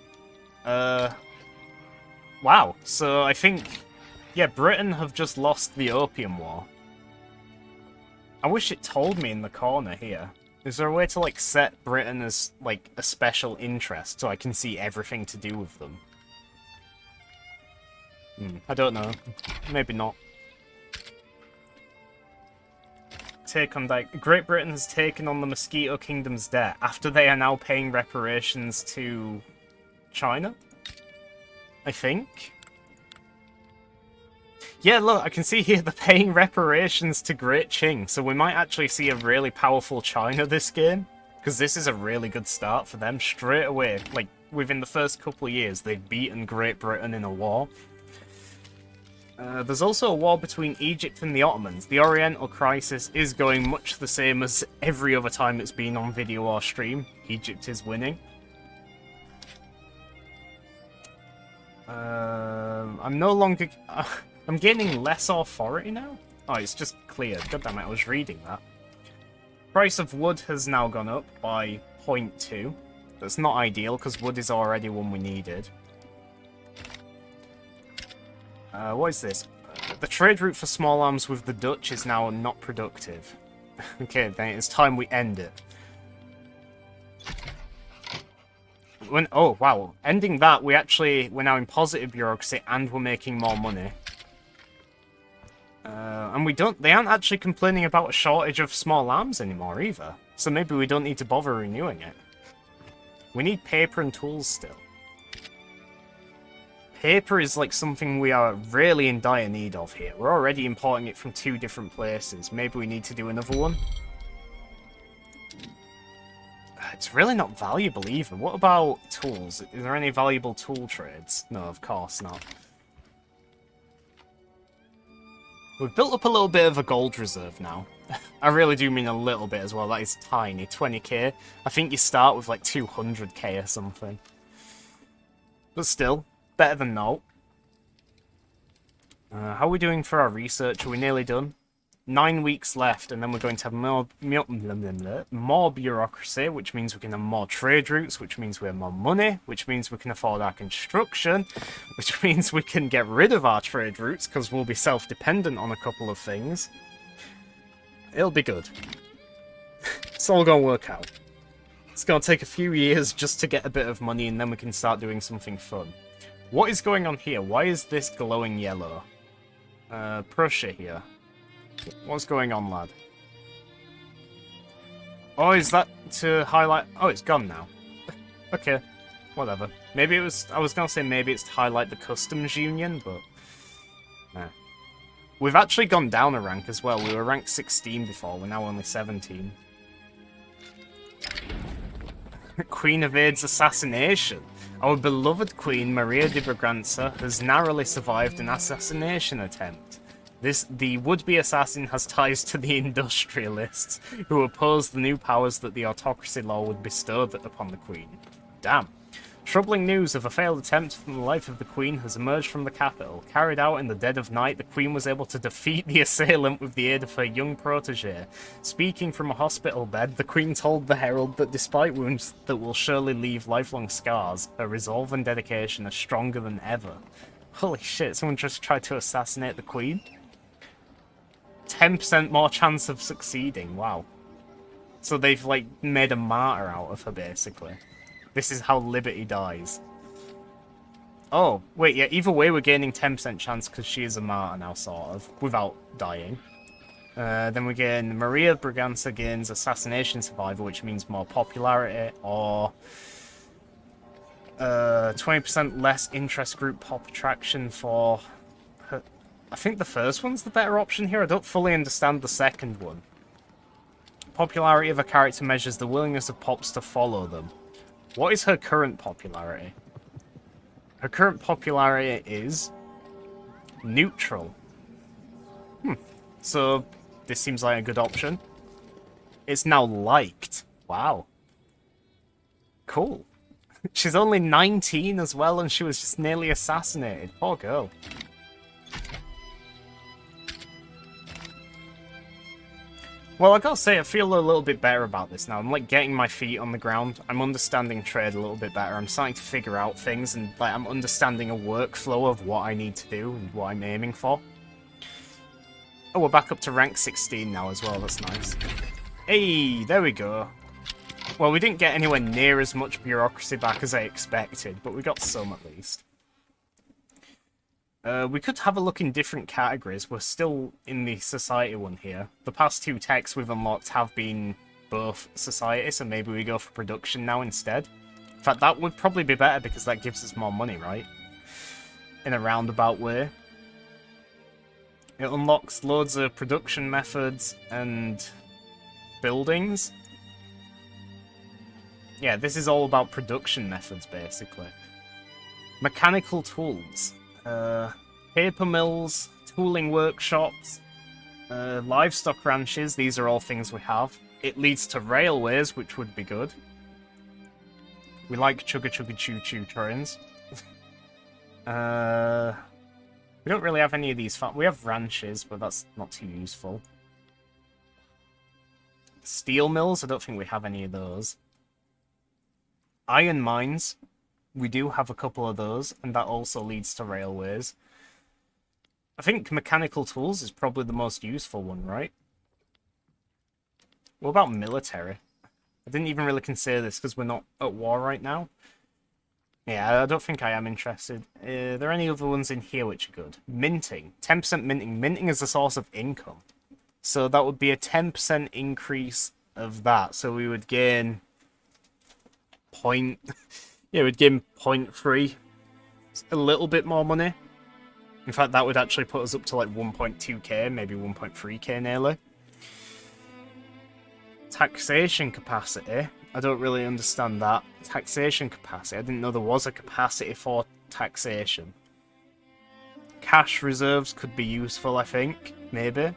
Wow, so I think... Yeah, Britain have just lost the Opium War. I wish it told me in the corner here. Is there a way to, like, set Britain as, like, a special interest so I can see everything to do with them? I don't know. Maybe not. Take on Great Britain has taken on the Mosquito Kingdom's debt after they are now paying reparations to China? I think? Yeah, look, I can see here they're paying reparations to Great Qing, so we might actually see a really powerful China this game, because this is a really good start for them straight away. Like, within the first couple of years, they've beaten Great Britain in a war. There's also a war between Egypt and the Ottomans. The Oriental Crisis is going much the same as every other time it's been on video or stream. Egypt is winning. I'm no longer... I'm gaining less authority now? Oh, it's just cleared. God damn it, I was reading that. Price of wood has now gone up by 0.2. That's not ideal, because wood is already one we needed. What is this? The trade route for small arms with the Dutch is now not productive. Okay, then it's time we end it. Oh, wow. Ending that, we're now in positive bureaucracy and we're making more money. And they aren't actually complaining about a shortage of small arms anymore either. So maybe we don't need to bother renewing it. We need paper and tools still. Paper is like something we are really in dire need of here. We're already importing it from 2 different places. Maybe we need to do another one. It's really not valuable either. What about tools? Is there any valuable tool trades? No, of course not. We've built up a little bit of a gold reserve now. I really do mean a little bit as well. That is tiny. 20k. I think you start with like 200k or something. But still, better than no. How are we doing for our research? Are we nearly done? 9 weeks left, and then we're going to have more bureaucracy, which means we can have more trade routes, which means we have more money, which means we can afford our construction, which means we can get rid of our trade routes, because we'll be self-dependent on a couple of things. It'll be good. It's all going to work out. It's going to take a few years just to get a bit of money, and then we can start doing something fun. What is going on here? Why is this glowing yellow? Prussia here. What's going on, lad? Oh, is that to highlight... Oh, it's gone now. Okay, whatever. Maybe it was... I was going to say maybe it's to highlight the customs union, but... Nah. We've actually gone down a rank as well. We were ranked 16 before, we're now only 17. Queen evades assassination. Our beloved Queen, Maria de Braganza, has narrowly survived an assassination attempt. The would-be assassin has ties to the industrialists, who oppose the new powers that the autocracy law would bestow upon the Queen. Damn. Troubling news of a failed attempt from the life of the Queen has emerged from the capital. Carried out in the dead of night, the Queen was able to defeat the assailant with the aid of her young protege. Speaking from a hospital bed, the Queen told the Herald that despite wounds that will surely leave lifelong scars, her resolve and dedication are stronger than ever. Holy shit, someone just tried to assassinate the queen. 10% more chance of succeeding, wow. So they've, like, made a martyr out of her, basically. This is how Liberty dies. Oh, wait, yeah, either way we're gaining 10% chance because she is a martyr now, sort of, without dying. Then we gain Maria Braganza gains Assassination Survivor, which means more popularity, or 20% less interest group pop attraction for her. I think the first one's the better option here. I don't fully understand the second one. Popularity of a character measures the willingness of pops to follow them. What is her current popularity? Her current popularity is neutral. So this seems like a good option. It's now liked. Wow. Cool. She's only 19 as well, and she was just nearly assassinated. Poor girl. Well, I gotta say, I feel a little bit better about this now. I'm, like, getting my feet on the ground. I'm understanding trade a little bit better. I'm starting to figure out things, and, like, I'm understanding a workflow of what I need to do and what I'm aiming for. Oh, we're back up to rank 16 now as well. That's nice. Hey, there we go. Well, we didn't get anywhere near as much bureaucracy back as I expected, but we got some at least. We could have a look in different categories. We're still in the society one here. The past two techs we've unlocked have been both society, so maybe we go for production now instead. In fact, that would probably be better because that gives us more money, right? In a roundabout way. It unlocks loads of production methods and buildings. Yeah, this is all about production methods, basically. Mechanical tools. Paper mills, tooling workshops, livestock ranches, these are all things we have. It leads to railways, which would be good. We like chugga chugga choo choo trains. We don't really have any of these. We have ranches, but that's not too useful. Steel mills, I don't think we have any of those. Iron mines. We do have a couple of those, and that also leads to railways. I think mechanical tools is probably the most useful one, right? What about military? I didn't even really consider this because we're not at war right now. Yeah, I don't think I am interested. Are there any other ones in here which are good? Minting. 10% minting. Minting is a source of income. So that would be a 10% increase of that. So we would gain... Yeah, we'd gain 0.3. A little bit more money. In fact, that would actually put us up to like 1.2k, maybe 1.3k nearly. Taxation capacity. I don't really understand that. Taxation capacity. I didn't know there was a capacity for taxation. Cash reserves could be useful, I think. Maybe.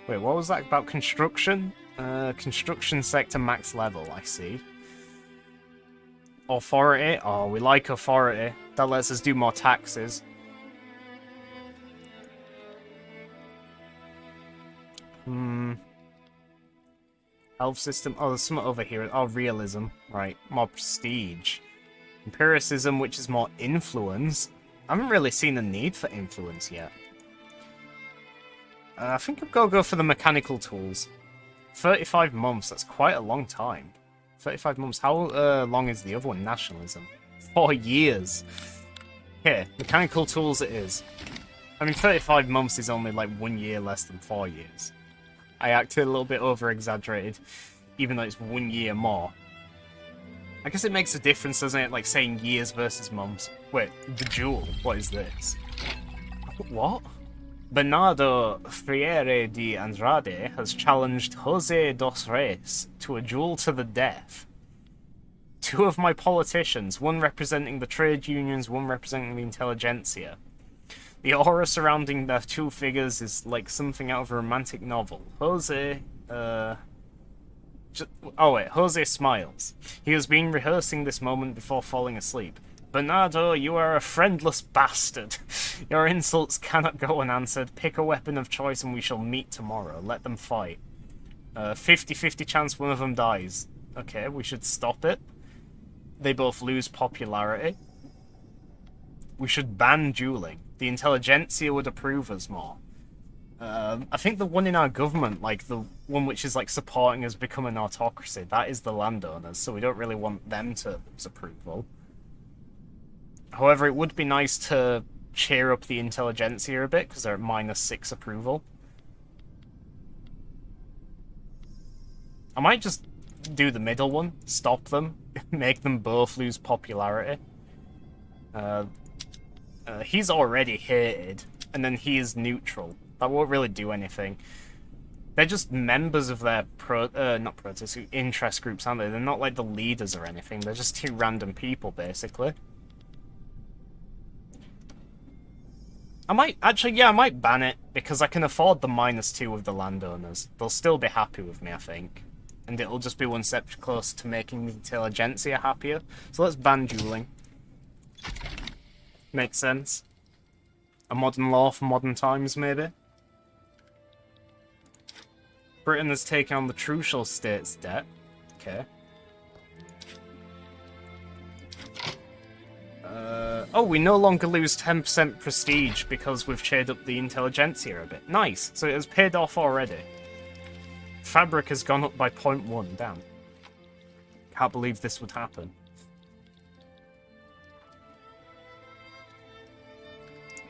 Wait, what was that about construction? Construction sector max level, I see. Authority. Oh, we like authority. That lets us do more taxes. Health system. Oh, there's something over here. Oh, realism. Right. More prestige. Empiricism, which is more influence. I haven't really seen a need for influence yet. I think I've got to go for the mechanical tools. 35 months. That's quite a long time. 35 months. How long is the other one? Nationalism. 4 years. Here, mechanical tools it is. I mean, 35 months is only like 1 year less than 4 years. I acted a little bit over-exaggerated, even though it's 1 year more. I guess it makes a difference, doesn't it? Like saying years versus months. Wait, the duel. What is this? What? Bernardo Freire de Andrade has challenged Jose dos Reis to a duel to the death. Two of my politicians, one representing the trade unions, one representing the intelligentsia. The aura surrounding their two figures is like something out of a romantic novel. Jose smiles. He has been rehearsing this moment before falling asleep. Bernardo, you are a friendless bastard. Your insults cannot go unanswered. Pick a weapon of choice and we shall meet tomorrow. Let them fight. 50-50 chance one of them dies. Okay, we should stop it. They both lose popularity. We should ban dueling. The intelligentsia would approve us more. I think the one in our government, like the one which is like supporting us become an autocracy, that is the landowners, so we don't really want them to approval. However, it would be nice to cheer up the intelligentsia a bit, because they're at -6 approval. I might just do the middle one, stop them, make them both lose popularity. He's already hated, and then he is neutral. That won't really do anything. They're just members of their not protest, interest groups, aren't they? They're not like the leaders or anything. They're just two random people, basically. I might ban it, because I can afford the -2 of the landowners. They'll still be happy with me, I think. And it'll just be one step closer to making the intelligentsia happier. So let's ban dueling. Makes sense. A modern law for modern times, maybe? Britain has taken on the Trucial State's debt. Okay. Oh, we no longer lose 10% prestige because we've cheered up the intelligentsia a bit. Nice. So it has paid off already. Fabric has gone up by 0.1. Damn. Can't believe this would happen.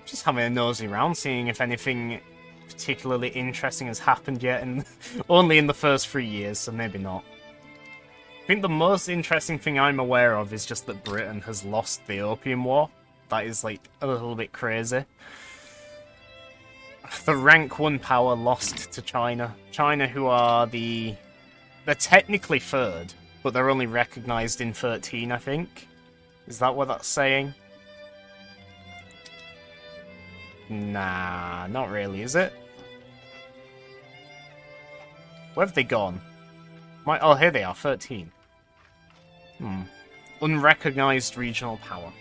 Just having a nosy round, seeing if anything particularly interesting has happened yet, and only in the first 3 years, so maybe not. I think the most interesting thing I'm aware of is just that Britain has lost the Opium War. That is, like, a little bit crazy. The rank 1 power lost to China. China, who are the... They're technically 3rd, but they're only recognised in 13, I think. Is that what that's saying? Nah, not really, is it? Where have they gone? Oh, here they are, 13. Unrecognized regional power.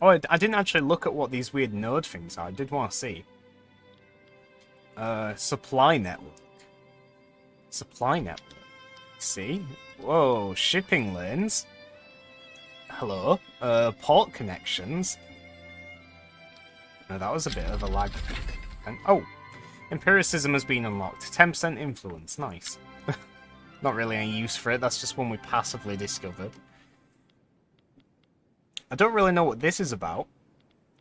Oh, I didn't actually look at what these weird node things are. I did want to see. Supply network. Supply network. See? Whoa, shipping lanes. Hello. Port connections. No, that was a bit of a lag. And, oh! Empiricism has been unlocked. 10% influence. Nice. Not really any use for it. That's just one we passively discovered. I don't really know what this is about.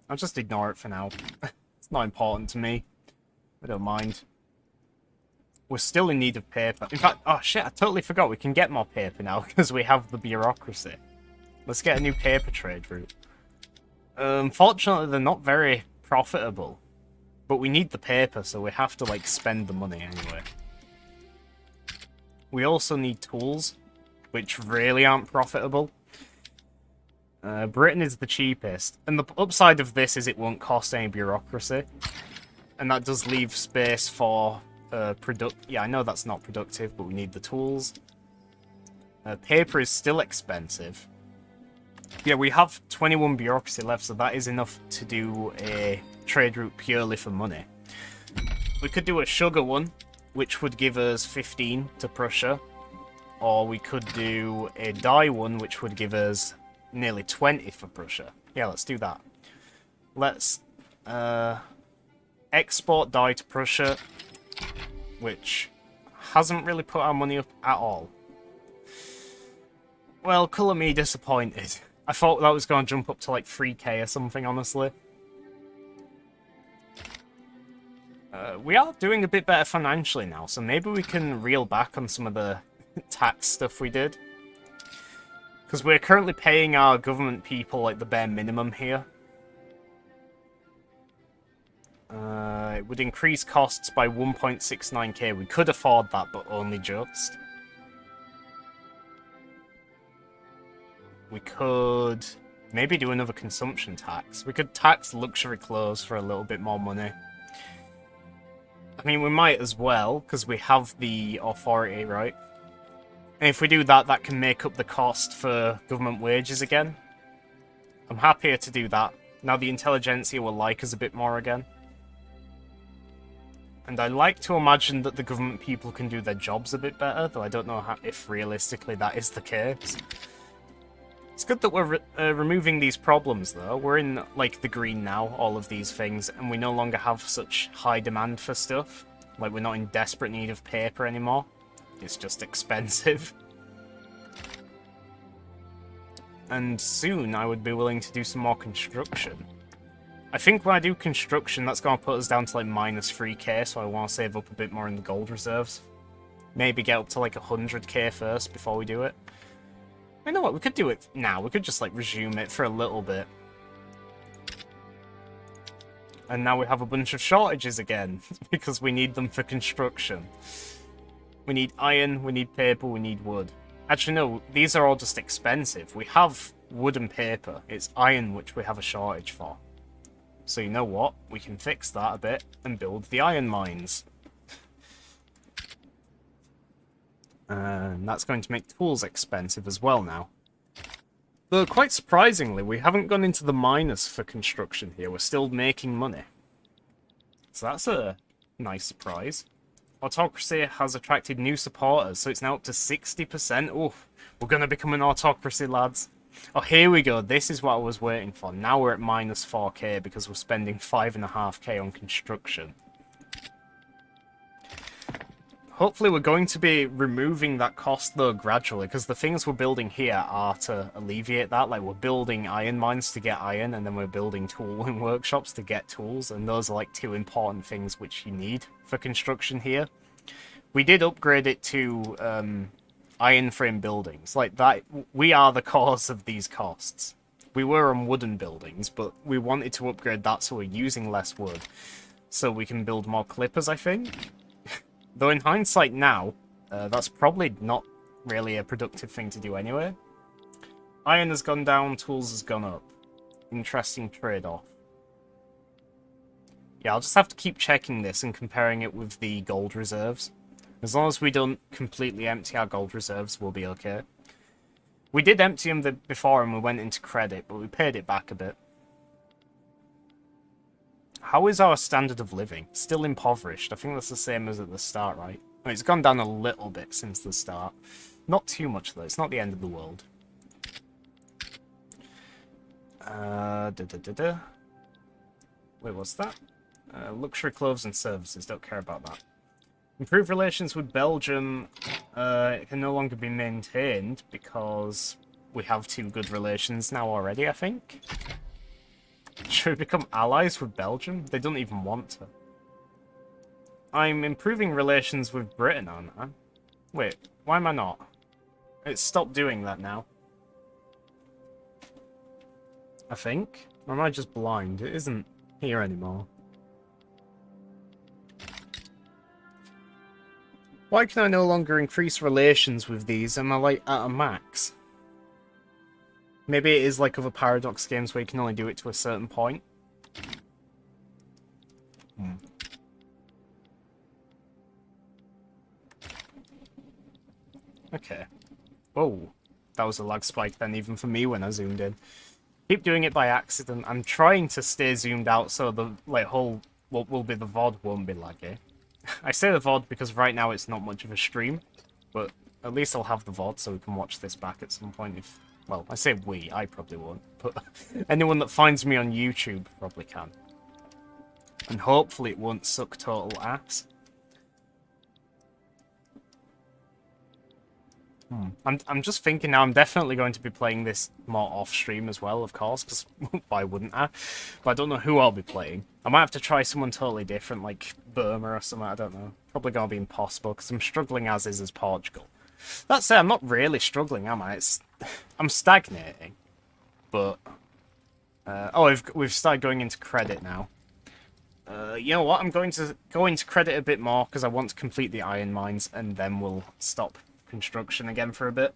I'll just ignore it for now. It's not important to me. I don't mind. We're still in need of paper. In fact, oh shit, I totally forgot we can get more paper now because we have the bureaucracy. Let's get a new paper trade route. Unfortunately, they're not very profitable. But we need the paper, so we have to, like, spend the money anyway. We also need tools, which really aren't profitable. Britain is the cheapest. And the upside of this is it won't cost any bureaucracy. And that does leave space for... Yeah, I know that's not productive, but we need the tools. Paper is still expensive. Yeah, we have 21 bureaucracy left, so that is enough to do a trade route purely for money. We could do a sugar one, which would give us 15 to Prussia. Or we could do a dye one, which would give us nearly 20 for Prussia. Yeah, let's do that. Let's export dye to Prussia, which hasn't really put our money up at all. Well, colour me disappointed. I thought that was going to jump up to like 3k or something, honestly. We are doing a bit better financially now, so maybe we can reel back on some of the tax stuff we did. Because we're currently paying our government people like the bare minimum here. It would increase costs by 1.69k. We could afford that, but only just. We could maybe do another consumption tax. We could tax luxury clothes for a little bit more money. I mean, we might as well, because we have the authority, right? And if we do that, that can make up the cost for government wages again. I'm happier to do that. Now the intelligentsia will like us a bit more again. And I like to imagine that the government people can do their jobs a bit better, though I don't know if realistically that is the case. It's good that we're removing these problems, though. We're in, like, the green now, all of these things, and we no longer have such high demand for stuff. Like, we're not in desperate need of paper anymore. It's just expensive. And soon I would be willing to do some more construction. I think when I do construction, that's going to put us down to like minus 3k, so I want to save up a bit more in the gold reserves. Maybe get up to like 100k first before we do it. You know what, we could do it now. We could just like resume it for a little bit. And now we have a bunch of shortages again, because we need them for construction. We need iron, we need paper, we need wood. Actually no, these are all just expensive. We have wood and paper. It's iron which we have a shortage for. So you know what? We can fix that a bit and build the iron mines. And that's going to make tools expensive as well now. Though quite surprisingly, we haven't gone into the minus for construction here. We're still making money. So that's a nice surprise. Autocracy has attracted new supporters, so it's now up to 60%. Oh, we're going to become an autocracy, lads. Oh, here we go. This is what I was waiting for. Now we're at minus 4k because we're spending 5.5k on construction. Hopefully we're going to be removing that cost, though, gradually, because the things we're building here are to alleviate that. Like, we're building iron mines to get iron, and then we're building tooling workshops to get tools, and those are, like, two important things which you need for construction here. We did upgrade it to iron frame buildings. Like, that, we are the cause of these costs. We were on wooden buildings, but we wanted to upgrade that so we're using less wood, so we can build more clippers, I think. Though in hindsight now, that's probably not really a productive thing to do anyway. Iron has gone down, tools has gone up. Interesting trade-off. Yeah, I'll just have to keep checking this and comparing it with the gold reserves. As long as we don't completely empty our gold reserves, we'll be okay. We did empty them before and we went into credit, but we paid it back a bit. How is our standard of living? Still impoverished. I think that's the same as at the start, right? Oh, it's gone down a little bit since the start. Not too much, though. It's not the end of the world. Wait, what's that? Luxury clothes and services. Don't care about that. Improve relations with Belgium. It can no longer be maintained because we have 2 good relations now already, I think. Should we become allies with Belgium? They don't even want to. I'm improving relations with Britain, aren't I? Wait, why am I not? It's stopped doing that now. I think. Or am I just blind? It isn't here anymore. Why can I no longer increase relations with these? Am I, like, at a max? Maybe it is like other Paradox games where you can only do it to a certain point. Okay. Oh, that was a lag spike then, even for me when I zoomed in. Keep doing it by accident. I'm trying to stay zoomed out so the whole what will be the VOD won't be laggy. I say the VOD because right now it's not much of a stream, but at least I'll have the VOD so we can watch this back at some point if... Well, I say we, I probably won't, but anyone that finds me on YouTube probably can. And hopefully it won't suck total ass. I'm just thinking now I'm definitely going to be playing this more off-stream as well, of course, because why wouldn't I? But I don't know who I'll be playing. I might have to try someone totally different, like Burma or something, I don't know. Probably going to be impossible, because I'm struggling as is as Portugal. That said, I'm not really struggling, am I? I'm stagnating. But... oh, we've started going into credit now. You know what? I'm going to go into credit a bit more, because I want to complete the iron mines, and then we'll stop construction again for a bit.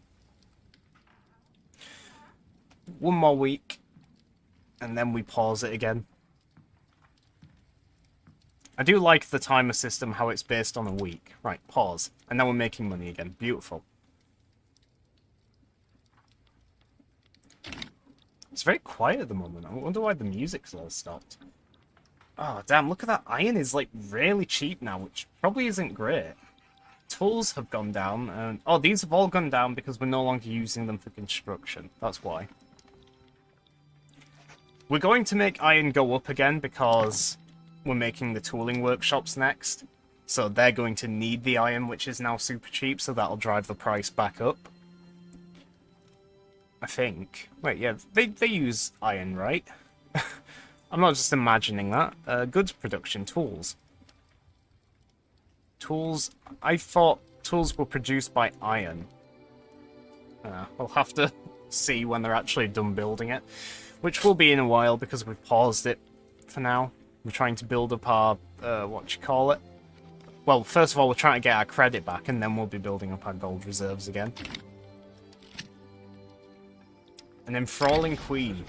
1 more week, and then we pause it again. I do like the timer system, how it's based on a week. Right, pause. And now we're making money again. Beautiful. It's very quiet at the moment. I wonder why the music's all stopped. Oh, damn, look at that. Iron is, like, really cheap now, which probably isn't great. Tools have gone down, and... Oh, these have all gone down because we're no longer using them for construction. That's why. We're going to make iron go up again because we're making the tooling workshops next. So they're going to need the iron, which is now super cheap, so that'll drive the price back up. I think. Wait, yeah, they use iron, right? I'm not just imagining that. Goods production, tools. Tools, I thought tools were produced by iron. We'll have to see when they're actually done building it. Which will be in a while because we've paused it for now. We're trying to build up our, well, first of all, we're trying to get our credit back, and then we'll be building up our gold reserves again. An enthralling queen.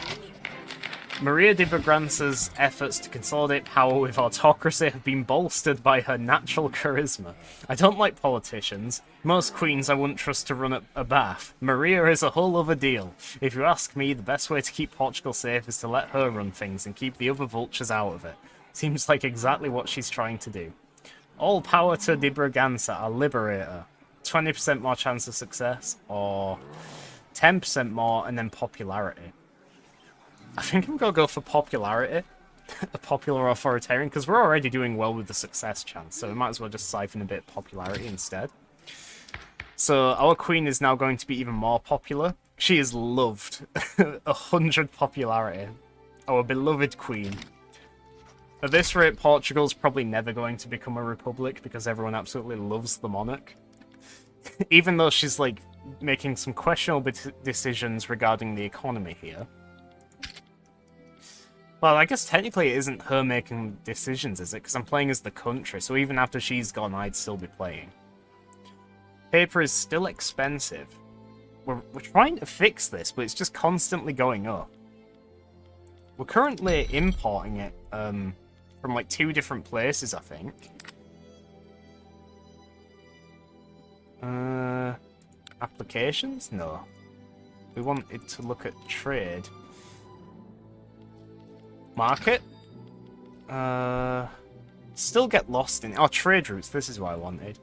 Maria de Braganza's efforts to consolidate power with autocracy have been bolstered by her natural charisma. I don't like politicians. Most queens I wouldn't trust to run a bath. Maria is a whole other deal. If you ask me, the best way to keep Portugal safe is to let her run things and keep the other vultures out of it. Seems like exactly what she's trying to do. All power to de Braganza, our liberator. 20% more chance of success, or 10% more, and then popularity. I think I'm going to go for popularity. A popular authoritarian, because we're already doing well with the success chance, so we might as well just siphon a bit of popularity instead. So our queen is now going to be even more popular. She is loved. 100 popularity. Our beloved queen. At this rate, Portugal's probably never going to become a republic, because everyone absolutely loves the monarch. Even though she's, like, making some questionable decisions regarding the economy here. Well, I guess technically it isn't her making decisions, is it? Because I'm playing as the country, so even after she's gone, I'd still be playing. Paper is still expensive. We're trying to fix this, but it's just constantly going up. We're currently importing it from, like, 2 different places, I think. Applications? No. We wanted to look at trade. Market? Still get lost in... Oh, trade routes. This is what I wanted.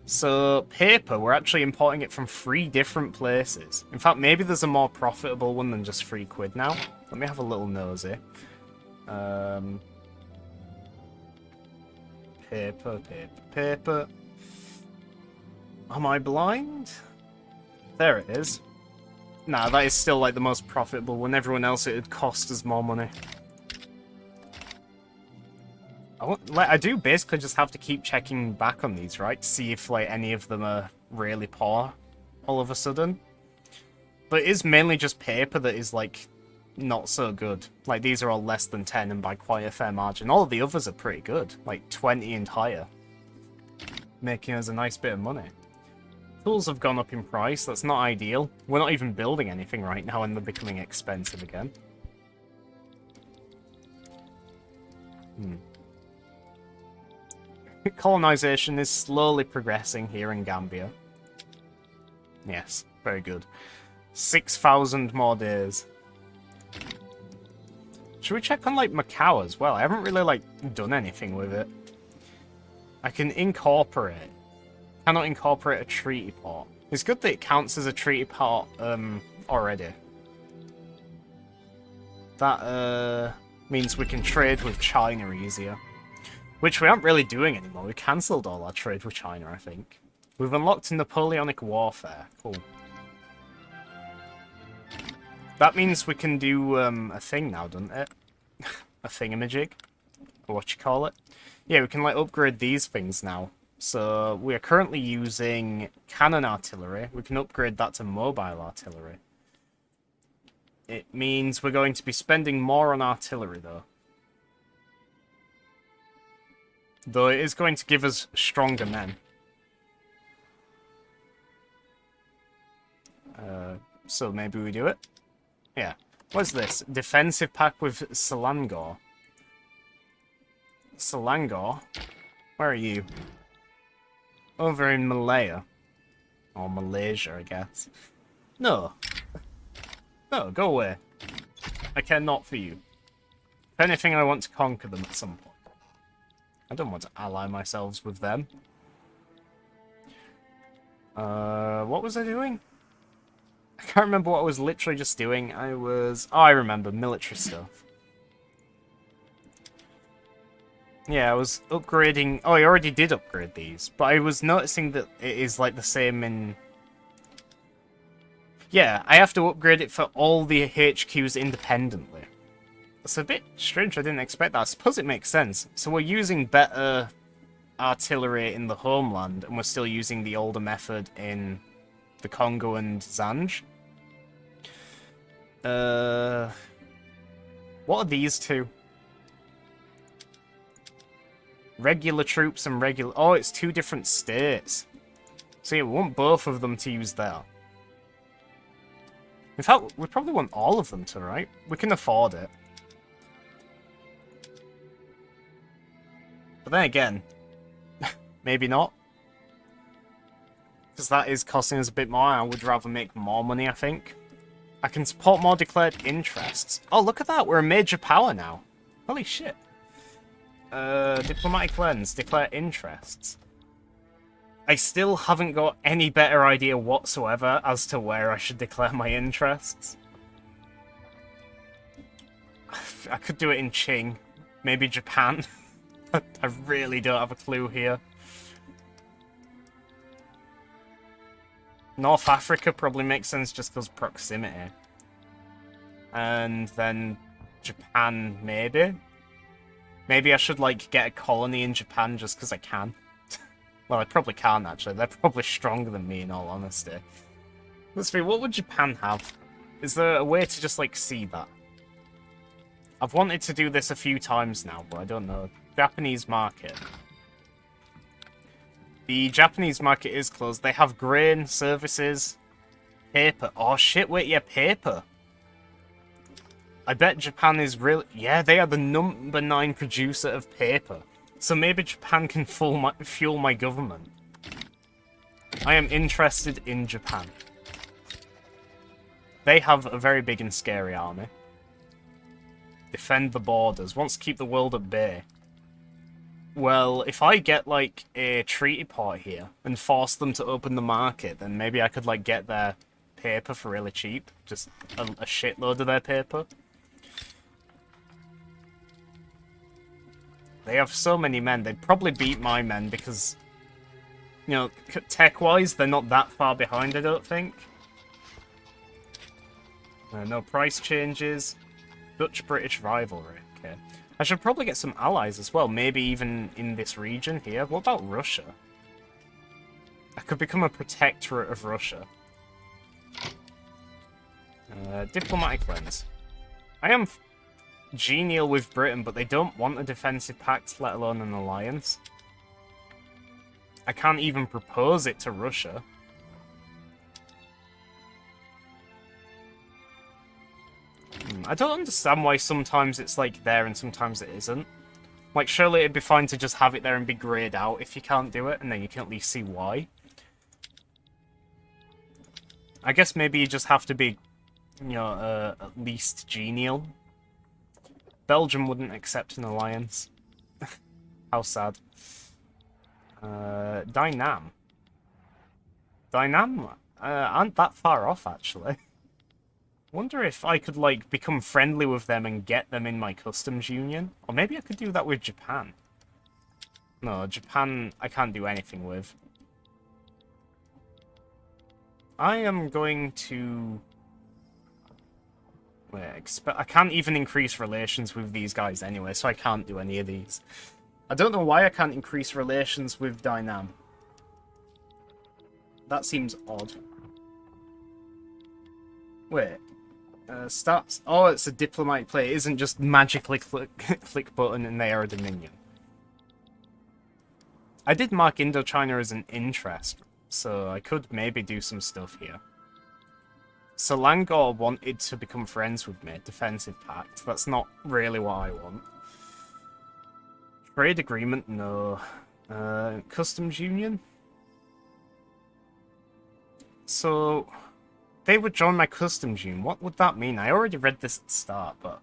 So, paper, we're actually importing it from 3 different places. In fact, maybe there's a more profitable one than just £3 now. Let me have a little nosy. Paper, paper, paper. Am I blind? There it is. Nah, that is still, like, the most profitable one. Everyone else, it would cost us more money. I do basically just have to keep checking back on these, right? To see if, like, any of them are really poor all of a sudden. But it is mainly just paper that is, like, not so good. Like, these are all less than 10 and by quite a fair margin. All of the others are pretty good. Like, 20 and higher. Making us a nice bit of money. Tools have gone up in price. That's not ideal. We're not even building anything right now and they're becoming expensive again. Colonization is slowly progressing here in Gambia. Yes, very good. 6,000 more days. Should we check on, like, Macau as well? I haven't really, like, done anything with it. I can incorporate. Cannot incorporate a treaty port. It's good that it counts as a treaty port, already. That, means we can trade with China easier. Which we aren't really doing anymore. We cancelled all our trade with China, I think. We've unlocked Napoleonic Warfare. Cool. That means we can do a thing now, doesn't it? A thingamajig. Or what you call it. Yeah, we can, like, upgrade these things now. So we are currently using cannon artillery. We can upgrade that to mobile artillery. It means we're going to be spending more on artillery, though. Though it is going to give us stronger men. So maybe we do it? Yeah. What's this? Defensive pack with Selangor. Selangor? Where are you? Over in Malaya. Or Malaysia, I guess. No. No, go away. I care not for you. If anything, I want to conquer them at some point. I don't want to ally myself with them. What was I doing? I can't remember what I was literally just doing. Oh, I remember, military stuff. Yeah, I was upgrading... Oh, I already did upgrade these, but I was noticing that it is, like, the same in... Yeah, I have to upgrade it for all the HQs independently. That's a bit strange, I didn't expect that. I suppose it makes sense. So we're using better artillery in the homeland, and we're still using the older method in the Congo and Zanj. What are these two? Regular troops and regular... Oh, it's two different states. So yeah, we want both of them to use there. In fact, we probably want all of them to, right? We can afford it. But then again, maybe not. Because that is costing us a bit more. I would rather make more money, I think. I can support more declared interests. Oh, look at that. We're a major power now. Holy shit. Diplomatic lens. Declare interests. I still haven't got any better idea whatsoever as to where I should declare my interests. I could do it in Qing. Maybe Japan. I really don't have a clue here. North Africa probably makes sense just because proximity. And then Japan, maybe? Maybe I should, like, get a colony in Japan just because I can. Well, I probably can't, actually. They're probably stronger than me, in all honesty. Let's see, what would Japan have? Is there a way to just, like, see that? I've wanted to do this a few times now, but I don't know. Japanese market. The Japanese market is closed. They have grain, services, paper. Oh, shit, wait, yeah, paper. I bet Japan is really... Yeah, they are the number 9 producer of paper. So maybe Japan can fuel my government. I am interested in Japan. They have a very big and scary army. Defend the borders. Wants to keep the world at bay. Well, if I get, like, a treaty port here and force them to open the market, then maybe I could, like, get their paper for really cheap. Just a shitload of their paper. They have so many men. They'd probably beat my men because, you know, tech-wise, they're not that far behind, I don't think. No price changes. Dutch-British rivalry. Okay. I should probably get some allies as well. Maybe even in this region here. What about Russia? I could become a protectorate of Russia. Diplomatic lens. I am genial with Britain, but they don't want a defensive pact, let alone an alliance. I can't even propose it to Russia. I don't understand why sometimes it's like there and sometimes it isn't. Like, surely it'd be fine to just have it there and be greyed out if you can't do it, and then you can at least see why. I guess maybe you just have to be, you know, at least genial. Belgium wouldn't accept an alliance. How sad. Dynam. Dynam aren't that far off, actually. Wonder if I could, like, become friendly with them and get them in my customs union. Or maybe I could do that with Japan. No, Japan I can't do anything with. I am going to... Wait, I can't even increase relations with these guys anyway, so I can't do any of these. I don't know why I can't increase relations with Dynam. That seems odd. Wait. Stats. Oh, it's a diplomatic play. It isn't just magically click button and they are a dominion. I did mark Indochina as an interest, so I could maybe do some stuff here. Selangor wanted to become friends with me. Defensive pact. That's not really what I want. Trade agreement? No. Customs union? So... they would join my customs union. What would that mean? I already read this at the start, but...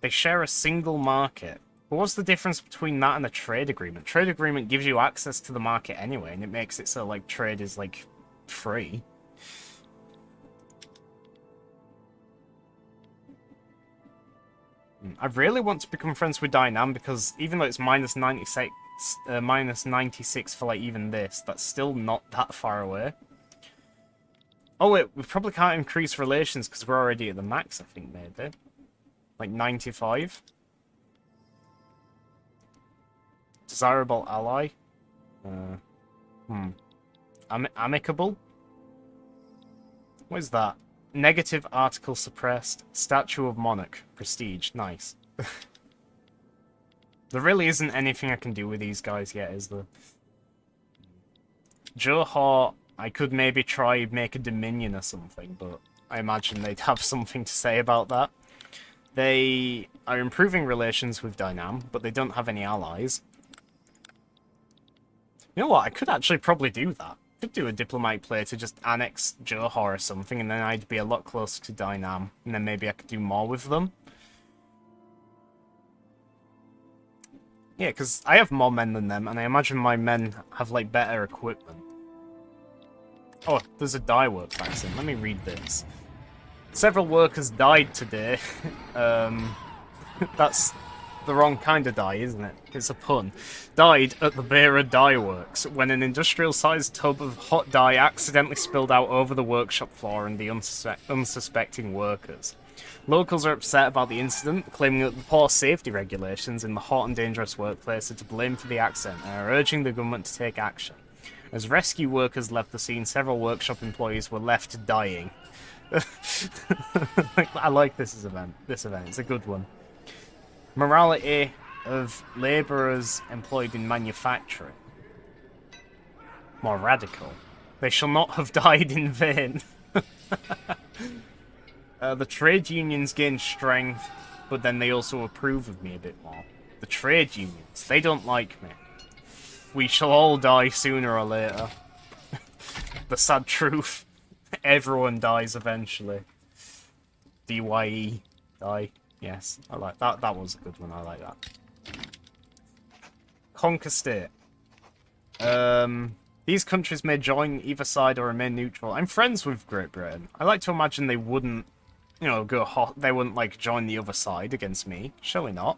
They share a single market. But what's the difference between that and a trade agreement? Trade agreement gives you access to the market anyway, and it makes it so, like, trade is, like, free. I really want to become friends with Dynam because even though it's minus 96 for, like, even this, that's still not that far away. Oh, wait, we probably can't increase relations because we're already at the max, I think, maybe. Like, 95. Desirable ally. Amicable? What is that? Negative article suppressed. Statue of Monarch. Prestige. Nice. There really isn't anything I can do with these guys yet, is there? Johor, I could maybe try make a dominion or something, but I imagine they'd have something to say about that. They are improving relations with Dynam, but they don't have any allies. You know what? I could actually probably do that. I could do a diplomatic play to just annex Johor or something, and then I'd be a lot closer to Dynam, and then maybe I could do more with them. Yeah, because I have more men than them, and I imagine my men have, like, better equipment. Oh, there's a dye work vaccine. Let me read this. Several workers died today. That's the wrong kind of dye, isn't it? It's a pun. Died at the Beira Dye Works when an industrial-sized tub of hot dye accidentally spilled out over the workshop floor and the unsuspecting workers. Locals are upset about the incident, claiming that the poor safety regulations in the hot and dangerous workplace are to blame for the accident and are urging the government to take action. As rescue workers left the scene, several workshop employees were left dying. I like this event. It's a good one. Morality of labourers employed in manufacturing. More radical. They shall not have died in vain. The trade unions gain strength, but then they also approve of me a bit more. The trade unions, they don't like me. We shall all die sooner or later. The sad truth. Everyone dies eventually. DYE. Die. Yes, I like that. That was a good one. I like that. Conquer state. These countries may join either side or remain neutral. I'm friends with Great Britain. I like to imagine they wouldn't, you know, go hot. They wouldn't, like, join the other side against me. Surely not.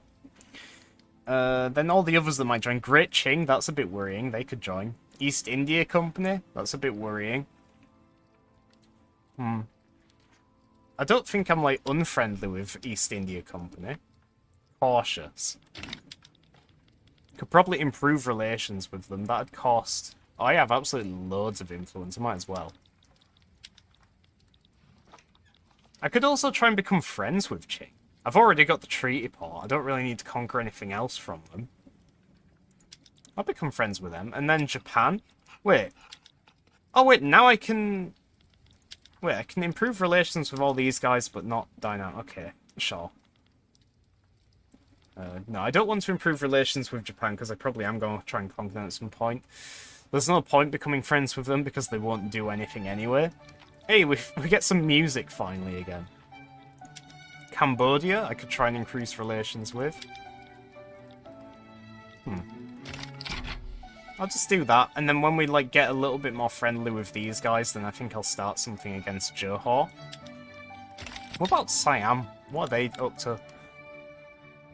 Then all the others that might join. Great Qing, that's a bit worrying. They could join. East India Company, that's a bit worrying. I don't think I'm, like, unfriendly with East India Company. Cautious. Could probably improve relations with them. That'd cost... Oh, I have absolutely loads of influence. I might as well. I could also try and become friends with Qing. I've already got the treaty port. I don't really need to conquer anything else from them. I'll become friends with them. And then Japan. Wait. Oh, wait, now I can... Wait, I can improve relations with all these guys, but not Dynam. Okay, sure. No, I don't want to improve relations with Japan, because I probably am going to try and conquer them at some point. There's no point becoming friends with them, because they won't do anything anyway. Hey, we get some music finally again. Cambodia, I could try and increase relations with. I'll just do that, and then when we, like, get a little bit more friendly with these guys, then I think I'll start something against Johor. What about Siam? What are they up to?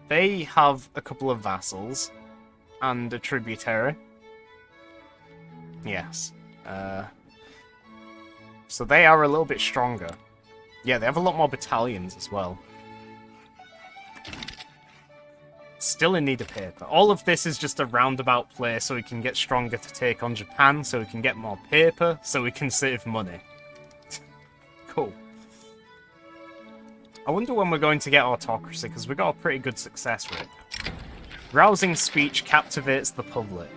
They have a couple of vassals and a tributary. Yes. So they are a little bit stronger. Yeah, they have a lot more battalions as well. Still in need of paper. All of this is just a roundabout play so we can get stronger to take on Japan, so we can get more paper, so we can save money. Cool. I wonder when we're going to get autocracy, because we got a pretty good success rate. Rousing speech captivates the public.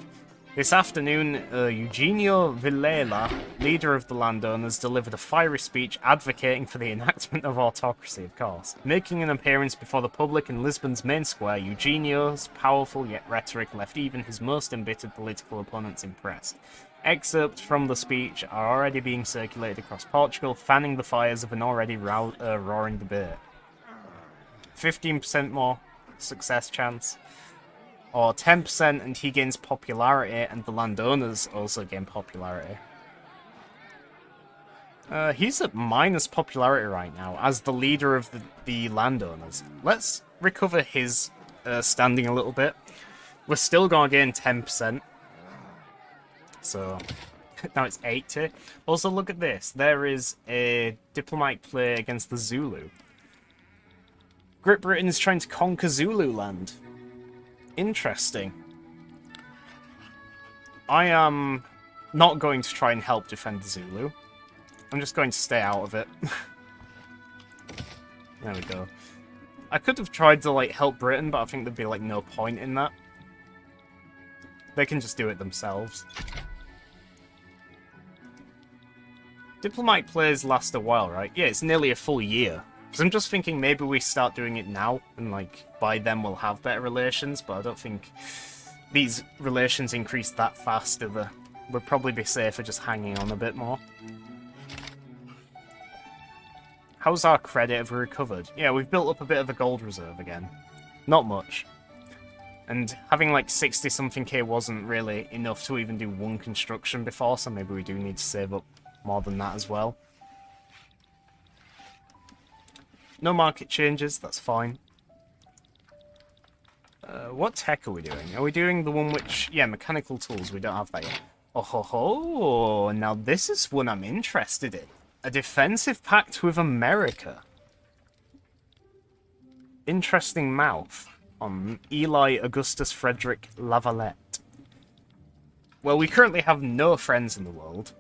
This afternoon, Eugenio Villela, leader of the landowners, delivered a fiery speech advocating for the enactment of autocracy, of course. Making an appearance before the public in Lisbon's main square, Eugenio's powerful yet rhetoric left even his most embittered political opponents impressed. Excerpts from the speech are already being circulated across Portugal, fanning the fires of an already roaring debate. 15% more success chance. Or 10% and he gains popularity and the landowners also gain popularity. He's at minus popularity right now as the leader of the landowners. Let's recover his standing a little bit. We're still going to gain 10%. So now it's 80. Also, look at this. There is a diplomatic play against the Zulu. Great Britain is trying to conquer Zulu land. Interesting. I am not going to try and help defend the Zulu. I'm just going to stay out of it. There we go. I could have tried to, like, help Britain, but I think there'd be, like, no point in that. They can just do it themselves. Diplomatic plays last a while, right? Yeah, it's nearly a full year. Because I'm just thinking maybe we start doing it now, and, like, by then we'll have better relations, but I don't think these relations increase that fast either. We'd probably be safer just hanging on a bit more. How's our credit? Have we recovered? Yeah, we've built up a bit of a gold reserve again. Not much. And having like 60-something K wasn't really enough to even do one construction before, so maybe we do need to save up more than that as well. No market changes, that's fine. What tech are we doing? Are we doing the one which... Yeah, mechanical tools, we don't have that yet. Oh ho ho, now this is one I'm interested in. A defensive pact with America. Interesting mouth on Eli Augustus Frederick Lavalette. Well, we currently have no friends in the world,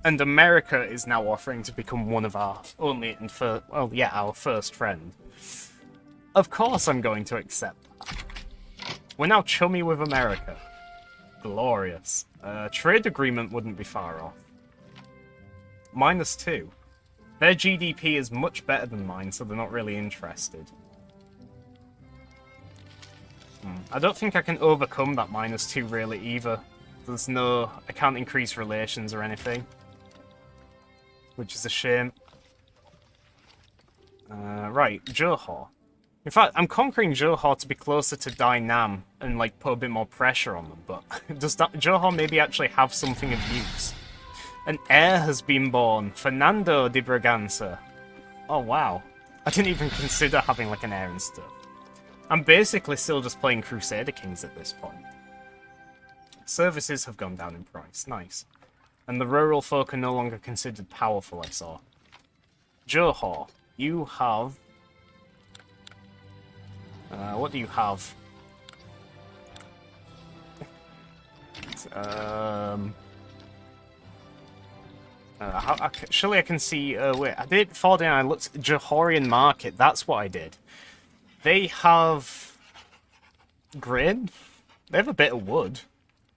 and America is now offering to become one of our only and our first friend. Of course I'm going to accept that. We're now chummy with America. Glorious. Trade agreement wouldn't be far off. -2. Their GDP is much better than mine, so they're not really interested. I don't think I can overcome that -2 really either. There's no... I can't increase relations or anything. Which is a shame. Right, Johor. In fact, I'm conquering Johor to be closer to Dainam and like put a bit more pressure on them, but does Johor maybe actually have something of use? An heir has been born, Fernando de Braganza. Oh wow. I didn't even consider having like an heir and stuff. I'm basically still just playing Crusader Kings at this point. Services have gone down in price, nice. And the rural folk are no longer considered powerful, I saw. Johor, you have... what do you have? Surely I can see... wait, I did fall down, I looked at Johorian Market, that's what I did. They have... grain? They have a bit of wood.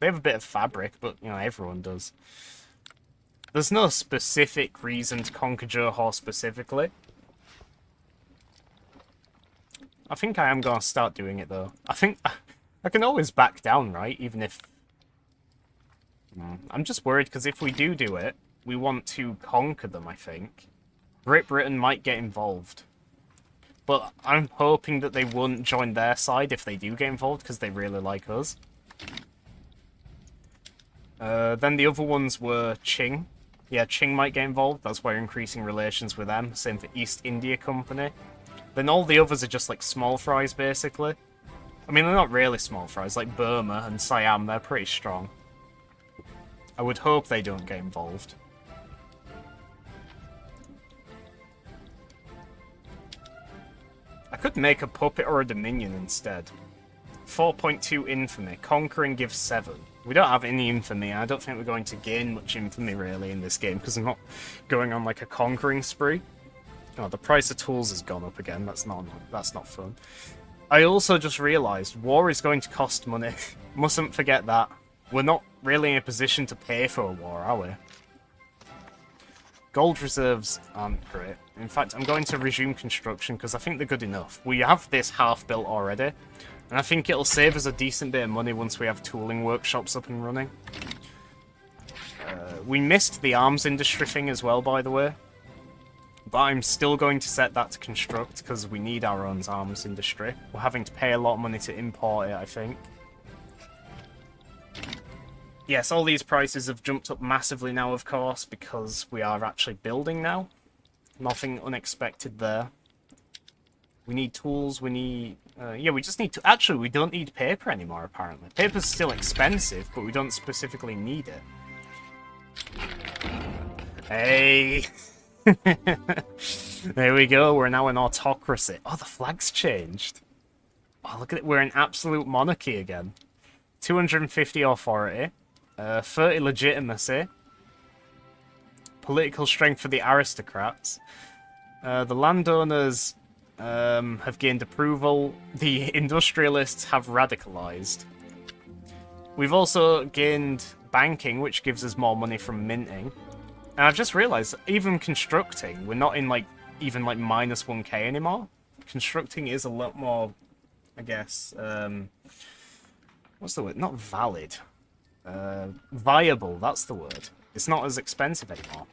They have a bit of fabric, but, you know, everyone does. There's no specific reason to conquer Johor specifically. I think I am going to start doing it, though. I think I can always back down, right? Even if... I'm just worried, because if we do it, we want to conquer them, I think. Great Britain might get involved. But I'm hoping that they won't join their side if they do get involved, because they really like us. Then the other ones were Qing. Yeah, Qing might get involved. That's why we're increasing relations with them. Same for East India Company. Then all the others are just like small fries, basically. I mean, they're not really small fries. Like Burma and Siam, they're pretty strong. I would hope they don't get involved. I could make a puppet or a dominion instead. 4.2 infamy. Conquering gives 7. We don't have any infamy. I don't think we're going to gain much infamy, really, in this game, because I'm not going on, like, a conquering spree. Oh, the price of tools has gone up again. That's not fun. I also just realised, war is going to cost money. Mustn't forget that. We're not really in a position to pay for a war, are we? Gold reserves aren't great. In fact, I'm going to resume construction, because I think they're good enough. We have this half built already. And I think it'll save us a decent bit of money once we have tooling workshops up and running. We missed the arms industry thing as well, by the way. But I'm still going to set that to construct, because we need our own arms industry. We're having to pay a lot of money to import it, I think. Yes, all these prices have jumped up massively now, of course, because we are actually building now. Nothing unexpected there. We need tools, we need... yeah, we just need to... Actually, we don't need paper anymore, apparently. Paper's still expensive, but we don't specifically need it. Hey! There we go, we're now an autocracy. Oh, the flag's changed. Oh, look at it, we're an absolute monarchy again. 250 authority. 30 legitimacy. Political strength for the aristocrats. The landowners have gained approval. The industrialists have radicalized. We've also gained banking, which gives us more money from minting. And I've just realized, even constructing, we're not in, like, even, like, minus 1k anymore. Constructing is a lot more, I guess, what's the word? Not valid. Viable, that's the word. It's not as expensive anymore.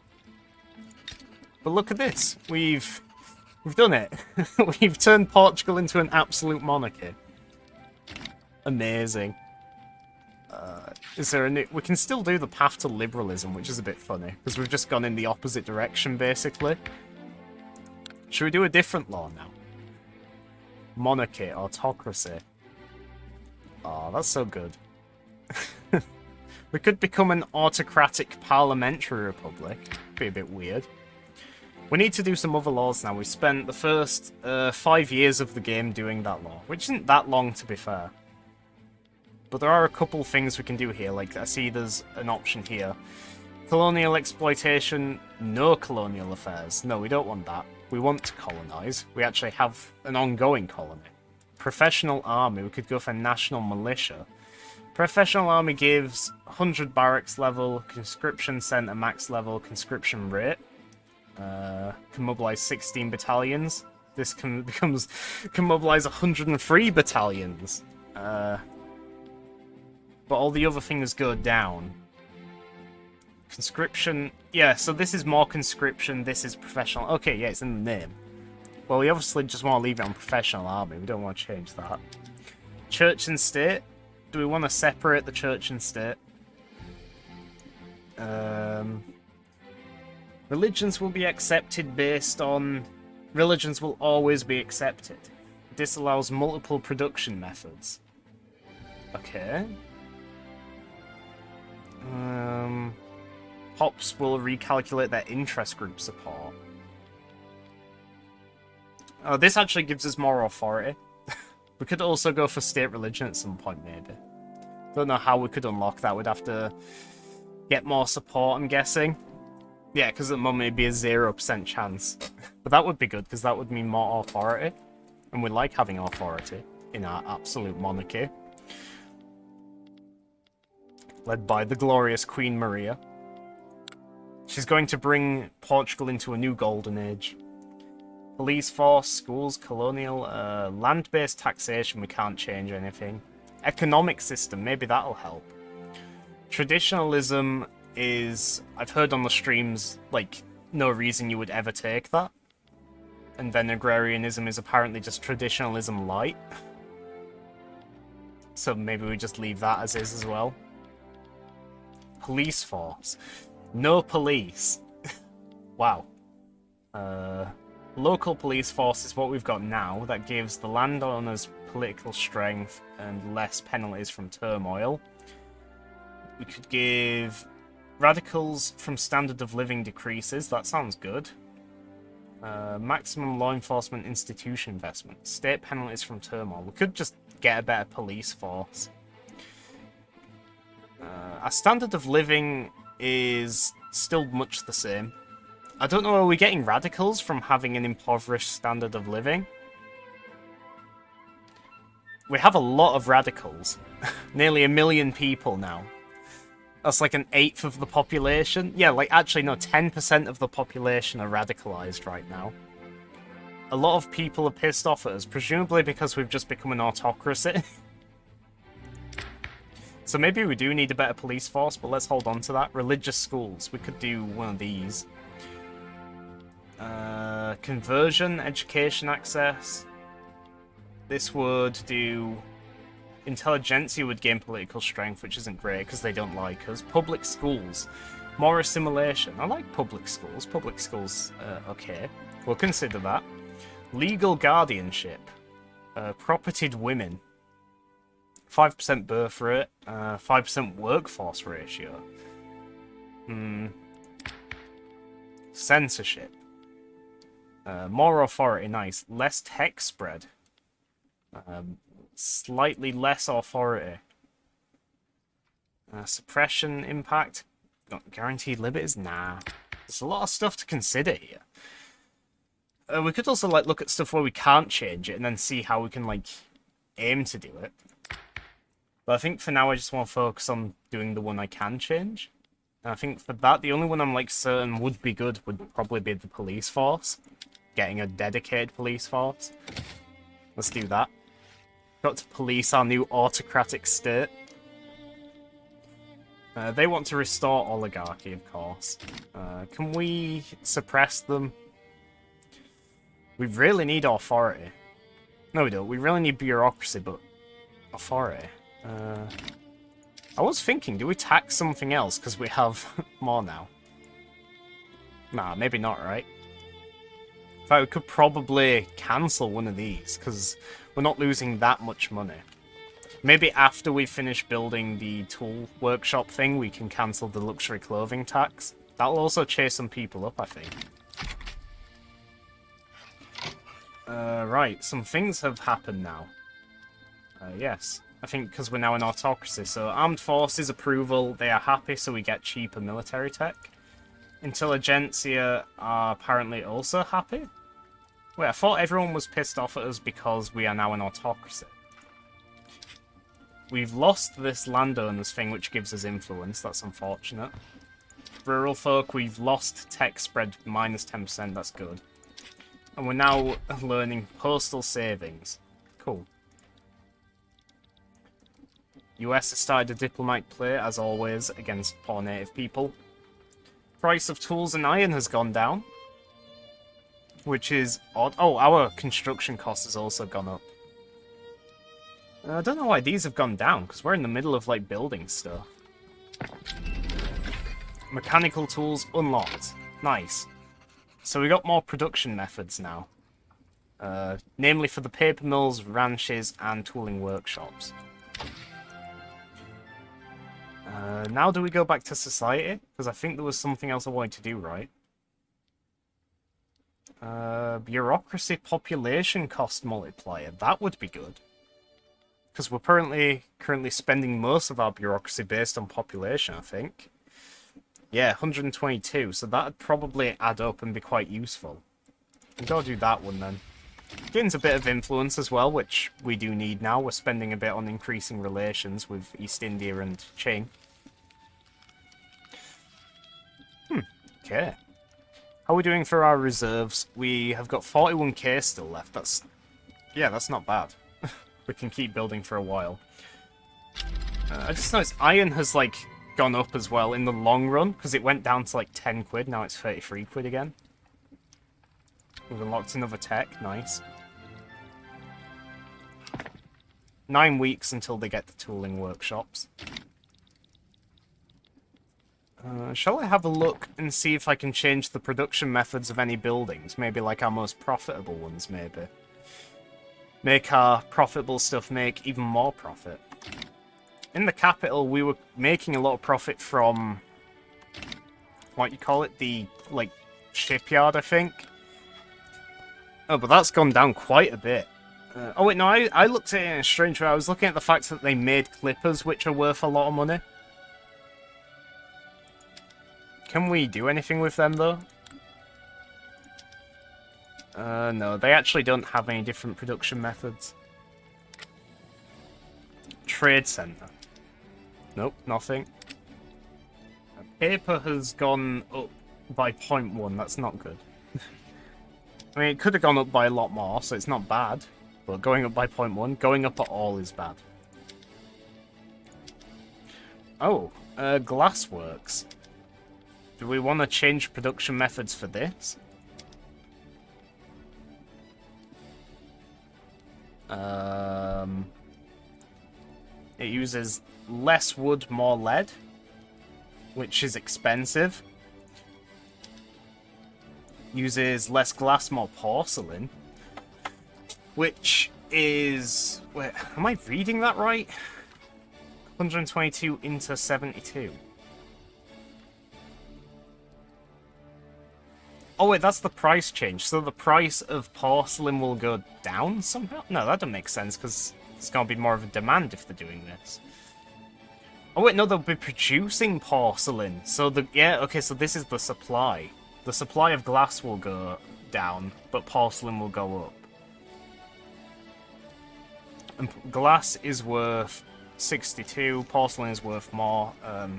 But look at this. We've done it. We've turned Portugal into an absolute monarchy. Amazing. Is there a new... We can still do the path to liberalism, which is a bit funny, because we've just gone in the opposite direction, basically. Should we do a different law now? Monarchy, autocracy. Oh, that's so good. We could become an autocratic parliamentary republic. Be a bit weird. We need to do some other laws now. We spent the first 5 years of the game doing that law, which isn't that long, to be fair. But there are a couple things we can do here. Like, I see there's an option here. Colonial exploitation, no colonial affairs. No, we don't want that. We want to colonize. We actually have an ongoing colony. Professional army, we could go for national militia. Professional army gives 100 barracks level, conscription center max level, conscription rate. Can mobilize 16 battalions. This can mobilize 103 battalions. But all the other things go down. Conscription, yeah, so this is more conscription, this is professional. Okay, yeah, it's in the name. Well, we obviously just want to leave it on professional army, we don't want to change that. Church and state. Do we want to separate the church and state? Religions will be accepted based on... Religions will always be accepted. This allows multiple production methods. Okay. Hops will recalculate their interest group support. Oh, this actually gives us more authority. We could also go for state religion at some point, maybe. Don't know how we could unlock that. We'd have to get more support, I'm guessing. Yeah, because at the moment it'd be a 0% chance. But that would be good, because that would mean more authority. And we like having authority in our absolute monarchy. Led by the glorious Queen Maria. She's going to bring Portugal into a new golden age. Police force, schools, colonial, land-based taxation, we can't change anything. Economic system, maybe that'll help. Traditionalism is, I've heard on the streams, like, no reason you would ever take that. And then agrarianism is apparently just traditionalism light. So maybe we just leave that as is as well. Police force. No police. Wow. Local police force is what we've got now. That gives the landowners political strength and less penalties from turmoil. We could give radicals from standard of living decreases. That sounds good. Maximum law enforcement institution investment. State penalties from turmoil. We could just get a better police force. Our standard of living is still much the same. I don't know, are we getting radicals from having an impoverished standard of living? We have a lot of radicals. Nearly 1 million people now. That's like 1/8 of the population. Yeah, like, actually, no, 10% of the population are radicalized right now. A lot of people are pissed off at us, presumably because we've just become an autocracy. So maybe we do need a better police force, but let's hold on to that. Religious schools. We could do one of these. Conversion, education access. This would do... Intelligentsia would gain political strength, which isn't great because they don't like us. Public schools. More assimilation. I like public schools. Public schools, okay. We'll consider that. Legal guardianship. Propertied women. 5% birth rate. 5% workforce ratio. Censorship. More authority, nice. Less tech spread. Slightly less authority. Suppression impact. Not guaranteed limits? Nah. There's a lot of stuff to consider here. We could also like look at stuff where we can't change it and then see how we can like aim to do it. But I think for now I just want to focus on doing the one I can change. And I think for that, the only one I'm like certain would be good would probably be the police force. Getting a dedicated police force. Let's do that. Got to police our new autocratic state. They want to restore oligarchy, of course. Can we suppress them? We really need authority. No, we don't. We really need bureaucracy, but authority. I was thinking, do we tax something else? Because we have more now. Nah, maybe not, right? In fact, we could probably cancel one of these, because we're not losing that much money. Maybe after we finish building the tool workshop thing, we can cancel the luxury clothing tax. That'll also chase some people up, I think. Right, some things have happened now. Yes, I think because we're now an autocracy. So armed forces approval, they are happy, so we get cheaper military tech. Intelligentsia are apparently also happy. Wait, I thought everyone was pissed off at us because we are now an autocracy. We've lost this landowners thing, which gives us influence. That's unfortunate. Rural folk, we've lost tech spread minus 10%. That's good. And we're now learning postal savings. Cool. US has started a diplomatic play, as always, against poor native people. Price of tools and iron has gone down. Which is odd. Oh, our construction cost has also gone up. I don't know why these have gone down, because we're in the middle of, like, building stuff. Mechanical tools unlocked. Nice. So we got more production methods now. Namely for the paper mills, ranches, and tooling workshops. Now do we go back to society? Because I think there was something else I wanted to do, right? Bureaucracy population cost multiplier. That would be good. Because we're currently spending most of our bureaucracy based on population, I think. Yeah, 122, so that'd probably add up and be quite useful. We'll go do that one then. Gains a bit of influence as well, which we do need now. We're spending a bit on increasing relations with East India and Qing. Okay. How are we doing for our reserves? We have got 41k still left. That's not bad. We can keep building for a while. I just noticed iron has, like, gone up as well in the long run, because it went down to, like, 10 quid. Now it's 33 quid again. We've unlocked another tech. Nice. 9 weeks until they get the tooling workshops. Shall I have a look and see if I can change the production methods of any buildings? Maybe, like, our most profitable ones, maybe. Make our profitable stuff make even more profit. In the capital, we were making a lot of profit from... what you call it? The, like, shipyard, I think. Oh, but that's gone down quite a bit. Oh, wait, no, I looked at it in a strange way. I was looking at the fact that they made clippers, which are worth a lot of money. Can we do anything with them, though? No, they actually don't have any different production methods. Trade center. Nope, nothing. Paper has gone up by 0.1, that's not good. I mean, it could have gone up by a lot more, so it's not bad. But going up by 0.1, going up at all is bad. Oh, glassworks. Do we want to change production methods for this? It uses less wood, more lead, which is expensive. Uses less glass, more porcelain, which is... Wait, am I reading that right? 122 into 72. Oh wait, that's the price change. So the price of porcelain will go down somehow? No, that doesn't make sense, because there's going to be more of a demand if they're doing this. Oh wait, no, they'll be producing porcelain. So yeah, okay, so this is the supply. The supply of glass will go down, but porcelain will go up. And glass is worth 62, porcelain is worth more. I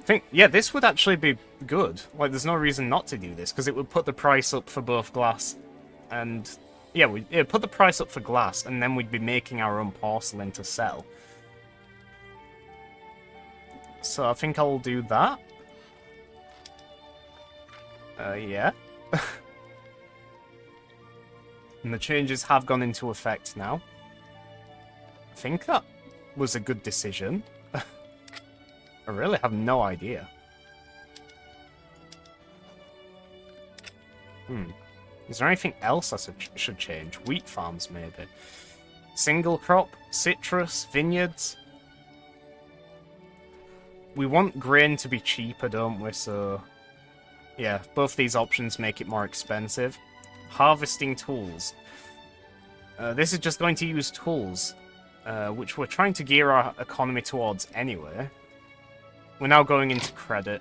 think, yeah, this would actually be good. Like, there's no reason not to do this, because it would put the price up for both glass and... Yeah, it'd put the price up for glass, and then we'd be making our own porcelain to sell. So I think I'll do that. Yeah. And the changes have gone into effect now. I think that was a good decision. I really have no idea. Is there anything else I should change? Wheat farms, maybe. Single crop, citrus, vineyards. We want grain to be cheaper, don't we? So, yeah, both these options make it more expensive. Harvesting tools. This is just going to use tools, which we're trying to gear our economy towards anyway. We're now going into credit.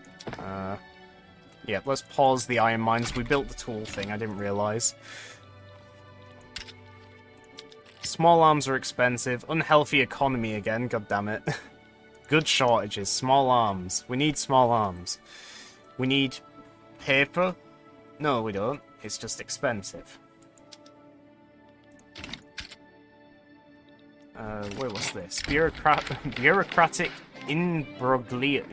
Yeah, let's pause the iron mines. We built the tool thing, I didn't realise. Small arms are expensive. Unhealthy economy again, god damn it. Good shortages. Small arms. We need small arms. We need paper. No, we don't. It's just expensive. Wait, what's this? Bureaucratic imbroglio.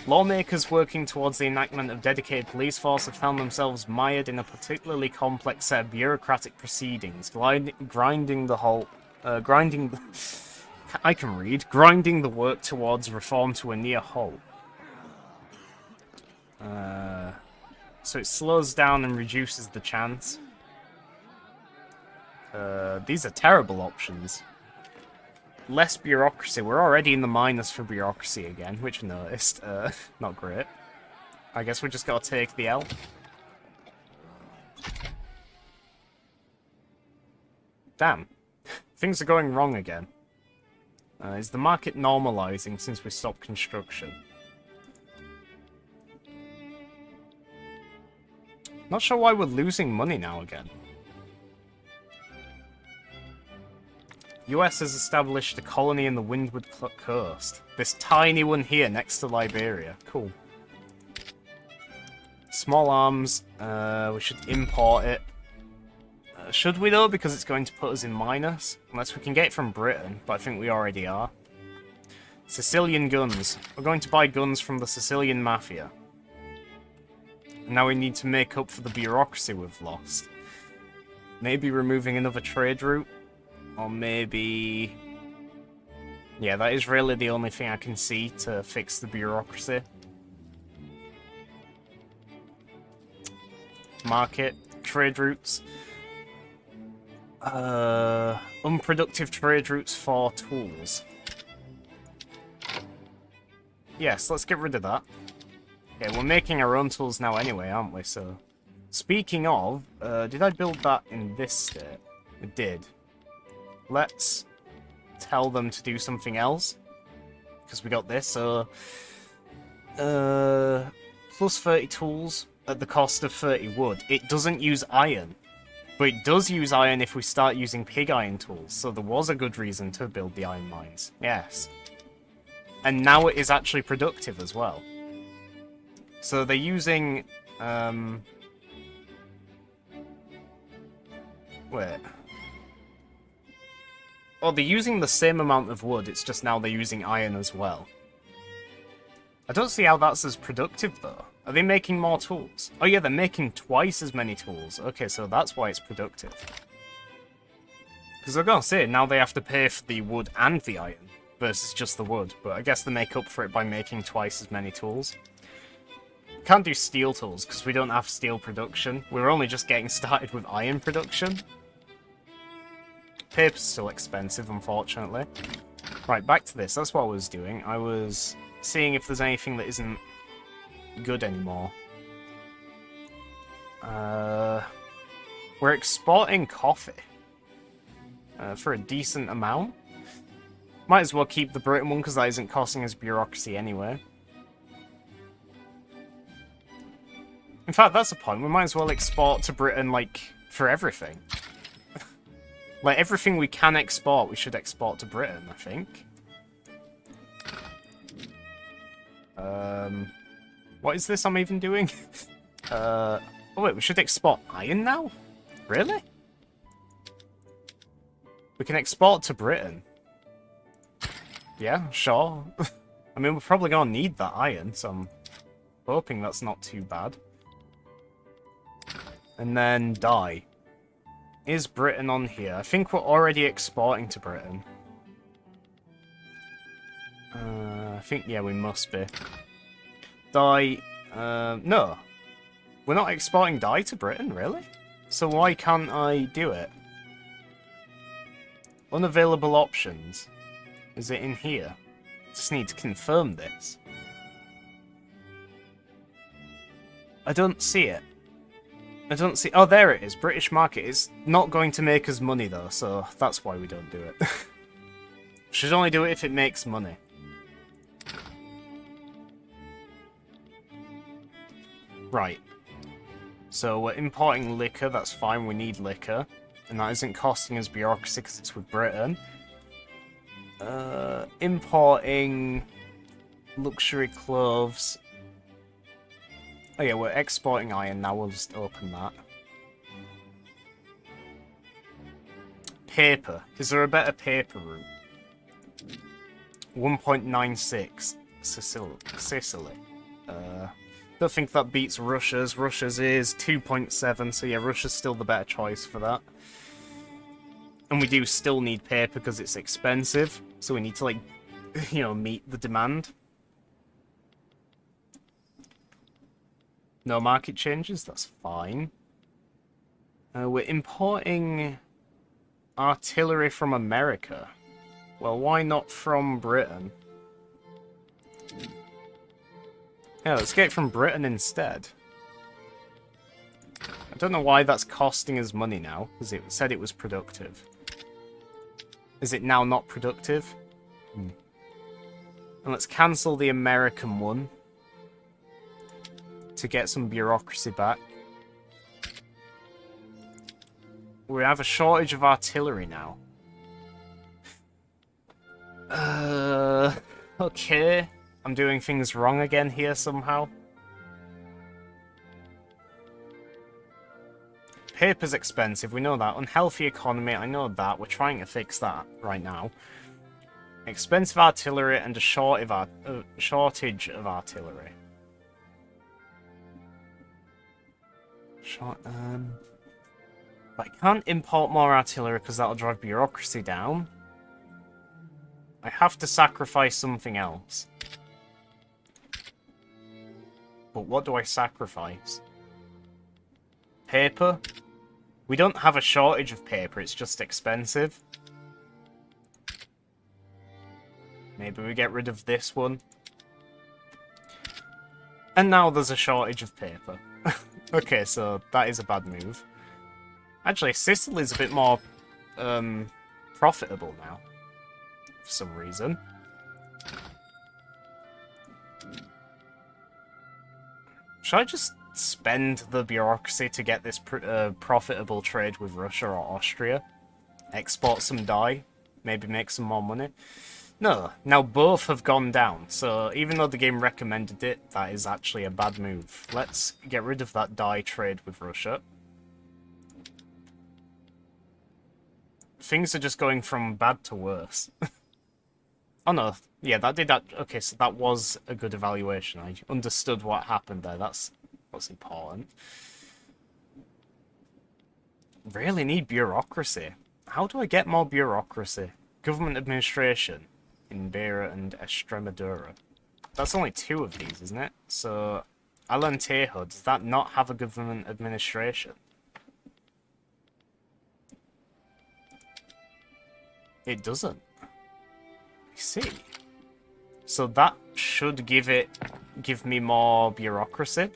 Lawmakers working towards the enactment of dedicated police force have found themselves mired in a particularly complex set of bureaucratic proceedings, grinding the work towards reform to a near halt. So it slows down and reduces the chance. These are terrible options. Less bureaucracy. We're already in the minus for bureaucracy again, which I noticed. Not great. I guess we just gotta take the L. Damn. Things are going wrong again. Is the market normalizing since we stopped construction? Not sure why we're losing money now again. US has established a colony in the Windward Coast. This tiny one here next to Liberia. Cool. Small arms. We should import it. Should we though? Because it's going to put us in minus. Unless we can get it from Britain, but I think we already are. Sicilian guns. We're going to buy guns from the Sicilian Mafia. Now we need to make up for the bureaucracy we've lost. Maybe removing another trade route. Or maybe... Yeah, that is really the only thing I can see to fix the bureaucracy. Market. Trade routes. Unproductive trade routes for tools. Yes, let's get rid of that. Okay, we're making our own tools now anyway, aren't we? So, speaking of, did I build that in this state? I did. Let's tell them to do something else. Because we got this, so... plus 30 tools at the cost of 30 wood. It doesn't use iron. But it does use iron if we start using pig iron tools, so there was a good reason to build the iron mines. Yes. And now it is actually productive as well. So they're using... Wait. Oh, they're using the same amount of wood, it's just now they're using iron as well. I don't see how that's as productive, though. Are they making more tools? Oh yeah, they're making twice as many tools. Okay, so that's why it's productive. Because I'm gonna say, now they have to pay for the wood and the iron, versus just the wood. But I guess they make up for it by making twice as many tools. We can't do steel tools, because we don't have steel production. We're only just getting started with iron production. Paper's still expensive, unfortunately. Right, back to this. That's what I was doing. I was seeing if there's anything that isn't good anymore. We're exporting coffee for a decent amount. Might as well keep the Britain one because that isn't costing us bureaucracy anyway. In fact, that's the point. We might as well export to Britain, like, for everything. Like, everything we can export, we should export to Britain, I think. What is this I'm even doing? Oh wait, we should export iron now? Really? We can export to Britain. Yeah, sure. I mean, we're probably gonna need that iron, so I'm hoping that's not too bad. And then dye. Is Britain on here? I think we're already exporting to Britain. I think, yeah, we must be. Dye, no. We're not exporting dye to Britain, really? So why can't I do it? Unavailable options. Is it in here? Just need to confirm this. I don't see it. I don't see... Oh, there it is. British market is not going to make us money, though, so that's why we don't do it. Should only do it if it makes money. Right. So we're importing liquor, that's fine, we need liquor. And that isn't costing us bureaucracy because it's with Britain. Importing luxury clothes. Oh yeah, we're exporting iron now, we'll just open that. Paper. Is there a better paper route? 1.96. Sicily. Don't think that beats Russia's. Russia's is 2.7, so yeah, Russia's still the better choice for that. And we do still need paper because it's expensive, so we need to, like, you know, meet the demand. No market changes, that's fine. We're importing artillery from America. Well, why not from Britain? Yeah, let's get it from Britain instead. I don't know why that's costing us money now, because it said it was productive. Is it now not productive? And let's cancel the American one to get some bureaucracy back. We have a shortage of artillery now. Okay. I'm doing things wrong again here somehow. Paper's expensive, we know that. Unhealthy economy, I know that. We're trying to fix that right now. Expensive artillery and a shortage of artillery. But I can't import more artillery because that'll drive bureaucracy down. I have to sacrifice something else. But what do I sacrifice? Paper? We don't have a shortage of paper, it's just expensive. Maybe we get rid of this one. And now there's a shortage of paper. Okay, so that is a bad move. Actually, Sicily's a bit more profitable now. For some reason. Should I just spend the bureaucracy to get this profitable trade with Russia or Austria? Export some dye? Maybe make some more money? No, now both have gone down, so even though the game recommended it, that is actually a bad move. Let's get rid of that dye trade with Russia. Things are just going from bad to worse. Oh no, yeah, that did that. Okay, so that was a good evaluation. I understood what happened there. That's what's important. Really need bureaucracy. How do I get more bureaucracy? Government administration in Beira and Extremadura. That's only 2 of these, isn't it? So, Alentejo, does that not have a government administration? It doesn't. I see. So that should give me more bureaucracy.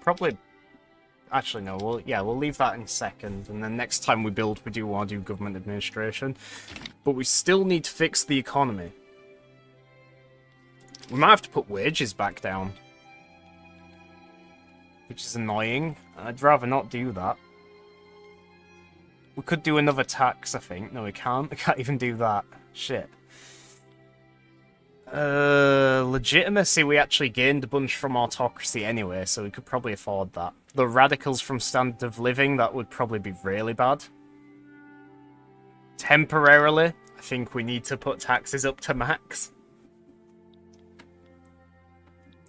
Probably. Actually, no. We'll leave that in second, and then next time we build, we do want to do government administration. But we still need to fix the economy. We might have to put wages back down, which is annoying. I'd rather not do that. We could do another tax, I think. No, we can't. We can't even do that. Shit. Legitimacy, we actually gained a bunch from autocracy anyway, so we could probably afford that. The radicals from standard of living, that would probably be really bad. Temporarily, I think we need to put taxes up to max.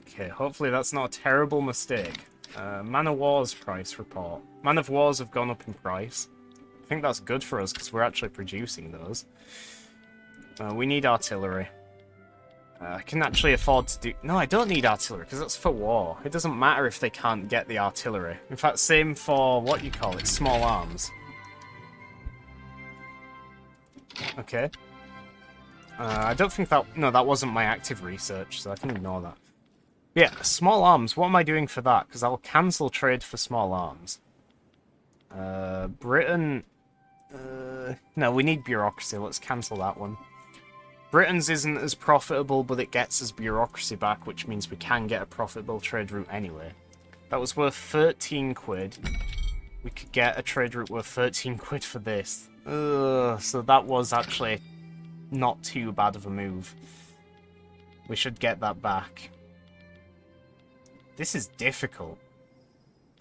Okay, hopefully that's not a terrible mistake. Man of War's price report. Man of Wars have gone up in price. I think that's good for us because we're actually producing those. We need artillery. I can actually afford to do... No, I don't need artillery, because that's for war. It doesn't matter if they can't get the artillery. In fact, same for, what you call it, small arms. Okay. I don't think that... No, that wasn't my active research, so I can ignore that. Yeah, small arms. What am I doing for that? Because I'll cancel trade for small arms. Britain... no, we need bureaucracy. Let's cancel that one. Britain's isn't as profitable, but it gets us bureaucracy back, which means we can get a profitable trade route anyway. That was worth 13 quid. We could get a trade route worth 13 quid for this. So that was actually not too bad of a move. We should get that back. This is difficult.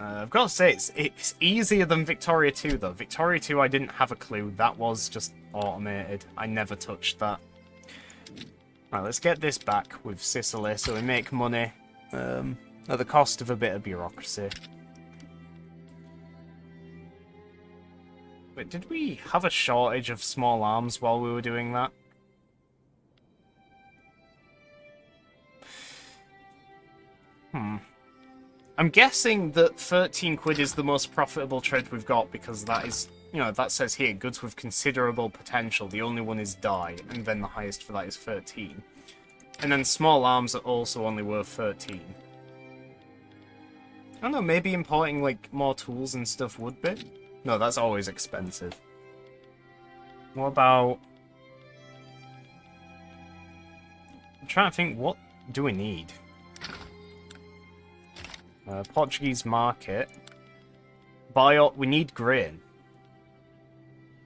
I've got to say, it's easier than Victoria 2, though. Victoria 2, I didn't have a clue. That was just automated. I never touched that. Right, let's get this back with Sicily, so we make money at the cost of a bit of bureaucracy. Wait, did we have a shortage of small arms while we were doing that? I'm guessing that 13 quid is the most profitable trade we've got because that is, you know, that says here, goods with considerable potential. The only one is dye, and then the highest for that is 13. And then small arms are also only worth 13. I don't know, maybe importing, like, more tools and stuff would be? No, that's always expensive. What about... I'm trying to think, what do we need? Portuguese market. We need grain.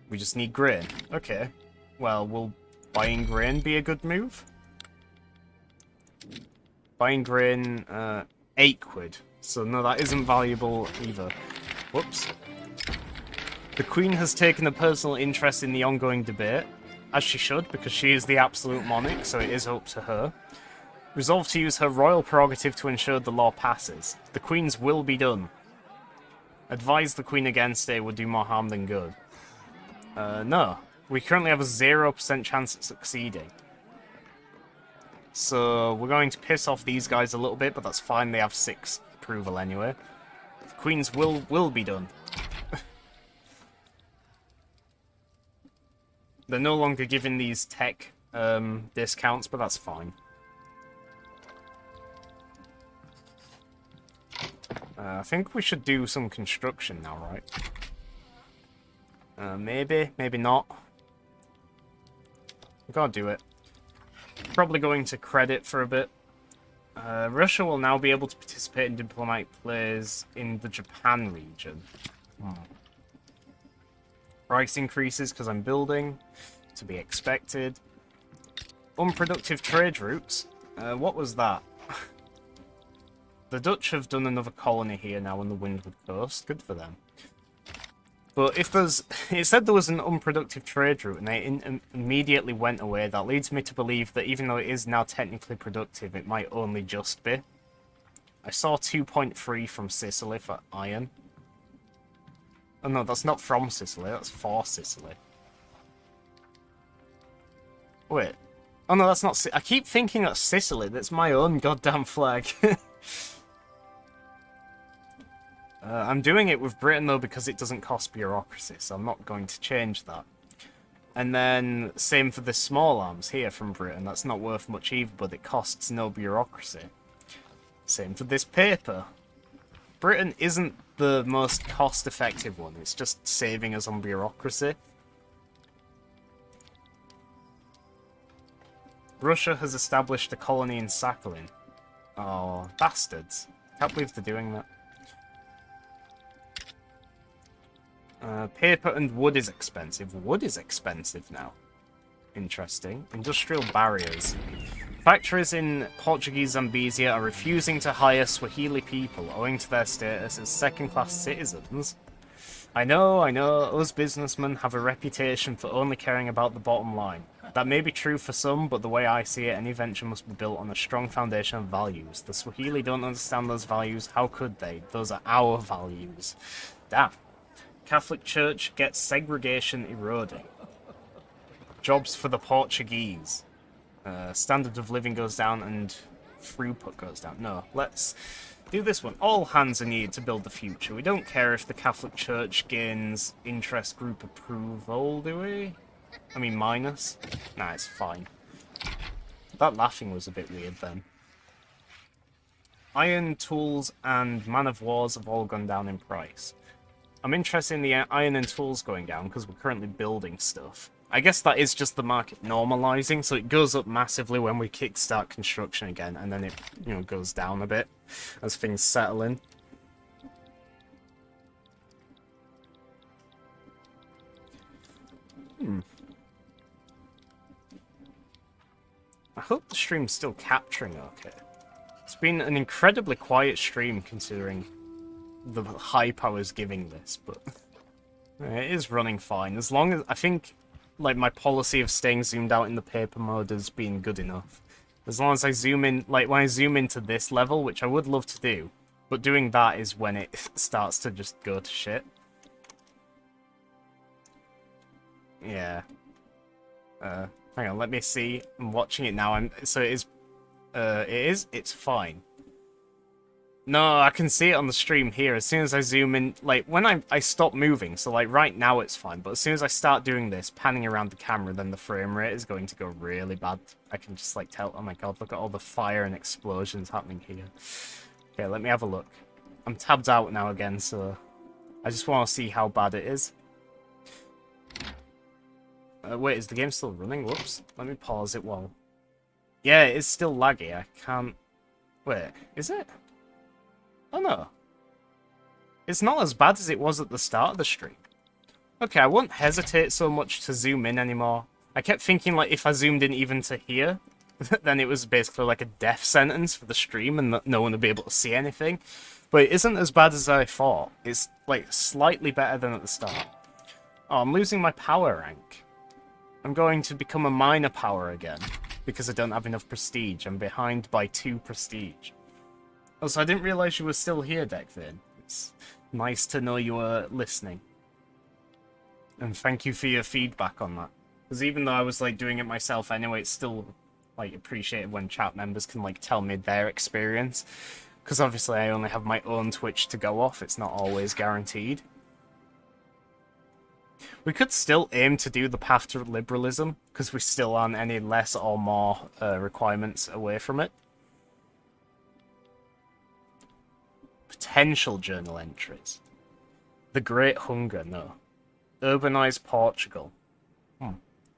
We just need grain. Okay. Well, will buying grain be a good move? Buying grain, 8 quid. So no, that isn't valuable either. Whoops. The Queen has taken a personal interest in the ongoing debate, as she should, because she is the absolute monarch, so it is up to her. Resolved to use her royal prerogative to ensure the law passes. The Queen's will be done. Advise the Queen against it would do more harm than good. No. We currently have a 0% chance at succeeding. So we're going to piss off these guys a little bit, but that's fine. They have 6 approval anyway. The Queen's will be done. They're no longer giving these tech discounts, but that's fine. I think we should do some construction now, right? Maybe, maybe not. We've got to do it. Probably going to credit for a bit. Russia will now be able to participate in diplomatic plays in the Japan region. Price increases because I'm building. To be expected. Unproductive trade routes. What was that? The Dutch have done another colony here now on the Windward Coast. Good for them. But if there's... It said there was an unproductive trade route, and it immediately went away. That leads me to believe that even though it is now technically productive, it might only just be. I saw 2.3 from Sicily for iron. Oh no, that's not from Sicily, that's for Sicily. Wait. Oh no, that's not... I keep thinking that's Sicily, that's my own goddamn flag. I'm doing it with Britain though because it doesn't cost bureaucracy, so I'm not going to change that. And then, same for the small arms here from Britain, that's not worth much either, but it costs no bureaucracy. Same for this paper. Britain isn't the most cost-effective one, it's just saving us on bureaucracy. Russia has established a colony in Sakhalin. Oh, bastards. Can't believe they're doing that. Paper and wood is expensive. Wood is expensive now. Interesting. Industrial barriers. Factories in Portuguese Zambezia are refusing to hire Swahili people owing to their status as second-class citizens. I know, us businessmen have a reputation for only caring about the bottom line. That may be true for some, but the way I see it, any venture must be built on a strong foundation of values. The Swahili don't understand those values, how could they? Those are our values. Damn. Catholic Church gets segregation eroding. Jobs for the Portuguese. Standard of living goes down and throughput goes down. No, let's do this one. All hands are needed to build the future. We don't care if the Catholic Church gains interest group approval, do we? I mean, minus? Nah, it's fine. That laughing was a bit weird then. Iron, tools, and man of wars have all gone down in price. I'm interested in the iron and tools going down because we're currently building stuff. I guess that is just the market normalizing, so it goes up massively when we kickstart construction again, and then it, you know, goes down a bit as things settle in. I hope the stream's still capturing okay. It's been an incredibly quiet stream considering the hype I was giving this, but it is running fine. As long as, I think, like, my policy of staying zoomed out in the paper mode has been good enough. As long as I zoom in, like, when I zoom into this level, which I would love to do, but doing that is when it starts to just go to shit. Yeah. Hang on, let me see. I'm watching it now. So it is, it's fine. No, I can see it on the stream here. As soon as I zoom in, like, when I stop moving, so, like, right now it's fine, but as soon as I start doing this, panning around the camera, then the frame rate is going to go really bad. I can just, like, tell, oh my god, look at all the fire and explosions happening here. Okay, let me have a look. I'm tabbed out now again, so I just want to see how bad it is. Wait, is the game still running? Whoops. Let me pause it while... Yeah, it is still laggy. I can't... Wait, is it? Oh no. It's not as bad as it was at the start of the stream. Okay, I won't hesitate so much to zoom in anymore. I kept thinking, like, if I zoomed in even to here, then it was basically like a death sentence for the stream and no one would be able to see anything. But it isn't as bad as I thought. It's, like, slightly better than at the start. Oh, I'm losing my power rank. I'm going to become a minor power again, because I don't have enough prestige. I'm behind by 2 prestige. Also, I didn't realise you were still here, Decvin. It's nice to know you were listening. And thank you for your feedback on that. Because even though I was, like, doing it myself anyway, it's still, like, appreciated when chat members can, like, tell me their experience. Because obviously I only have my own Twitch to go off. It's not always guaranteed. We could still aim to do the path to liberalism, because we still aren't any less or more requirements away from it. Potential journal entries. The Great Hunger, no. Urbanise Portugal.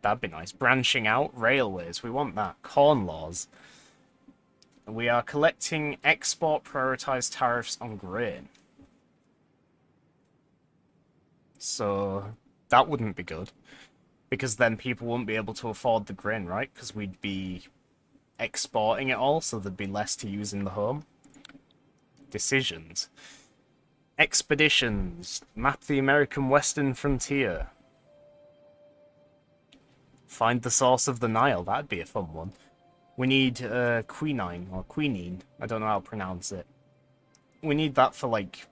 That'd be nice. Branching out, railways, we want that. Corn laws. We are collecting export prioritised tariffs on grain. So... that wouldn't be good, because then people wouldn't be able to afford the grain, right? Because we'd be exporting it all, so there'd be less to use in the home. Decisions. Expeditions. Map the American Western frontier. Find the source of the Nile. That'd be a fun one. We need quinine, or quinine. I don't know how to pronounce it. We need that for, like,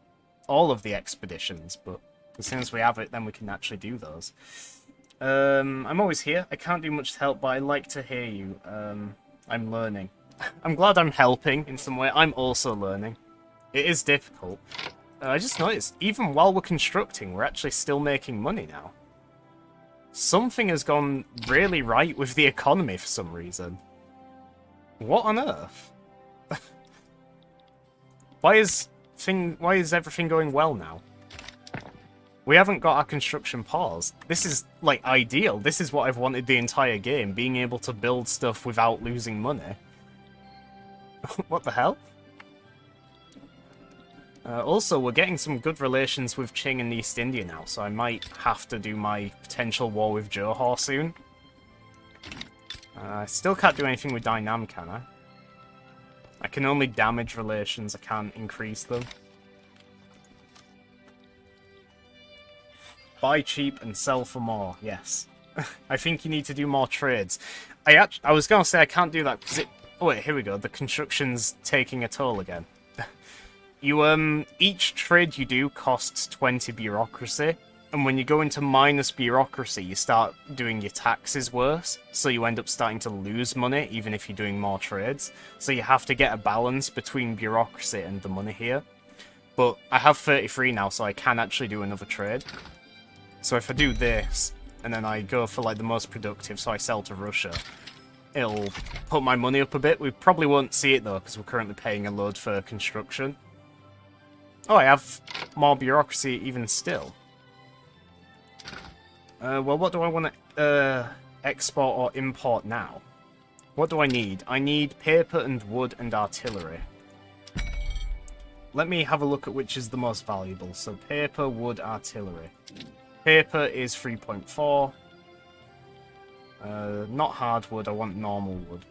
all of the expeditions, but as soon as we have it, then we can actually do those. I'm always here. I can't do much to help, but I like to hear you. I'm learning. I'm glad I'm helping in some way. I'm also learning. It is difficult. I just noticed, even while we're constructing, we're actually still making money now. Something has gone really right with the economy for some reason. What on earth? Why is everything going well now? We haven't got our construction paused. This is, like, ideal. This is what I've wanted the entire game, being able to build stuff without losing money. What the hell? Also, we're getting some good relations with Qing and East India now, so I might have to do my potential war with Johor soon. I still can't do anything with Dainam, can I? I can only damage relations, I can't increase them. Buy cheap and sell for more, yes. I think you need to do more trades. I was going to say I can't do that because it... Oh wait, here we go. The construction's taking a toll again. Each trade you do costs 20 bureaucracy, and when you go into minus bureaucracy, you start doing your taxes worse, so you end up starting to lose money, even if you're doing more trades. So you have to get a balance between bureaucracy and the money here. But I have 33 now, so I can actually do another trade. So if I do this, and then I go for, like, the most productive, so I sell to Russia, it'll put my money up a bit. We probably won't see it, though, because we're currently paying a load for construction. Oh, I have more bureaucracy even still. Well, what do I want to export or import now? What do I need? I need paper and wood and artillery. Let me have a look at which is the most valuable. So paper, wood, artillery. Paper is 3.4. Not hardwood, I want normal wood.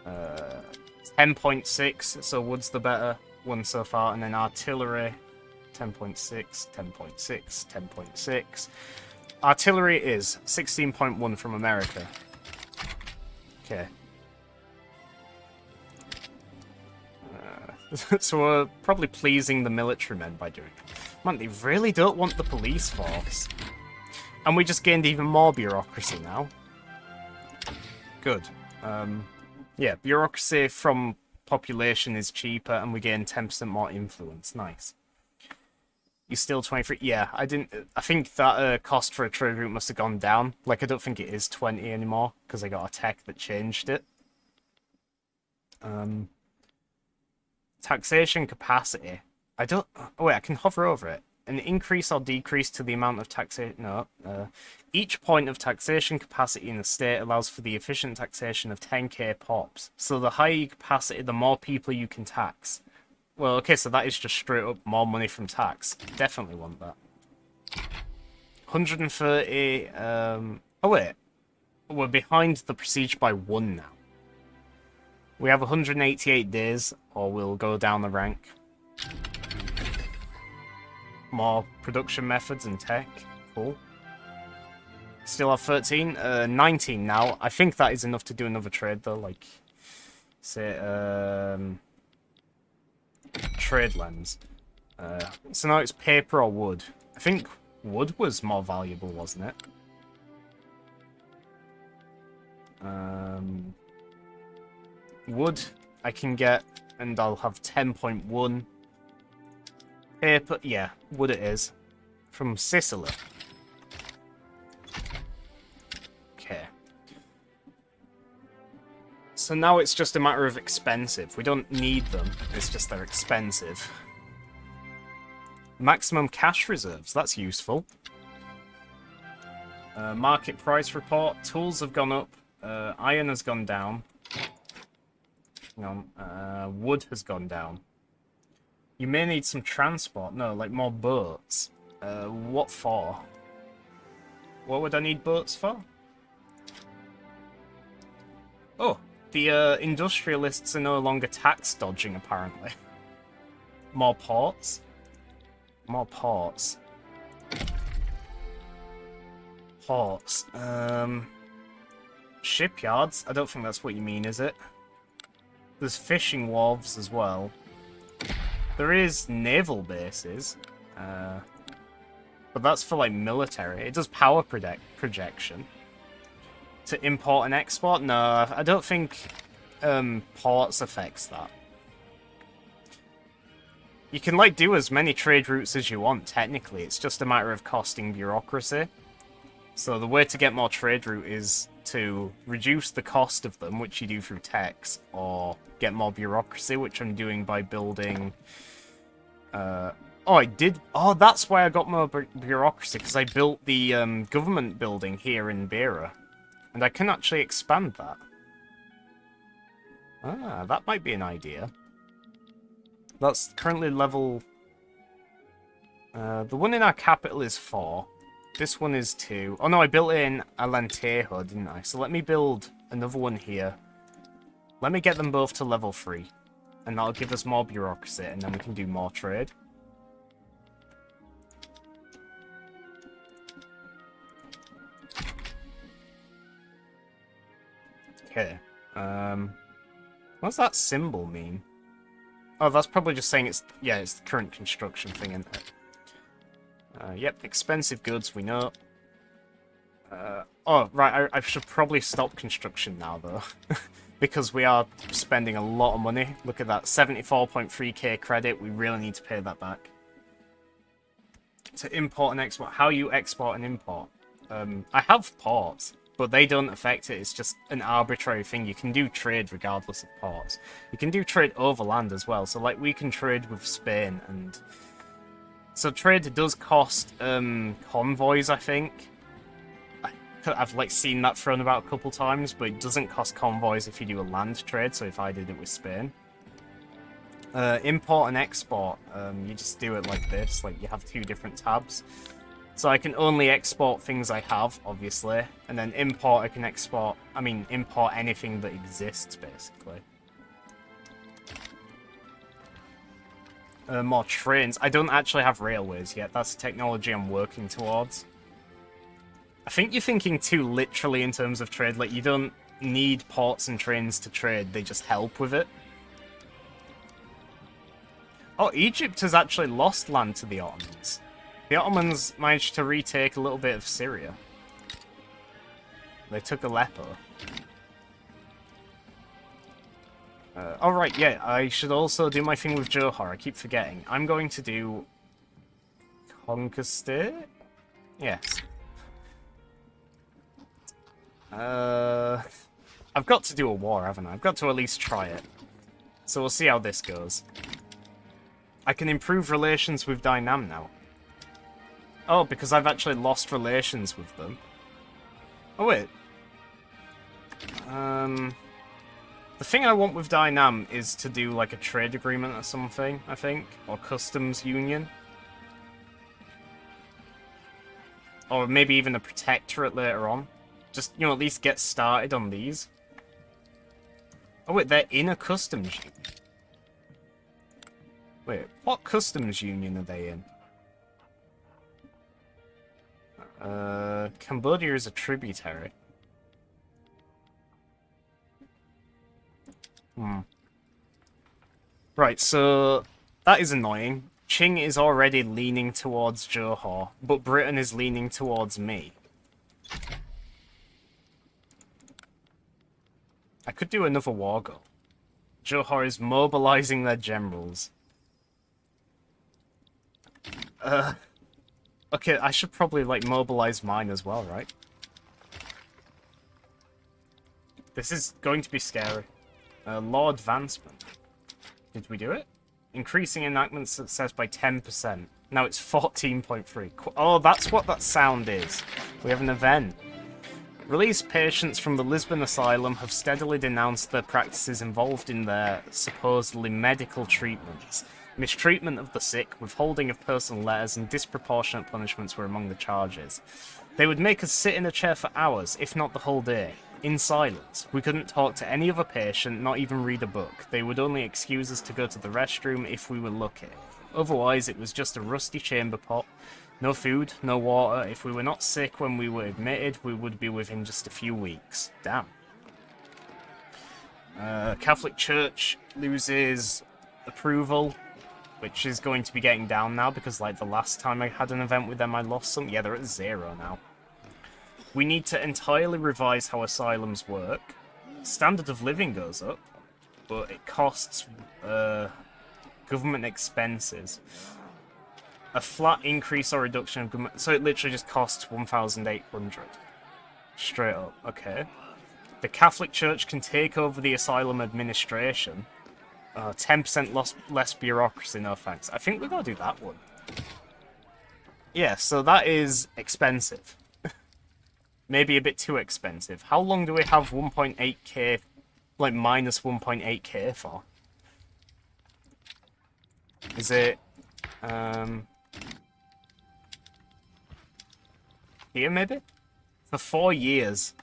10.6, so wood's the better one so far, and then artillery 10.6, 10.6, 10.6. Artillery is 16.1 from America. Okay. So we're probably pleasing the military men by doing it. Man, they really don't want the police force. And we just gained even more bureaucracy now. Good. Yeah, bureaucracy from population is cheaper, and we gain 10% more influence. Nice. You're still 23? Yeah, I think that cost for a trade route must have gone down. Like, I don't think it is 20 anymore, because I got a tech that changed it. Taxation capacity. I don't... Oh, wait, I can hover over it. An increase or decrease to the amount of taxation... No. Each point of taxation capacity in the state allows for the efficient taxation of 10k pops. So the higher your capacity, the more people you can tax. Well, okay, so that is just straight up more money from tax. Definitely want that. 130... Oh, wait. We're behind the prestige by 1 now. We have 188 days, or we'll go down the rank. More production methods and tech. Cool. Still have 13. 19 now. I think that is enough to do another trade, though. Like, say, trade lens. So now it's paper or wood. I think wood was more valuable, wasn't it? Wood I can get, and I'll have 10.1. Paper, yeah, wood it is. From Sicily. Okay. So now it's just a matter of expensive. We don't need them, it's just they're expensive. Maximum cash reserves, that's useful. Market price report, tools have gone up, iron has gone down. Hang on, wood has gone down. You may need some transport. No, like more boats. What for? What would I need boats for? Oh, the industrialists are no longer tax dodging, apparently. More ports. More ports. Ports. Shipyards? I don't think that's what you mean, is it? There's fishing wharves as well. There is naval bases. But that's for, like, military. It does power projection. To import and export? No, I don't think ports affects that. You can, like, do as many trade routes as you want, technically. It's just a matter of costing bureaucracy. So the way to get more trade route is to reduce the cost of them, which you do through tax, or get more bureaucracy, which I'm doing by building... Oh, I did... Oh, that's why I got more bureaucracy, because I built the government building here in Beira. And I can actually expand that. Ah, that might be an idea. That's currently level... the one in our capital is 4. This one is 2. Oh no, I built it in Alentejo, didn't I? So let me build another one here. Let me get them both to level 3. And that'll give us more bureaucracy, and then we can do more trade. Okay. What's that symbol mean? Oh, that's probably just saying it's... Yeah, it's the current construction thing, isn't it? Yep, expensive goods, we know. Oh, right, I should probably stop construction now, though. Because we are spending a lot of money. Look at that, 74.3k credit. We really need to pay that back. To import and export. How you export and import? I have ports, but they don't affect it. It's just an arbitrary thing. You can do trade regardless of ports. You can do trade overland as well. So, like, we can trade with Spain and... So trade does cost convoys, I think. I've like seen that thrown about a couple times, but it doesn't cost convoys if you do a land trade, so if I did it with Spain. Import and export, you just do it like this, like you have 2 different tabs. So I can only export things I have, obviously, and then import I can import anything that exists, basically. More trains. I don't actually have railways yet. That's the technology I'm working towards. I think you're thinking too literally in terms of trade. Like, you don't need ports and trains to trade. They just help with it. Oh, Egypt has actually lost land to the Ottomans. The Ottomans managed to retake a little bit of Syria. They took Aleppo. Alright, yeah, I should also do my thing with Johor. I keep forgetting. I'm going to do... Conquiste? Yes. I've got to do a war, haven't I? I've got to at least try it. So we'll see how this goes. I can improve relations with Dynam now. Oh, because I've actually lost relations with them. Oh, wait. The thing I want with Dynam is to do, like, a trade agreement or something, I think. Or customs union. Or maybe even a protectorate later on. Just, you know, at least get started on these. Oh, wait, they're in a customs union. Wait, what customs union are they in? Cambodia is a tributary. Right, so that is annoying. Qing is already leaning towards Johor, but Britain is leaning towards me. I could do another war goal. Johor is mobilizing their generals. Okay, I should probably, like, mobilize mine as well, right? This is going to be scary. Law advancement. Did we do it? Increasing enactment success by 10%. Now it's 14.3. Oh, that's what that sound is. We have an event. Released patients from the Lisbon Asylum have steadily denounced the practices involved in their supposedly medical treatments. Mistreatment of the sick, withholding of personal letters, and disproportionate punishments were among the charges. They would make us sit in a chair for hours, if not the whole day, in silence. We couldn't talk to any other patient, not even read a book. They would only excuse us to go to the restroom if we were lucky. Otherwise, it was just a rusty chamber pot. No food, no water. If we were not sick when we were admitted, we would be within just a few weeks. Damn. Catholic Church loses approval, which is going to be getting down now because, like, the last time I had an event with them, I lost some. Yeah, they're at 0 now. We need to entirely revise how asylums work. Standard of living goes up, but it costs government expenses. A flat increase or reduction of government... So it literally just costs 1,800. Straight up, okay. The Catholic Church can take over the asylum administration. 10% less bureaucracy, no thanks. I think we're going to do that one. Yeah, so that is expensive. Maybe a bit too expensive. How long do we have 1.8k, like minus 1.8k for? Is it, here maybe? For 4 years.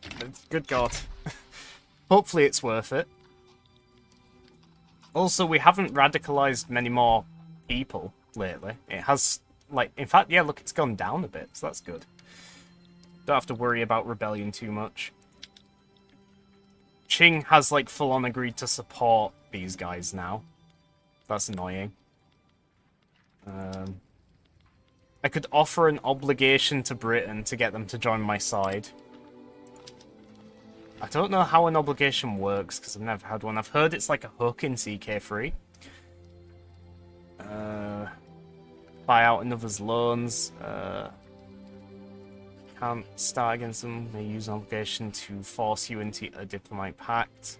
Good God. Hopefully it's worth it. Also, we haven't radicalized many more people lately. It has, like, in fact, yeah, look, it's gone down a bit, so that's good. Don't have to worry about rebellion too much. Qing has, like, full-on agreed to support these guys now. That's annoying. I could offer an obligation to Britain to get them to join my side. I don't know how an obligation works, because I've never had one. I've heard it's like a hook in CK3. Buy out another's loans. Can't start against them. They use an obligation to force you into a diplomatic pact.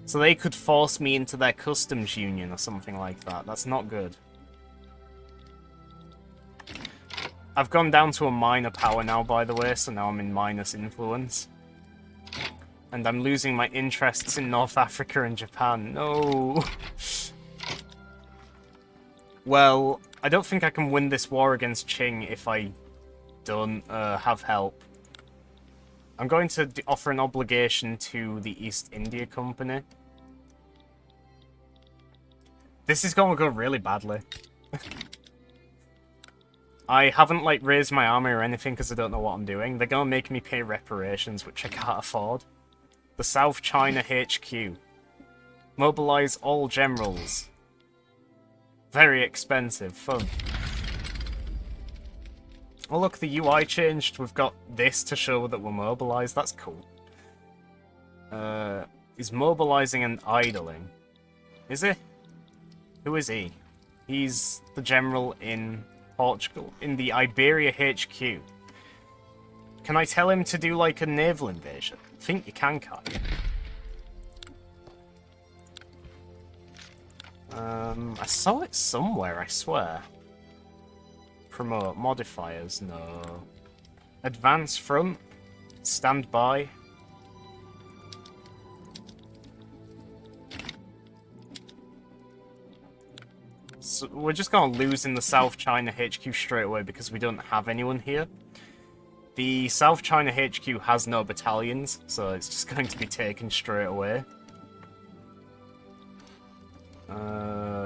So they could force me into their customs union or something like that. That's not good. I've gone down to a minor power now, by the way, so now I'm in minus influence. And I'm losing my interests in North Africa and Japan. No! Well, I don't think I can win this war against Qing if I don't have help. I'm going to offer an obligation to the East India Company. This is going to go really badly. I haven't, like, raised my army or anything because I don't know what I'm doing. They're going to make me pay reparations, which I can't afford. The South China HQ. Mobilize all generals. Very expensive. Fun. Oh look, the UI changed. We've got this to show that we're mobilized. That's cool. He's mobilizing and idling. Is he? Who is he? He's the general in Portugal, in the Iberia HQ. Can I tell him to do, like, a naval invasion? I think you can, can't you? I saw it somewhere, I swear. Promote. Modifiers, no. Advance front. Stand by. So we're just going to lose in the South China HQ straight away because we don't have anyone here. The South China HQ has no battalions, so it's just going to be taken straight away.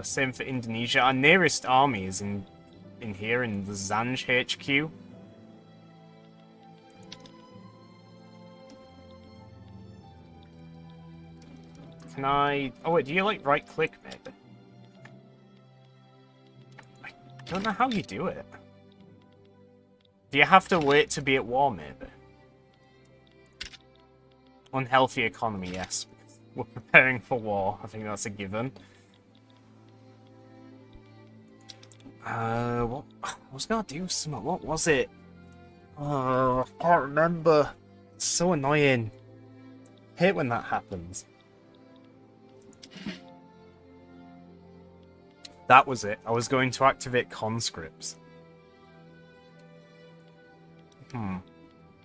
Same for Indonesia. Our nearest army is in here, in the Zanj HQ. Can I... Oh wait, do you, like, right-click, maybe? I don't know how you do it. Do you have to wait to be at war, maybe? Unhealthy economy, yes. We're preparing for war. I think that's a given. What? I was gonna do something. What was it? Oh, I can't remember. It's so annoying. Hate when that happens. That was it. I was going to activate conscripts.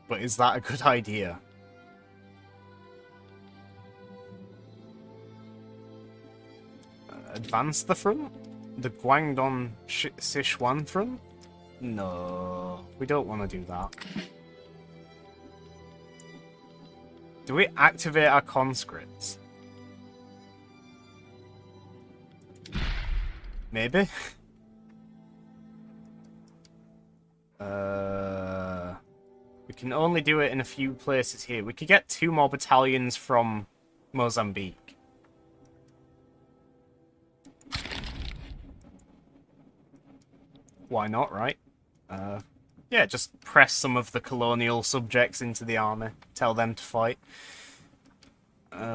But is that a good idea? Advance the front? The Guangdong Sichuan front? No, we don't want to do that. Do we activate our conscripts? Maybe? We can only do it in a few places here. We could get 2 more battalions from Mozambique. Why not, right? Yeah, just press some of the colonial subjects into the army. Tell them to fight.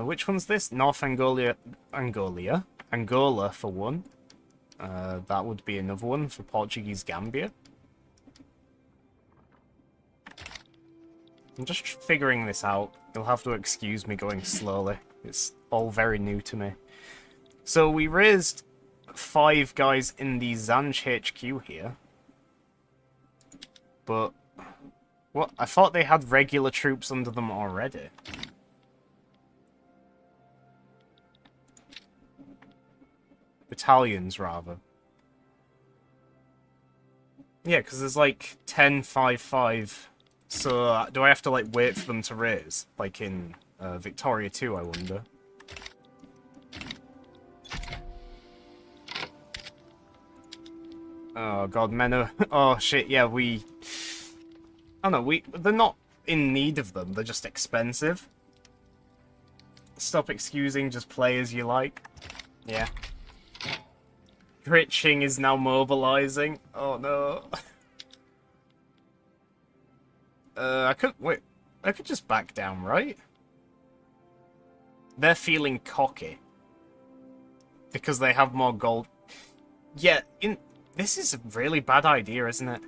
Which one's this? North Angola. Angola for 1. That would be another one for Portuguese Gambia. I'm just figuring this out. You'll have to excuse me going slowly. It's all very new to me. So we raised 5 guys in the Zanj HQ here. But what? I thought they had regular troops under them already. Battalions, rather. Yeah, because there's like 10, 5, 5. So do I have to like wait for them to raise? Like in Victoria 2, I wonder. Oh god, men. Oh shit, yeah, we... Oh no, they're not in need of them, they're just expensive. Stop excusing, just play as you like. Yeah. Gritching is now mobilizing. Oh no. I could just back down, right? They're feeling cocky. Because they have more gold. Yeah, this is a really bad idea, isn't it?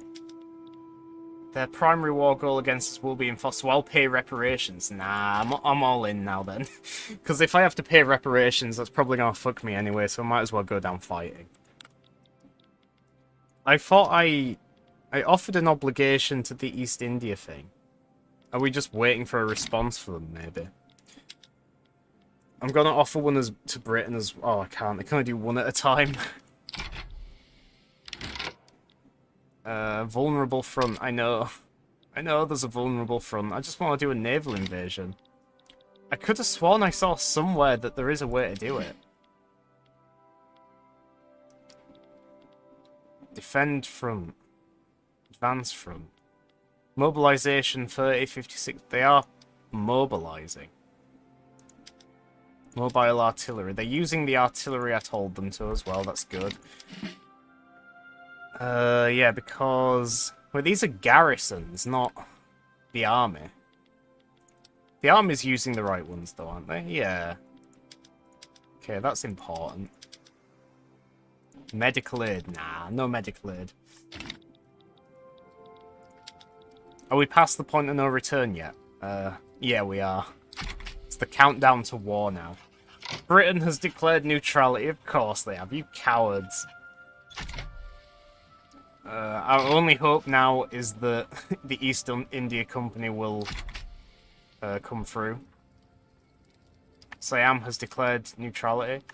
Their primary war goal against us will be enforced, so I'll pay reparations. Nah, I'm all in now then. Because if I have to pay reparations, that's probably gonna fuck me anyway, so I might as well go down fighting. I thought I offered an obligation to the East India thing. Are we just waiting for a response for them, maybe? I'm gonna offer one to Britain as... Oh, I can't. I can only do one at a time. Vulnerable front. I know. I know there's a vulnerable front. I just want to do a naval invasion. I could have sworn I saw somewhere that there is a way to do it. Defend front. Advance front. Mobilization 30, 56. They are mobilizing. Mobile artillery. They're using the artillery I told them to as well. That's good. Yeah, because... Well, these are garrisons, not the army. The army's using the right ones, though, aren't they? Yeah. Okay, that's important. Medical aid? Nah, no medical aid. Are we past the point of no return yet? Yeah, we are. It's the countdown to war now. Britain has declared neutrality. Of course they have, you cowards. Our only hope now is that the East India Company will come through. Siam has declared neutrality.